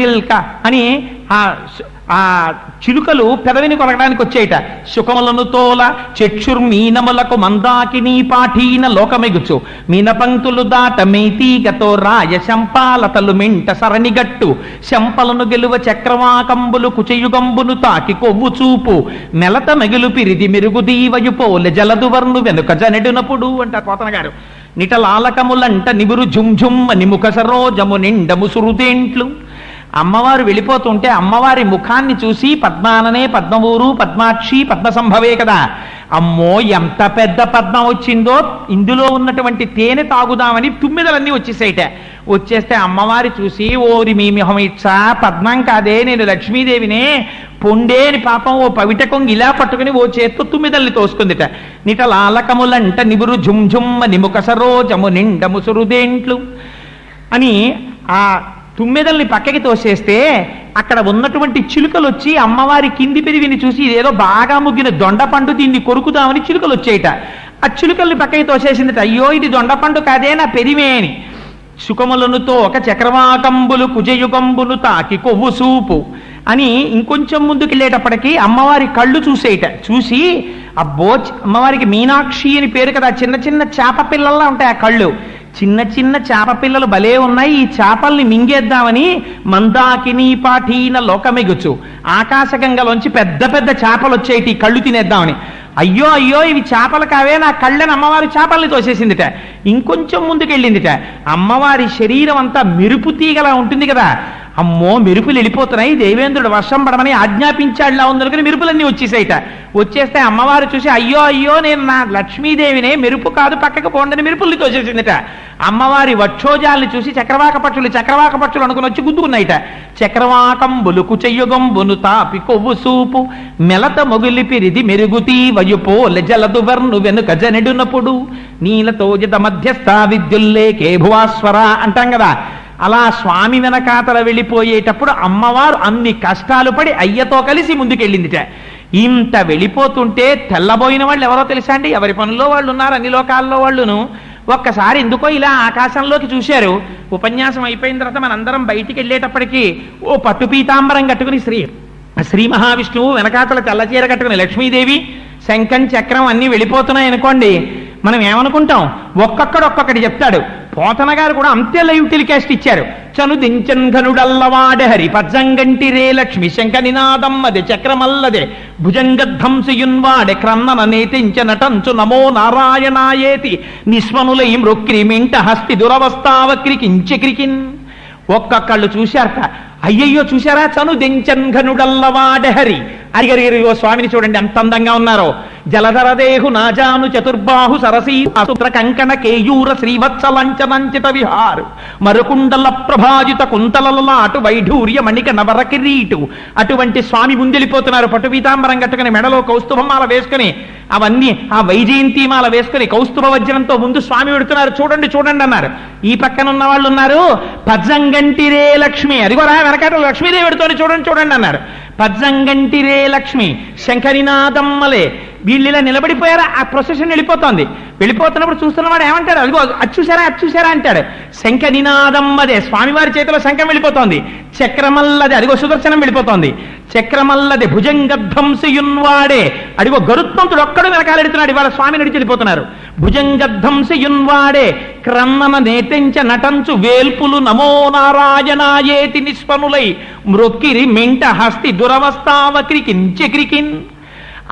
జిల్క అని ఆ చిలుకలు పెదవిని కొరగడానికి వచ్చేయట. శుకములను తోల చక్షుర్మీనములకు మందాకిని పాఠీన లోకమెగుచు మీన పంక్తులు దాట మేతీగతో రాయ శంపాలతలు మెంట సరణిగట్టు శంపలను గెలువ చక్రవాకంబులు కుచయుగంబును తాకి కొవ్వు చూపు మెలత మెగులు పిరిది మెరుగు దీవయు పోలె జలదువర్ను వెనుక జనెడునప్పుడు అంటారు పోతన గారు. నిటలాలకములంట నివురు ఝుంఝుమ్మ నిముఖ సరోజము నిండ ముసురుదేంట్లు. అమ్మవారు వెళ్ళిపోతుంటే అమ్మవారి ముఖాన్ని చూసి పద్మాననే పద్మవూరు పద్మాక్షి పద్మసంభవే కదా, అమ్మో ఎంత పెద్ద పద్మం వచ్చిందో, ఇందులో ఉన్నటువంటి తేనె తాగుదామని తుమ్మిదలన్నీ వచ్చేసేట. వచ్చేస్తే అమ్మవారి చూసి, ఓరి మీ మిహమిచ్చా, పద్మం కాదే, నేను లక్ష్మీదేవినే, పొండేని పాపం ఓ పవిట కొంగి ఇలా పట్టుకుని ఓ చేత్తో తుమ్మిదల్ని తోసుకుందిట. నిటలాలకములంట నిబురు ఝుంఝుమ్మ నిముక సరోజము నిండ ముసురుదేంట్లు అని ఆ తుమ్మెదల్ని పక్కకి తోసేస్తే అక్కడ ఉన్నటువంటి చిలుకలు వచ్చి అమ్మవారి కింది పెరివిని చూసి ఇదేదో బాగా ముగ్గిన దొండపండు, దీన్ని కొరుకుదామని చిలుకలు వచ్చేయట. ఆ చిలుకల్ని పక్కకి తోసేసిందిట. అయ్యో ఇది దొండపండు కాదే, నా పెరిమే అని. సుఖములనుతో ఒక చక్రవాకంబులు కుజయుగంబులు తాకి కొవ్వు సూపు అని ఇంకొంచెం ముందుకు వెళ్ళేటప్పటికీ అమ్మవారి కళ్ళు చూసేయట. చూసి అబ్బో, అమ్మవారికి మీనాక్షి అని పేరు కదా, చిన్న చిన్న చేప పిల్లల్లా ఉంటాయి ఆ కళ్ళు. చిన్న చిన్న చేప పిల్లలు భలే ఉన్నాయి, ఈ చేపల్ని మింగేద్దామని మందాకిని పాఠీన లోకమెగుచు ఆకాశగంగలోంచి పెద్ద పెద్ద చేపలు వచ్చేటి కళ్ళు తినేద్దామని. అయ్యో అయ్యో ఇవి చేపలు కావే, నా కళ్ళని అమ్మవారి చేపల్ని తోసేసిందిట. ఇంకొంచెం ముందుకెళ్ళిందిట. అమ్మవారి శరీరం అంతా మెరుపు తీగలా ఉంటుంది కదా, అమ్మో మెరుపులు వెళ్ళిపోతున్నాయి, దేవేంద్రుడు వర్షం పడమని ఆజ్ఞాపించాడులా ఉందనుకుని మెరుపులన్నీ వచ్చేసాయిట. వచ్చేస్తే అమ్మవారు చూసి, అయ్యో అయ్యో నేను నా లక్ష్మీదేవినే, మెరుపు కాదు పక్కకు పోండని మెరుపుల్ని తోసేసిందిట. అమ్మవారి వక్షోజాల్ని చూసి చక్రవాక పక్షులు అనుకుని వచ్చి గుద్దుకున్నాయిట. చక్రవాకంబులు కుచెయ్యుగంబును తాపి కొవ్వు సూపు మెలత మొగిలి పిరిది మెరుగుతీ వయుపోల జలదు వర్ను వెనుక జనెడునప్పుడు నీలతోజిత మధ్యస్థ విద్యుల్లేకే భువాస్వర అంటాం కదా. అలా స్వామి వెనకాతల వెళ్ళిపోయేటప్పుడు అమ్మవారు అన్ని కష్టాలు పడి అయ్యతో కలిసి ముందుకెళ్ళిందిట. ఇంత వెళ్ళిపోతుంటే తెల్లబోయిన వాళ్ళు ఎవరో తెలుసా అండి? ఎవరి పనుల్లో వాళ్ళు ఉన్నారు, అన్ని లోకాల్లో వాళ్ళును. ఒక్కసారి ఎందుకో ఇలా ఆకాశంలోకి చూశారు. ఉపన్యాసం అయిపోయిన తర్వాత మనందరం బయటికి వెళ్ళేటప్పటికీ ఓ పట్టు పీతాంబరం కట్టుకుని శ్రీ మహావిష్ణువు, వెనకాతల తెల్లచీర కట్టుకుని లక్ష్మీదేవి, శంఖం చక్రం అన్నీ వెళ్ళిపోతున్నాయి అనుకోండి, మనం ఏమనుకుంటాం? ఒక్కొక్కటి చెప్తాడు. పోతన గారు కూడా అంతే లైవ్ టెలికాస్ట్ ఇచ్చారు. చనుదించన్ ఘనుడల్లవాడె హరి పజ్జంగంటి రే లక్ష్మి శంఖ నినాదమ్మదే చక్రమల్లదే భుజంగధ్వంసుయున్వాడె క్రన్నన నేతించ నటంచు నమో నారాయణాయేతి నిస్మనులై మృక్రిమింట హస్తి దురవస్థావక్రికించక్రికిన్. ఒక్కొక్కళ్ళు చూశారట. అయ్యయ్యో చూశారా? చనుదించన్ ఘనుడల్లవాడె హరి. అరిగరి ఓ స్వామిని చూడండి ఎంత అందంగా ఉన్నారో. జలధరదేహు నాజాను చతుర్బాహు సరసీ సూత్ర కంకణ కేయూర శ్రీవత్సలంచనంచిత విహారు మరుకుండల ప్రభాజిత కుంతలలాటు వైఢూర్య మణిక నవర కిరీటు. అటువంటి స్వామి ముందెళ్ళిపోతున్నారు. పట్టు పీతాంబరం కట్టుకుని మెడలో కౌస్తుభమాల వేసుకుని, అవన్నీ ఆ వైజయంతిమాల వేసుకుని కౌస్తుభ వజ్రంతో ముందు స్వామి పెడుతున్నారు. చూడండి చూడండి అన్నారు. ఈ పక్కన ఉన్న వాళ్ళు ఉన్నారు, పజ్జంగంటిరే లక్ష్మి, అదిగోరా వెనకాల లక్ష్మీదేవి పెడుతోని చూడండి చూడండి అన్నారు. పజ్జంగంటిరే లక్ష్మి శంఖనినాదమ్మలే. వీళ్ళిలా నిలబడిపోయారా, ఆ ప్రొసెషన్ వెళ్ళిపోతోంది. వెళ్ళిపోతున్నప్పుడు చూస్తున్నవాడు ఏమంటాడు? అదిగో అచ్చుసారా అంటాడు. శంఖ నినాదమ్మదే, స్వామివారి చేతిలో శంఖం వెళ్ళిపోతోంది. చక్రమల్లదే, అదిగో సుదర్శనం వెళ్ళిపోతోంది. చక్రమల్లదే భుజంగధ్వంసియున్వాడే, అడిగో గరుత్మంతుడు ఒక్కడు వెనకాలెడుతున్నాడు. ఇవాళ స్వామి నడిచి వెళ్ళిపోతున్నారు. భుజంగధ్వంసియున్వాడే క్రన్నన నేతించ నటంచు వేల్పులు నమో నారాయణాయేతి నిస్పనులై మృక్కిరి మింట హస్తి దురవస్థావక్రికించక్రికిన్.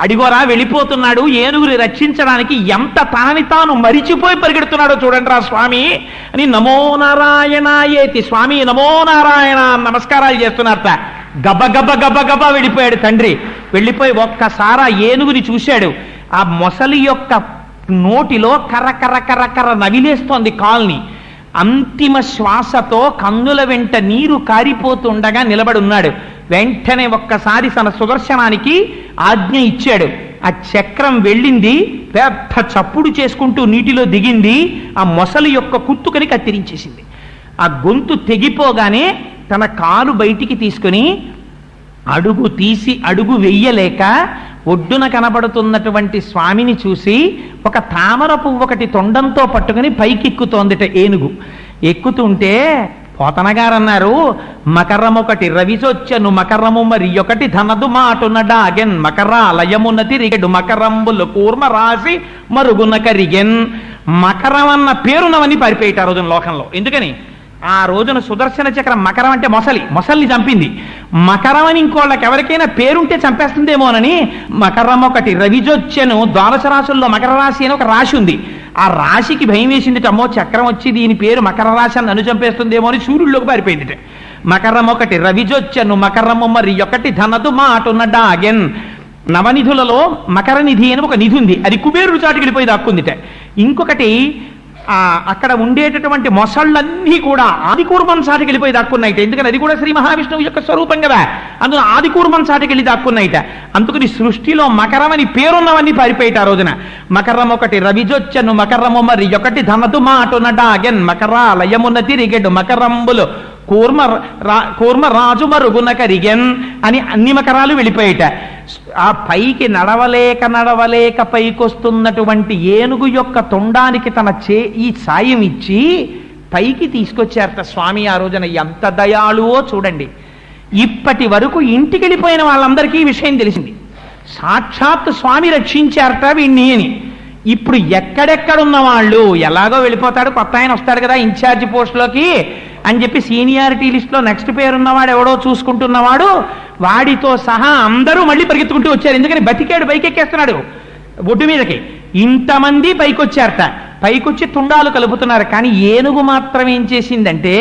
అడిగోరా వెళ్ళిపోతున్నాడు, ఏనుగుని రక్షించడానికి ఎంత తనని తాను మరిచిపోయి పరిగెడుతున్నాడో చూడండి రా స్వామి అని నమో నారాయణాయేతి, స్వామి నమో నారాయణ నమస్కారాలు చేస్తున్నారట. గబ వెళ్ళిపోయాడు తండ్రి. వెళ్ళిపోయి ఒక్కసారి ఆ ఏనుగుని చూశాడు. ఆ మొసలి యొక్క నోటిలో కర్ర నవిలేస్తోంది కాల్ని. అంతిమ శ్వాసతో కన్నుల వెంట నీరు కారిపోతుండగా నిలబడి ఉన్నాడు. వెంటనే ఒక్కసారి తన సుదర్శనానికి ఆజ్ఞ ఇచ్చాడు. ఆ చక్రం వెళ్ళింది, పెద్ద చప్పుడు చేసుకుంటూ నీటిలో దిగింది. ఆ మొసలి యొక్క కుత్తుకని కత్తిరించేసింది. ఆ గొంతు తెగిపోగానే తన కాలు బయటికి తీసుకుని అడుగు తీసి అడుగు వెయ్యలేక ఒడ్డున కనబడుతున్నటువంటి స్వామిని చూసి ఒక తామర పువ్వు ఒకటి తొండంతో పట్టుకుని పైకెక్కుతోందిట ఏనుగు. ఎక్కుతుంటే పోతనగారు అన్నారు, మకరమొకటి రవిచొచ్చను మకరము మరి ఒకటి ధనదు మాటున డాగెన్ మకరాలయమున తిరిగెడు మకరంబులు కూర్మ రాసి మరుగున కరిగెన్. మకరం అన్న పేరునవని పారిపోయేట ఆ రోజున లోకంలో. ఎందుకని? ఆ రోజున సుదర్శన చక్రం మకరం అంటే మొసల్ని చంపింది. మకరం అని ఇంకోళ్ళకి ఎవరికైనా పేరుంటే చంపేస్తుందేమోనని మకరం ఒకటి రవిజొచ్చెను. ద్వాదశ రాశుల్లో మకర రాశి అని ఒక రాశి ఉంది. ఆ రాశికి భయం వేసింది. అమ్మో చక్రం వచ్చి దీని పేరు మకర రాశి అని నన్ను చంపేస్తుందేమో అని సూర్యుడిలోకి పారిపోయింది. మకరమొకటి రవిజొచ్చెను మకరము మరి ఒకటి ధనదు మాటున డాగెన్. నవనిధులలో మకర నిధి అని ఒక నిధి ఉంది, అది కుబేరుడు చాటుకి వెళ్ళిపోయి దాక్కుందిట. ఇంకొకటి అక్కడ ఉండేటటువంటి మొసళ్ళన్నీ కూడా ఆదికూర్మం సాటికి వెళ్ళిపోయి దాక్కున్నాయిట. ఎందుకని అది కూడా శ్రీ మహావిష్ణువు యొక్క స్వరూపం కదా, అందులో ఆదికూర్మం సాటికి వెళ్ళి దాక్కున్నాయిట. అందుకని సృష్టిలో మకరమని పేరున్నవన్నీ పారిపోయిట ఆ రోజున. మకరం ఒకటి రవిజొచ్చను మకరము మరి ఒకటి ధనదు మాటున డాగెన్. మకరాలయమున తిరిగెడు మకరంబులు కూర్మ రాజు మరుగున కరిగెన్ అని అన్ని మకరాలు వెళ్ళిపోయేట. ఆ పైకి నడవలేక పైకొస్తున్నటువంటి ఏనుగు యొక్క తొండానికి తన ఈ సాయం ఇచ్చి పైకి తీసుకొచ్చారట స్వామి. ఆ రోజున ఎంత దయాళువో చూడండి. ఇప్పటి వరకు ఇంటికి వెళ్ళిపోయిన వాళ్ళందరికీ ఈ విషయం తెలిసింది, సాక్షాత్ స్వామి రక్షించారట వీణ్ణి అని. ఇప్పుడు ఎక్కడెక్కడున్న వాళ్ళు ఎలాగో వెళ్ళిపోతాడు, కొత్త ఆయన వస్తాడు కదా ఇన్ఛార్జి పోస్టులోకి అని చెప్పి సీనియారిటీ లిస్ట్లో నెక్స్ట్ పేరున్నవాడు ఎవడో చూసుకుంటున్నవాడు, వాడితో సహా అందరూ మళ్ళీ పరిగెత్తుకుంటూ వచ్చారు. ఎందుకని బతికాడు, పైకెక్కేస్తున్నాడు ఒడ్డు మీదకి. ఇంతమంది పైకొచ్చారట. పైకొచ్చి తుండాలు కలుపుతున్నారు. కానీ ఏనుగు మాత్రం ఏం చేసిందంటే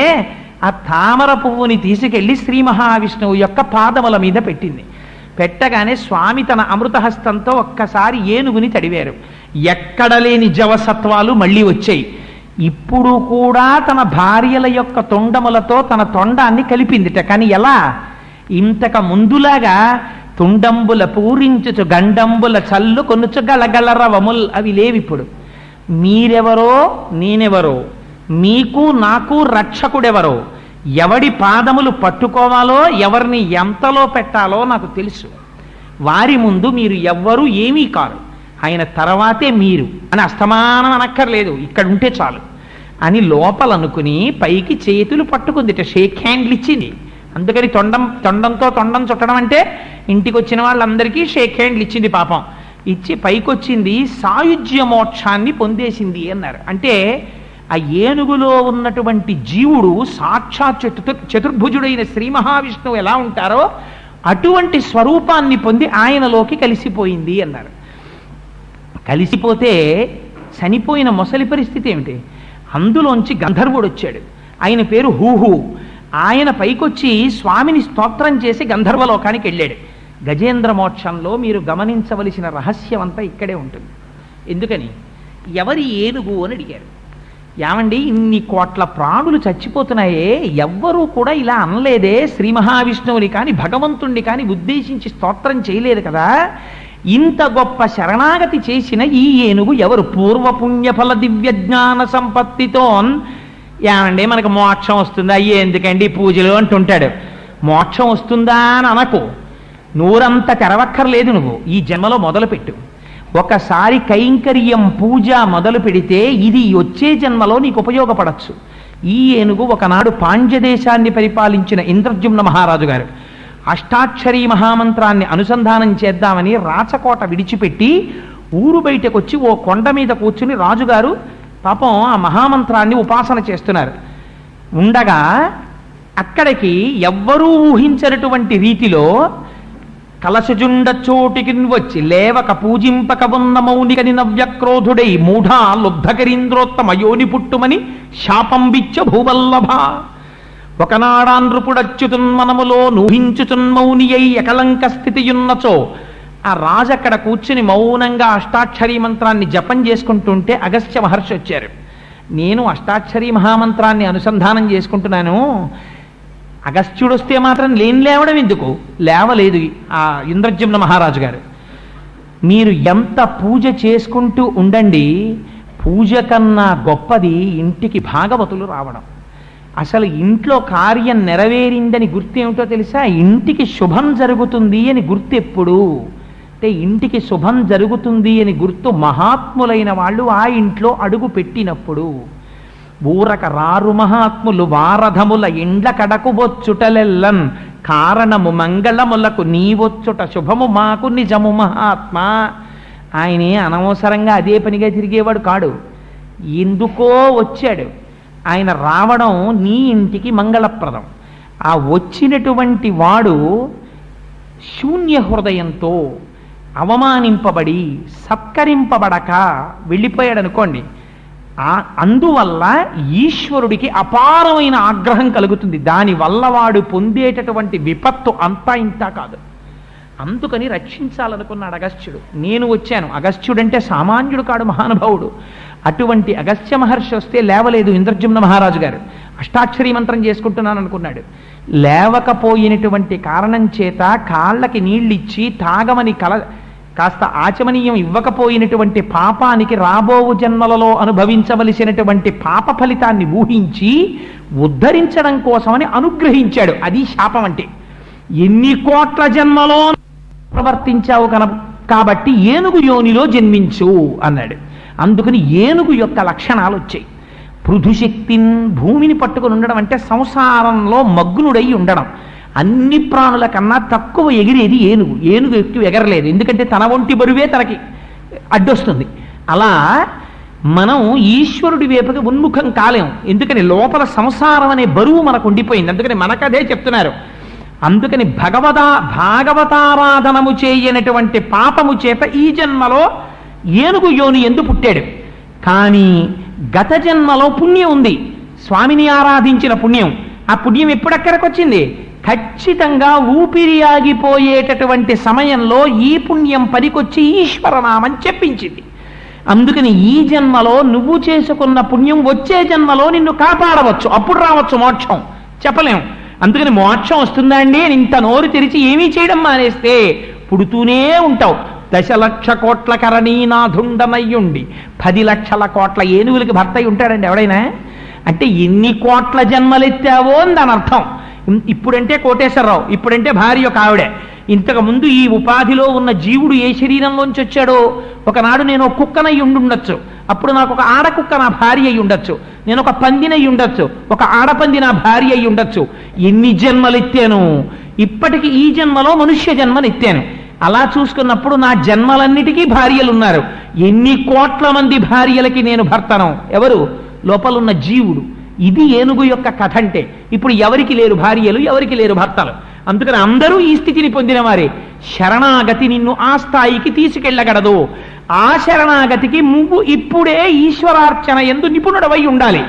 ఆ తామర పువ్వుని తీసుకెళ్లి శ్రీ మహావిష్ణువు యొక్క పాదముల మీద పెట్టింది. పెట్టగానే స్వామి తన అమృతహస్తంతో ఒక్కసారి ఏనుగుని తడివారు. ఎక్కడ లేని జవసత్వాలు మళ్ళీ వచ్చాయి. ఇప్పుడు కూడా తన భార్యల యొక్క తొండములతో తన తొండాన్ని కలిపిందిట. కానీ ఎలా? ఇంతక ముందులాగా తుండంబుల పూరించుచు గండంబుల చల్లు కొనుచు గలగలరవముల్ అవి లేవిప్పుడు. మీరెవరో నేనెవరో, మీకు నాకు రక్షకుడెవరో, ఎవడి పాదములు పట్టుకోవాలో ఎవరిని ఎంతలో పెట్టాలో నాకు తెలుసు. వారి ముందు మీరు ఎవ్వరూ ఏమీ కారు, ఆయన తర్వాతే మీరు అని అస్తమానం అనక్కర్లేదు, ఇక్కడ ఉంటే చాలు అని లోపలనుకుని పైకి చేతులు పట్టుకుందిట, షేక్ హ్యాండ్లు ఇచ్చింది. అందుకని తొండంతో తొండం చుట్టడం అంటే ఇంటికి వచ్చిన వాళ్ళందరికీ షేక్ హ్యాండ్లు ఇచ్చింది. పాపం ఇచ్చి పైకొచ్చింది, సాయుజ్య మోక్షాన్ని పొందేసింది అన్నారు. అంటే ఆ ఏనుగులో ఉన్నటువంటి జీవుడు సాక్షాత్ చతుర్భుజుడైన శ్రీ మహావిష్ణువు ఎలా ఉంటారో అటువంటి స్వరూపాన్ని పొంది ఆయనలోకి కలిసిపోయింది అన్నారు. కలిసిపోతే చనిపోయిన మొసలి పరిస్థితి ఏమిటి? అందులోంచి గంధర్వుడు వచ్చాడు, ఆయన పేరు హూహు. ఆయన పైకొచ్చి స్వామిని స్తోత్రం చేసి గంధర్వలోకానికి వెళ్ళాడు. గజేంద్ర మోక్షంలో మీరు గమనించవలసిన రహస్యం అంతా ఇక్కడే ఉంటుంది. ఎందుకని? ఎవరి ఏనుగు అని అడిగారు. ఏమండి ఇన్ని కోట్ల ప్రాణులు చచ్చిపోతున్నాయే, ఎవ్వరూ కూడా ఇలా అనలేదే, శ్రీ మహావిష్ణువుని కానీ భగవంతుణ్ణి కానీ ఉద్దేశించి స్తోత్రం చేయలేదు కదా, ఇంత గొప్ప శరణాగతి చేసిన ఈ ఏనుగు ఎవరు? పూర్వపుణ్యఫల దివ్య జ్ఞాన సంపత్తితో. ఏమండి మనకు మోక్షం వస్తుందా, ఎందుకండి పూజలు అంటుంటాడు. మోక్షం వస్తుందా అని అనకు, నూరంతా తెరవక్కర్లేదు, నువ్వు ఈ జన్మలో మొదలుపెట్టు. ఒకసారి కైంకర్యం పూజ మొదలు పెడితే ఇది వచ్చే జన్మలో నీకు ఉపయోగపడచ్చు. ఈ ఏనుగు ఒకనాడు పాండ్యదేశాన్ని పరిపాలించిన ఇంద్రద్యుమ్న మహారాజు గారు అష్టాక్షరీ మహామంత్రాన్ని అనుసంధానం చేద్దామని రాచకోట విడిచిపెట్టి ఊరు బయటకు వచ్చి ఓ కొండ మీద కూర్చుని రాజుగారు పాపం ఆ మహామంత్రాన్ని ఉపాసన చేస్తున్నారు. ఉండగా అక్కడికి ఎవ్వరూ ఊహించినటువంటి రీతిలో కలశజుండ చోటికి వచ్చి లేవక పూజింపక ఉన్న మౌనికని నవ్యక్రోధుడై మూఢా లుబ్ధకరీంద్రోత్తమయోని పుట్టుమని శాపంబిచ్చ భూవల్లభ. ఒకనాడానృపుడచ్యుతున్మనములో నూహించుచున్మౌని అయి ఎకలంక స్థితియున్నచో. ఆ రాజు అక్కడ కూర్చుని మౌనంగా అష్టాక్షరీ మంత్రాన్ని జపం చేసుకుంటుంటే అగస్త్య మహర్షి వచ్చారు. నేను అష్టాక్షరీ మహామంత్రాన్ని అనుసంధానం చేసుకుంటున్నాను, అగస్త్యుడు వస్తే మాత్రం లేవడం ఎందుకు? లేవలేదు ఆ ఇంద్రద్యుమ్న మహారాజు గారు. మీరు ఎంత పూజ చేసుకుంటూ ఉండండి, పూజ కన్నా గొప్పది ఇంటికి భాగవతులు రావడం. అసలు ఇంట్లో కార్యం నెరవేరిందని గుర్తు ఏమిటో తెలుసా? ఇంటికి శుభం జరుగుతుంది అని గుర్తు ఎప్పుడు అంటే ఇంటికి శుభం జరుగుతుంది అని గుర్తు మహాత్ములైన వాళ్ళు ఆ ఇంట్లో అడుగు పెట్టినప్పుడు. ఊరక రారు మహాత్ములు వారధముల ఇండ్ల కడకు వచ్చుటలెల్లన్ కారణము మంగళములకు నీవొచ్చుట శుభము మాకు నిజము మహాత్మా. ఆయనే అనవసరంగా అదే పనిగా తిరిగేవాడు కాడు, ఎందుకో వచ్చాడు. ఆయన రావడం నీ ఇంటికి మంగళప్రదం. ఆ వచ్చినటువంటి వాడు శూన్య హృదయంతో అవమానింపబడి సత్కరింపబడక వెళ్ళిపోయాడు అనుకోండి, అందువల్ల ఈశ్వరుడికి అపారమైన ఆగ్రహం కలుగుతుంది. దానివల్ల వాడు పొందేటటువంటి విపత్తు అంతా ఇంతా కాదు. అందుకని రక్షించాలనుకున్నాడు అగస్త్యుడు. నేను వచ్చాను. అగస్త్యుడంటే సామాన్యుడు కాడు, మహానుభావుడు. అటువంటి అగస్త్య మహర్షి వస్తే లేవలేదు ఇంద్రజుమ్న మహారాజు గారు. అష్టాక్షరీ మంత్రం చేసుకుంటున్నాను అనుకున్నాడు. లేవకపోయినటువంటి కారణం చేత కాళ్ళకి నీళ్ళిచ్చి తాగమని కాస్త ఆచమనీయం ఇవ్వకపోయినటువంటి పాపానికి రాబోవు జన్మలలో అనుభవించవలసినటువంటి పాప ఫలితాన్ని ఊహించి ఉద్ధరించడం కోసమని అనుగ్రహించాడు. అది శాపం అంటే. ఎన్ని కోట్ల జన్మలో ప్రవర్తించావు కాబట్టి ఏనుగు యోనిలో జన్మించు అన్నాడు. అందుకని ఏనుగు యొక్క లక్షణాలు వచ్చాయి. పృథుశక్తిన్, భూమిని పట్టుకుని ఉండడం అంటే సంసారంలో మగ్నుడై ఉండడం. అన్ని ప్రాణుల కన్నా తక్కువ ఎగిరేది ఏనుగు. ఏనుగు ఎక్కువ ఎగరలేదు, ఎందుకంటే తన ఒంటి బరువే తనకి అడ్డొస్తుంది. అలా మనం ఈశ్వరుడి వైపుకి ఉన్ముఖం కాలేం. ఎందుకని లోపల సంసారం అనే బరువు మనకు ఉండిపోయింది. అందుకని మనకదే చెప్తున్నారు. అందుకని భాగవతారాధనము చేయనటువంటి పాపము చేత ఈ జన్మలో ఏనుగు యోని ఎందు పుట్టాడు. కానీ గత జన్మలో పుణ్యం ఉంది, స్వామిని ఆరాధించిన పుణ్యం. ఆ పుణ్యం ఎప్పుడెక్కడికి వచ్చింది? ఖచ్చితంగా ఊపిరి ఆగిపోయేటటువంటి సమయంలో ఈ పుణ్యం పనికొచ్చి ఈశ్వరనామం చెప్పించింది. అందుకని ఈ జన్మలో నువ్వు చేసుకున్న పుణ్యం వచ్చే జన్మలో నిన్ను కాపాడవచ్చు. అప్పుడు రావచ్చు మోక్షం, చెప్పలేం. అందుకని మోక్షం వస్తుందా అండి అని ఇంత నోరు తెరిచి ఏమీ చేయడం మానేస్తే పుడుతూనే ఉంటావు. 10,00,000 కోట్ల కరణీనాథుండనయ్యుండి 10 లక్షల కోట్ల ఏనుగులకి భర్త అయి ఉంటాడండి ఎవడైనా? అంటే ఎన్ని కోట్ల జన్మలెత్తావో అని దాని అర్థం. ఇప్పుడంటే కోటేశ్వరరావు, ఇప్పుడంటే భార్య ఒక ఆవిడే. ఇంతకు ముందు ఈ ఉపాధిలో ఉన్న జీవుడు ఏ శరీరంలోంచి వచ్చాడో, ఒకనాడు నేను ఒక కుక్కనై ఉండుండొచ్చు, అప్పుడు నాకు ఒక ఆడకుక్క నా భార్య అయి ఉండొచ్చు, నేను ఒక పందినై ఉండొచ్చు, ఒక ఆడపంది నా భార్య అయి ఉండొచ్చు. ఎన్ని జన్మలెత్తాను! ఇప్పటికి ఈ జన్మలో మనుష్య జన్మనెత్తాను. అలా చూసుకున్నప్పుడు నా జన్మలన్నిటికీ భార్యలున్నారు. ఎన్ని కోట్ల మంది భార్యలకి నేను భర్తను? ఎవరు? లోపలున్న జీవుడు. ఇది ఏనుగు యొక్క కథ అంటే. ఇప్పుడు ఎవరికి లేరు భార్యలు, ఎవరికి లేరు భర్తలు. అందుకని అందరూ ఈ స్థితిని పొందిన వారే. శరణాగతి నిన్ను ఆ స్థాయికి తీసుకెళ్ళగలదు. ఆ శరణాగతికి నువ్వు ఇప్పుడే ఈశ్వరార్చన యందు నిపుణుడవై ఉండాలి.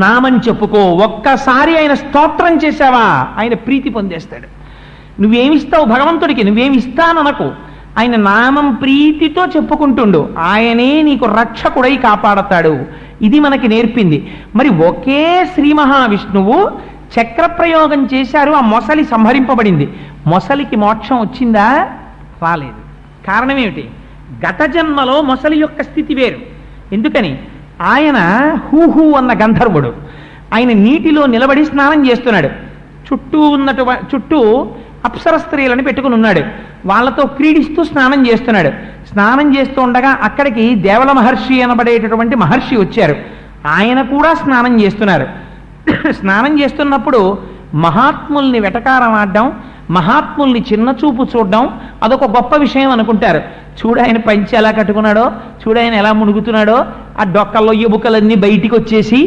నామం చెప్పుకో. ఒక్కసారి ఆయన స్తోత్రం చేశావా ఆయన ప్రీతి పొందేస్తాడు. నువ్వేమిస్తావు భగవంతుడికి? నువ్వేమిస్తాననకు. ఆయన నామం ప్రీతితో చెప్పుకుంటుండు. ఆయనే నీకు రక్షకుడై కాపాడతాడు. ఇది మనకి నేర్పింది. మరి ఒకే శ్రీ మహావిష్ణువు చక్రప్రయోగం చేశారు, ఆ మొసలి సంహరింపబడింది. మొసలికి మోక్షం వచ్చిందా? రాలేదు. కారణం ఏమిటి? గత జన్మలో మొసలి యొక్క స్థితి వేరు. ఎందుకని? ఆయన హూహూ అన్న గంధర్వుడు. ఆయన నీటిలో నిలబడి స్నానం చేస్తున్నాడు. చుట్టూ అప్సర స్త్రీలను పెట్టుకుని ఉన్నాడు. వాళ్ళతో క్రీడిస్తూ స్నానం చేస్తున్నాడు. స్నానం చేస్తూ ఉండగా అక్కడికి దేవల మహర్షి అనబడేటటువంటి మహర్షి వచ్చారు. ఆయన కూడా స్నానం చేస్తున్నారు. స్నానం చేస్తున్నప్పుడు మహాత్ముల్ని వెటకారం ఆడడం, మహాత్ముల్ని చిన్నచూపు చూడడం అదొక గొప్ప విషయం అనుకుంటారు. చూడాయన పంచి ఎలా కట్టుకున్నాడో, చూడాయన ఎలా మునుగుతున్నాడో, ఆ డొక్కల్లో ఎముకలన్నీ బయటికి వచ్చేసి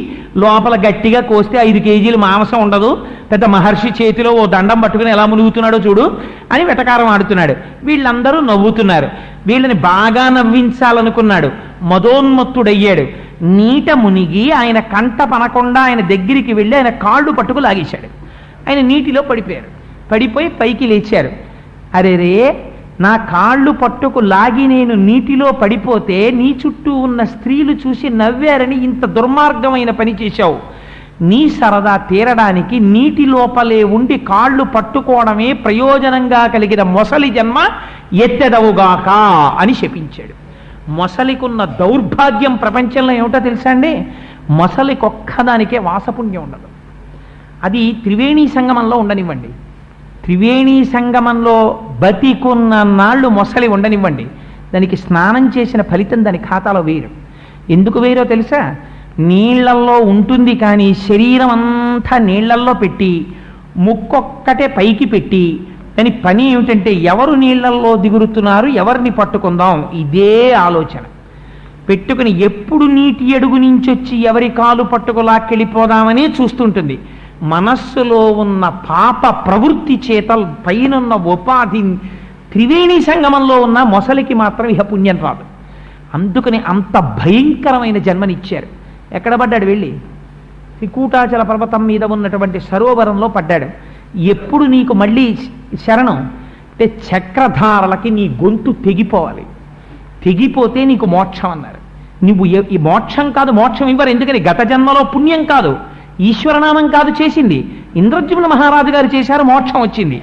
లోపల గట్టిగా కోస్తే 5 కేజీలు మాంసం ఉండదు, పెద్ద మహర్షి చేతిలో ఓ దండం పట్టుకుని ఎలా మునుగుతున్నాడో చూడు అని వెటకారం ఆడుతున్నాడు. వీళ్ళందరూ నవ్వుతున్నారు. వీళ్ళని బాగా నవ్వించాలనుకున్నాడు. మదోన్మత్తుడయ్యాడు. నీట మునిగి ఆయన కంట పనకుండా ఆయన దగ్గరికి వెళ్ళి ఆయన కాళ్ళు పట్టుకు లాగేశాడు. ఆయన నీటిలో పడిపోయారు. పడిపోయి పైకి లేచారు. అరేరే, నా కాళ్ళు పట్టుకు లాగి నేను నీటిలో పడిపోతే నీ చుట్టూ ఉన్న స్త్రీలు చూసి నవ్వారని ఇంత దుర్మార్గమైన పని చేశావు. నీ సరదా తీరడానికి నీటి లోపలే ఉండి కాళ్ళు పట్టుకోవడమే ప్రయోజనంగా కలిగిన మొసలి జన్మ ఎత్తెదవుగాక అని శపించాడు. మొసలికున్న దౌర్భాగ్యం ప్రపంచంలో ఏమిటో తెలుసా అండి? మొసలికొక్కదానికే వాసపుణ్యం ఉండదు. అది త్రివేణీ సంగమంలో ఉండనివ్వండి. త్రివేణీ సంగమంలో బతికున్న నాళ్ళు మొసలి ఉండనివ్వండి, దానికి స్నానం చేసిన ఫలితం దాని ఖాతాలో వేరు. ఎందుకు వేరో తెలుసా? నీళ్లల్లో ఉంటుంది కానీ శరీరం అంతా నీళ్లల్లో పెట్టి ముక్కొక్కటే పైకి పెట్టి దాని పని ఏమిటంటే ఎవరు నీళ్లల్లో దిగురుతున్నారు, ఎవరిని పట్టుకుందాం, ఇదే ఆలోచన పెట్టుకుని ఎప్పుడు నీటి అడుగు నుంచి వచ్చి ఎవరి కాలు పట్టుకు లాక్కెళ్ళిపోదామని చూస్తుంటుంది. మనస్సులో ఉన్న పాప ప్రవృత్తి చేత పైనున్న ఉపాధి త్రివేణి సంగమంలో ఉన్న మొసలికి మాత్రం ఇహ పుణ్యం రాదు. అందుకని అంత భయంకరమైన జన్మనిచ్చారు. ఎక్కడ పడ్డాడు? వెళ్ళి త్రికూటాచల పర్వతం మీద ఉన్నటువంటి సరోవరంలో పడ్డాడు. ఎప్పుడు నీకు మళ్ళీ శరణం అంటే చక్రధారలకి నీ గొంతు తెగిపోవాలి, తెగిపోతే నీకు మోక్షం అన్నారు. నువ్వు ఈ మోక్షం కాదు, మోక్షం ఇవ్వరు. ఎందుకని? గత జన్మలో పుణ్యం కాదు, ఈశ్వరనామం కాదు చేసింది, ఇంద్రద్యుమ్న మహారాజు గారు చేశారు, మోక్షం వచ్చింది.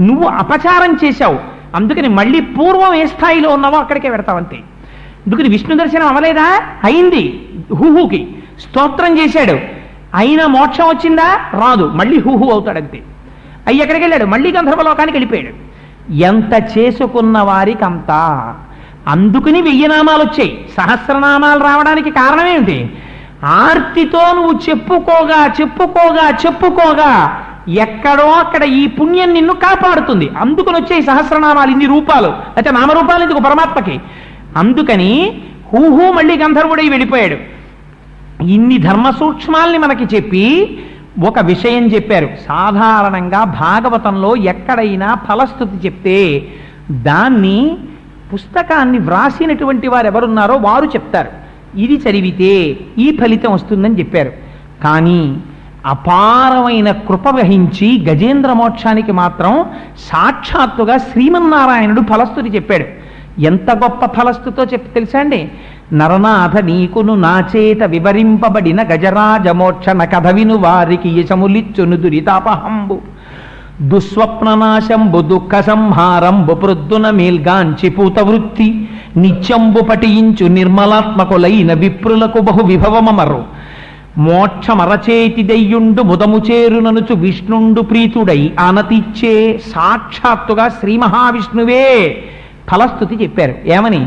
నువ్వు అపచారం చేశావు, అందుకని మళ్ళీ పూర్వం ఏ స్థాయిలో ఉన్నావో అక్కడికే పెడతావంతే. అందుకని విష్ణు దర్శనం అవలేదా? అయింది. హుహుకి స్తోత్రం చేశాడు, అయినా మోక్షం వచ్చిందా? రాదు, మళ్ళీ హుహు అవుతాడంతే. అయ్యి ఎక్కడికి వెళ్ళాడు? మళ్ళీ గంధర్వలోకానికి వెళ్ళిపోయాడు. ఎంత చేసుకున్న వారికి అంత. అందుకని 1000 నామాలు వచ్చాయి. సహస్రనామాలు రావడానికి కారణం ఏమిటి? ఆర్తితో నువ్వు చెప్పుకోగా చెప్పుకోగా చెప్పుకోగా ఎక్కడో అక్కడ ఈ పుణ్యం నిన్ను కాపాడుతుంది. అందుకని వచ్చాయి సహస్రనామాలు, ఇన్ని రూపాలు, అయితే నామరూపాలు ఎందుకు పరమాత్మకి? అందుకని హూహూ మళ్ళీ గంధర్వుడై వెళ్ళిపోయాడు. ఇన్ని ధర్మ సూక్ష్మాల్ని మనకి చెప్పి ఒక విషయం చెప్పారు. సాధారణంగా భాగవతంలో ఎక్కడైనా ఫలస్థుతి చెప్తే దాన్ని పుస్తకాన్ని వ్రాసినటువంటి వారు ఎవరున్నారో వారు చెప్తారు, ఇది చదివితే ఈ ఫలితం వస్తుందని చెప్పారు. కానీ అపారమైన కృప వహించి గజేంద్ర మోక్షానికి మాత్రం సాక్షాత్తుగా శ్రీమన్నారాయణుడు ఫలస్థుతి చెప్పాడు. ఎంత గొప్ప ఫలస్థుతో తెలుసా అండి? నరనాథ నీకును నాచేత వివరింపబడిన గజరాజమోక్షణ కథ విను వారికి యశములిచ్చును దురితాపహంబు దుస్వప్ననాశంబు దుఃఖ సంహారంబు ప్రొద్దున మేల్గాంచి పూత వృత్తి నిత్యంబు పటించు నిర్మలాత్మకులైన విప్రులకు బహు విభవమమరు మోక్షమరచేతి దయ్యుండు ముదము చేరుననుచు విష్ణుండు ప్రీతుడై ఆనతిచ్చే. సాక్షాత్తుగా శ్రీ మహావిష్ణువే ఫలస్థుతి చెప్పారు. ఏమని?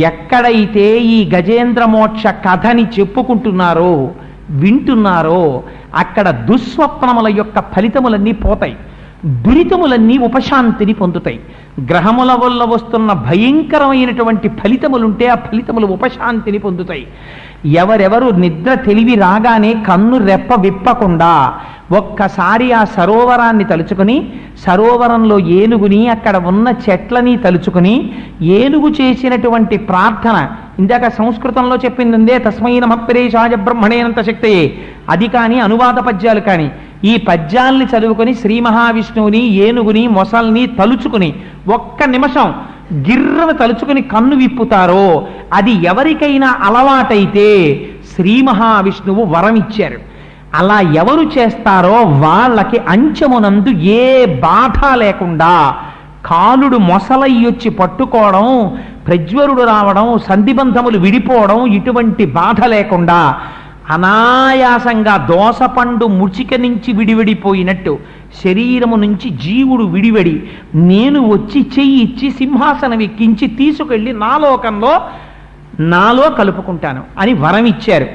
ఎక్కడైతే ఈ గజేంద్ర మోక్ష కథని చెప్పుకుంటున్నారో వింటున్నారో అక్కడ దుస్వప్నముల యొక్క ఫలితములన్నీ పోతాయి, దురితములన్నీ ఉపశాంతిని పొందుతాయి. గ్రహముల వల్ల వస్తున్న భయంకరమైనటువంటి ఫలితములుంటే ఆ ఫలితములు ఉపశాంతిని పొందుతాయి. ఎవరెవరు నిద్ర తెలివి రాగానే కన్ను రెప్ప విప్పకుండా ఒక్కసారి ఆ సరోవరాన్ని తలుచుకుని, సరోవరంలో ఏనుగుని అక్కడ ఉన్న చెట్లని తలుచుకుని, ఏనుగు చేసినటువంటి ప్రార్థన ఇందాక సంస్కృతంలో చెప్పింది ఉందే, తస్మై నమః పరేశాయ బ్రహ్మణేనంత శక్తయే, అది కానీ అనువాద పద్యాలు కానీ ఈ పద్యాల్ని చదువుకొని శ్రీ మహావిష్ణువుని ఏనుగుని మొసల్ని తలుచుకుని ఒక్క నిమిషం గిర్రను తలుచుకుని కన్ను విప్పుతారో అది ఎవరికైనా అలవాటైతే శ్రీ మహావిష్ణువు వరం ఇచ్చారు. అలా ఎవరు చేస్తారో వాళ్ళకి అంచమునందు ఏ బాధ లేకుండా కాలుడు మొసలయ్యొచ్చి పట్టుకోవడం, ప్రజ్వరుడు రావడం, సంధిబంధములు విడిపోవడం, ఇటువంటి బాధ లేకుండా అనాయాసంగా దోసపండు ముచిక నుంచి విడివిడిపోయినట్టు శరీరము నుంచి జీవుడు విడివడి నేను వచ్చి చెయ్యి ఇచ్చి సింహాసనం ఎక్కించి తీసుకెళ్ళి నా లోకంలో నాలో కలుపుకుంటాను అని వరం ఇచ్చారు.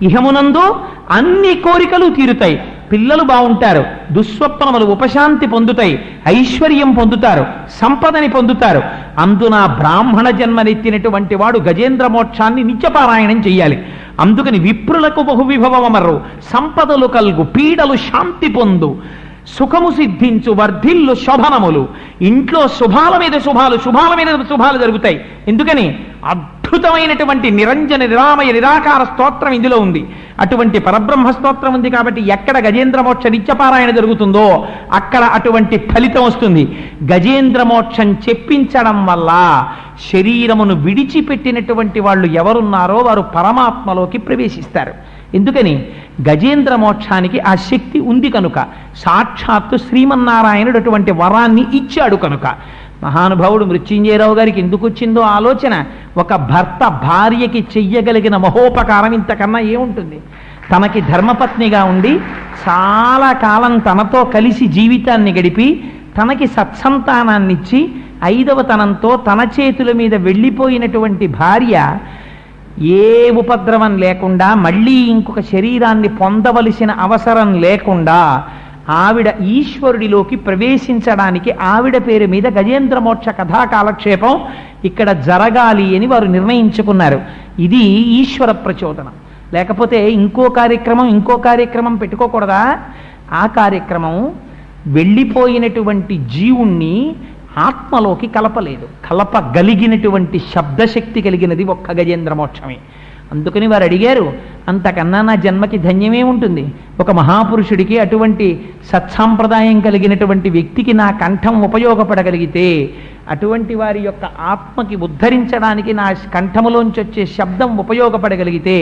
ఇహమునందు అన్ని కోరికలు తీరుతాయి, పిల్లలు బాగుంటారు, దుస్వప్నములు ఉపశాంతి పొందుతాయి, ఐశ్వర్యం పొందుతారు, సంపదని పొందుతారు. అందున బ్రాహ్మణ జన్మనెత్తినటువంటి వాడు గజేంద్ర మోక్షాన్ని నిత్యపారాయణం చెయ్యాలి. అందుకని విప్రులకు బహు విభవమరు, సంపదలు కల్గు, పీడలు శాంతి పొందు, సుఖము సిద్ధించు, వర్ధిల్లు శోభనములు. ఇంట్లో శుభాల మీద శుభాలు, శుభాల మీద శుభాలు జరుగుతాయి. ఎందుకని? అద్భుతమైనటువంటి నిరంజన నిరామయ నిరాకార స్తోత్రం ఇందులో ఉంది. అటువంటి పరబ్రహ్మ స్తోత్రం ఉంది కాబట్టి ఎక్కడ గజేంద్ర మోక్ష నిత్యపారాయణ జరుగుతుందో అక్కడ అటువంటి ఫలితం వస్తుంది. గజేంద్ర మోక్షం చెప్పించడం వల్ల శరీరమును విడిచిపెట్టినటువంటి వాళ్ళు ఎవరున్నారో వారు పరమాత్మలోకి ప్రవేశిస్తారు. ఎందుకని? గజేంద్ర మోక్షానికి ఆ శక్తి ఉంది కనుక, సాక్షాత్తు శ్రీమన్నారాయణుడు అటువంటి వరాన్ని ఇచ్చాడు కనుక. మహానుభావుడు మృత్యుంజయరావు గారికి ఎందుకు వచ్చిందో ఆలోచన, ఒక భర్త భార్యకి చెయ్యగలిగిన మహోపకారం ఇంతకన్నా ఏముంటుంది? తనకి ధర్మపత్నిగా ఉండి చాలా కాలం తనతో కలిసి జీవితాన్ని గడిపి తనకి సత్సంతానాన్నిచ్చి 5వ తనంతో తన చేతుల మీద వెళ్ళిపోయినటువంటి భార్య ఏ ఉపద్రవం లేకుండా మళ్ళీ ఇంకొక శరీరాన్ని పొందవలసిన అవసరం లేకుండా ఆవిడ ఈశ్వరుడిలోకి ప్రవేశించడానికి ఆవిడ పేరు మీద గజేంద్ర మోక్ష కథా కాలక్షేపం ఇక్కడ జరగాలి అని వారు నిర్ణయించుకున్నారు. ఇది ఈశ్వర ప్రచోదనం. లేకపోతే ఇంకో కార్యక్రమం పెట్టుకోకూడదా? ఆ కార్యక్రమం వెళ్ళిపోయినటువంటి జీవుణ్ణి ఆత్మలోకి కలపలేదు. కలపగలిగినటువంటి శబ్దశక్తి కలిగినది ఒక్క గజేంద్ర మోక్షమే. అందుకని వారు అడిగారు, అంతకన్నా నా జన్మకి ధన్యమే ఉంటుంది? ఒక మహాపురుషుడికి, అటువంటి సత్సాంప్రదాయం కలిగినటువంటి వ్యక్తికి నా కంఠం ఉపయోగపడగలిగితే, అటువంటి వారి యొక్క ఆత్మకి ఉద్ధరించడానికి నా కంఠములోంచి వచ్చే శబ్దం ఉపయోగపడగలిగితే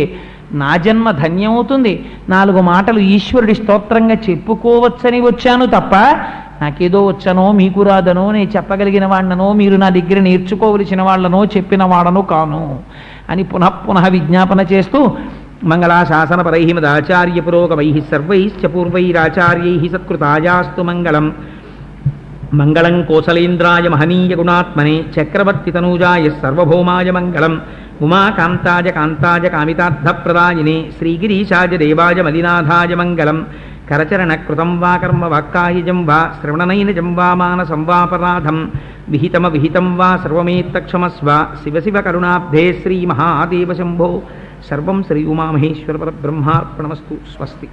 నా జన్మ ధన్యమవుతుంది. 4 మాటలు ఈశ్వరుడి స్తోత్రంగా చెప్పుకోవచ్చని వచ్చాను తప్ప నాకేదో వచ్చానో మీకు రాదనో, నేను చెప్పగలిగిన వాడినో, మీరు నా దగ్గర నేర్చుకోవలసిన వాళ్ళనో చెప్పిన వాడను కాను అని పునః విజ్ఞాపన చేస్తూ, మంగళాశాసనపరై మదాచార్య పురోగమై సర్వైశ్చ పూర్వైరాచార్యై సత్కృతాయాస్తు మంగళం. మంగళం కోసలేంద్రాయ మహనీయ గుణాత్మనే చక్రవర్తి తనూజాయ సర్వభౌమాయ మంగళం. ఉమాకాంతాయ కాంతాయ కామితార్థప్రదాయినే శ్రీగిరీశాయ దేవాయ మలినాథాయ మంగళం. కరచరణకృతం వా కర్మ వాక్కాయజం వా శ్రవణనైనజం వా మానసం వాపరాధం విహితం వా సర్వమేత్తక్షమస్వ. శివ శివ కరుణాబ్ధే శ్రీ మహాదేవ శంభో. సర్వం శ్రీ ఉమామహేశ్వర పరబ్రహ్మార్పణమస్తు. స్వస్తి.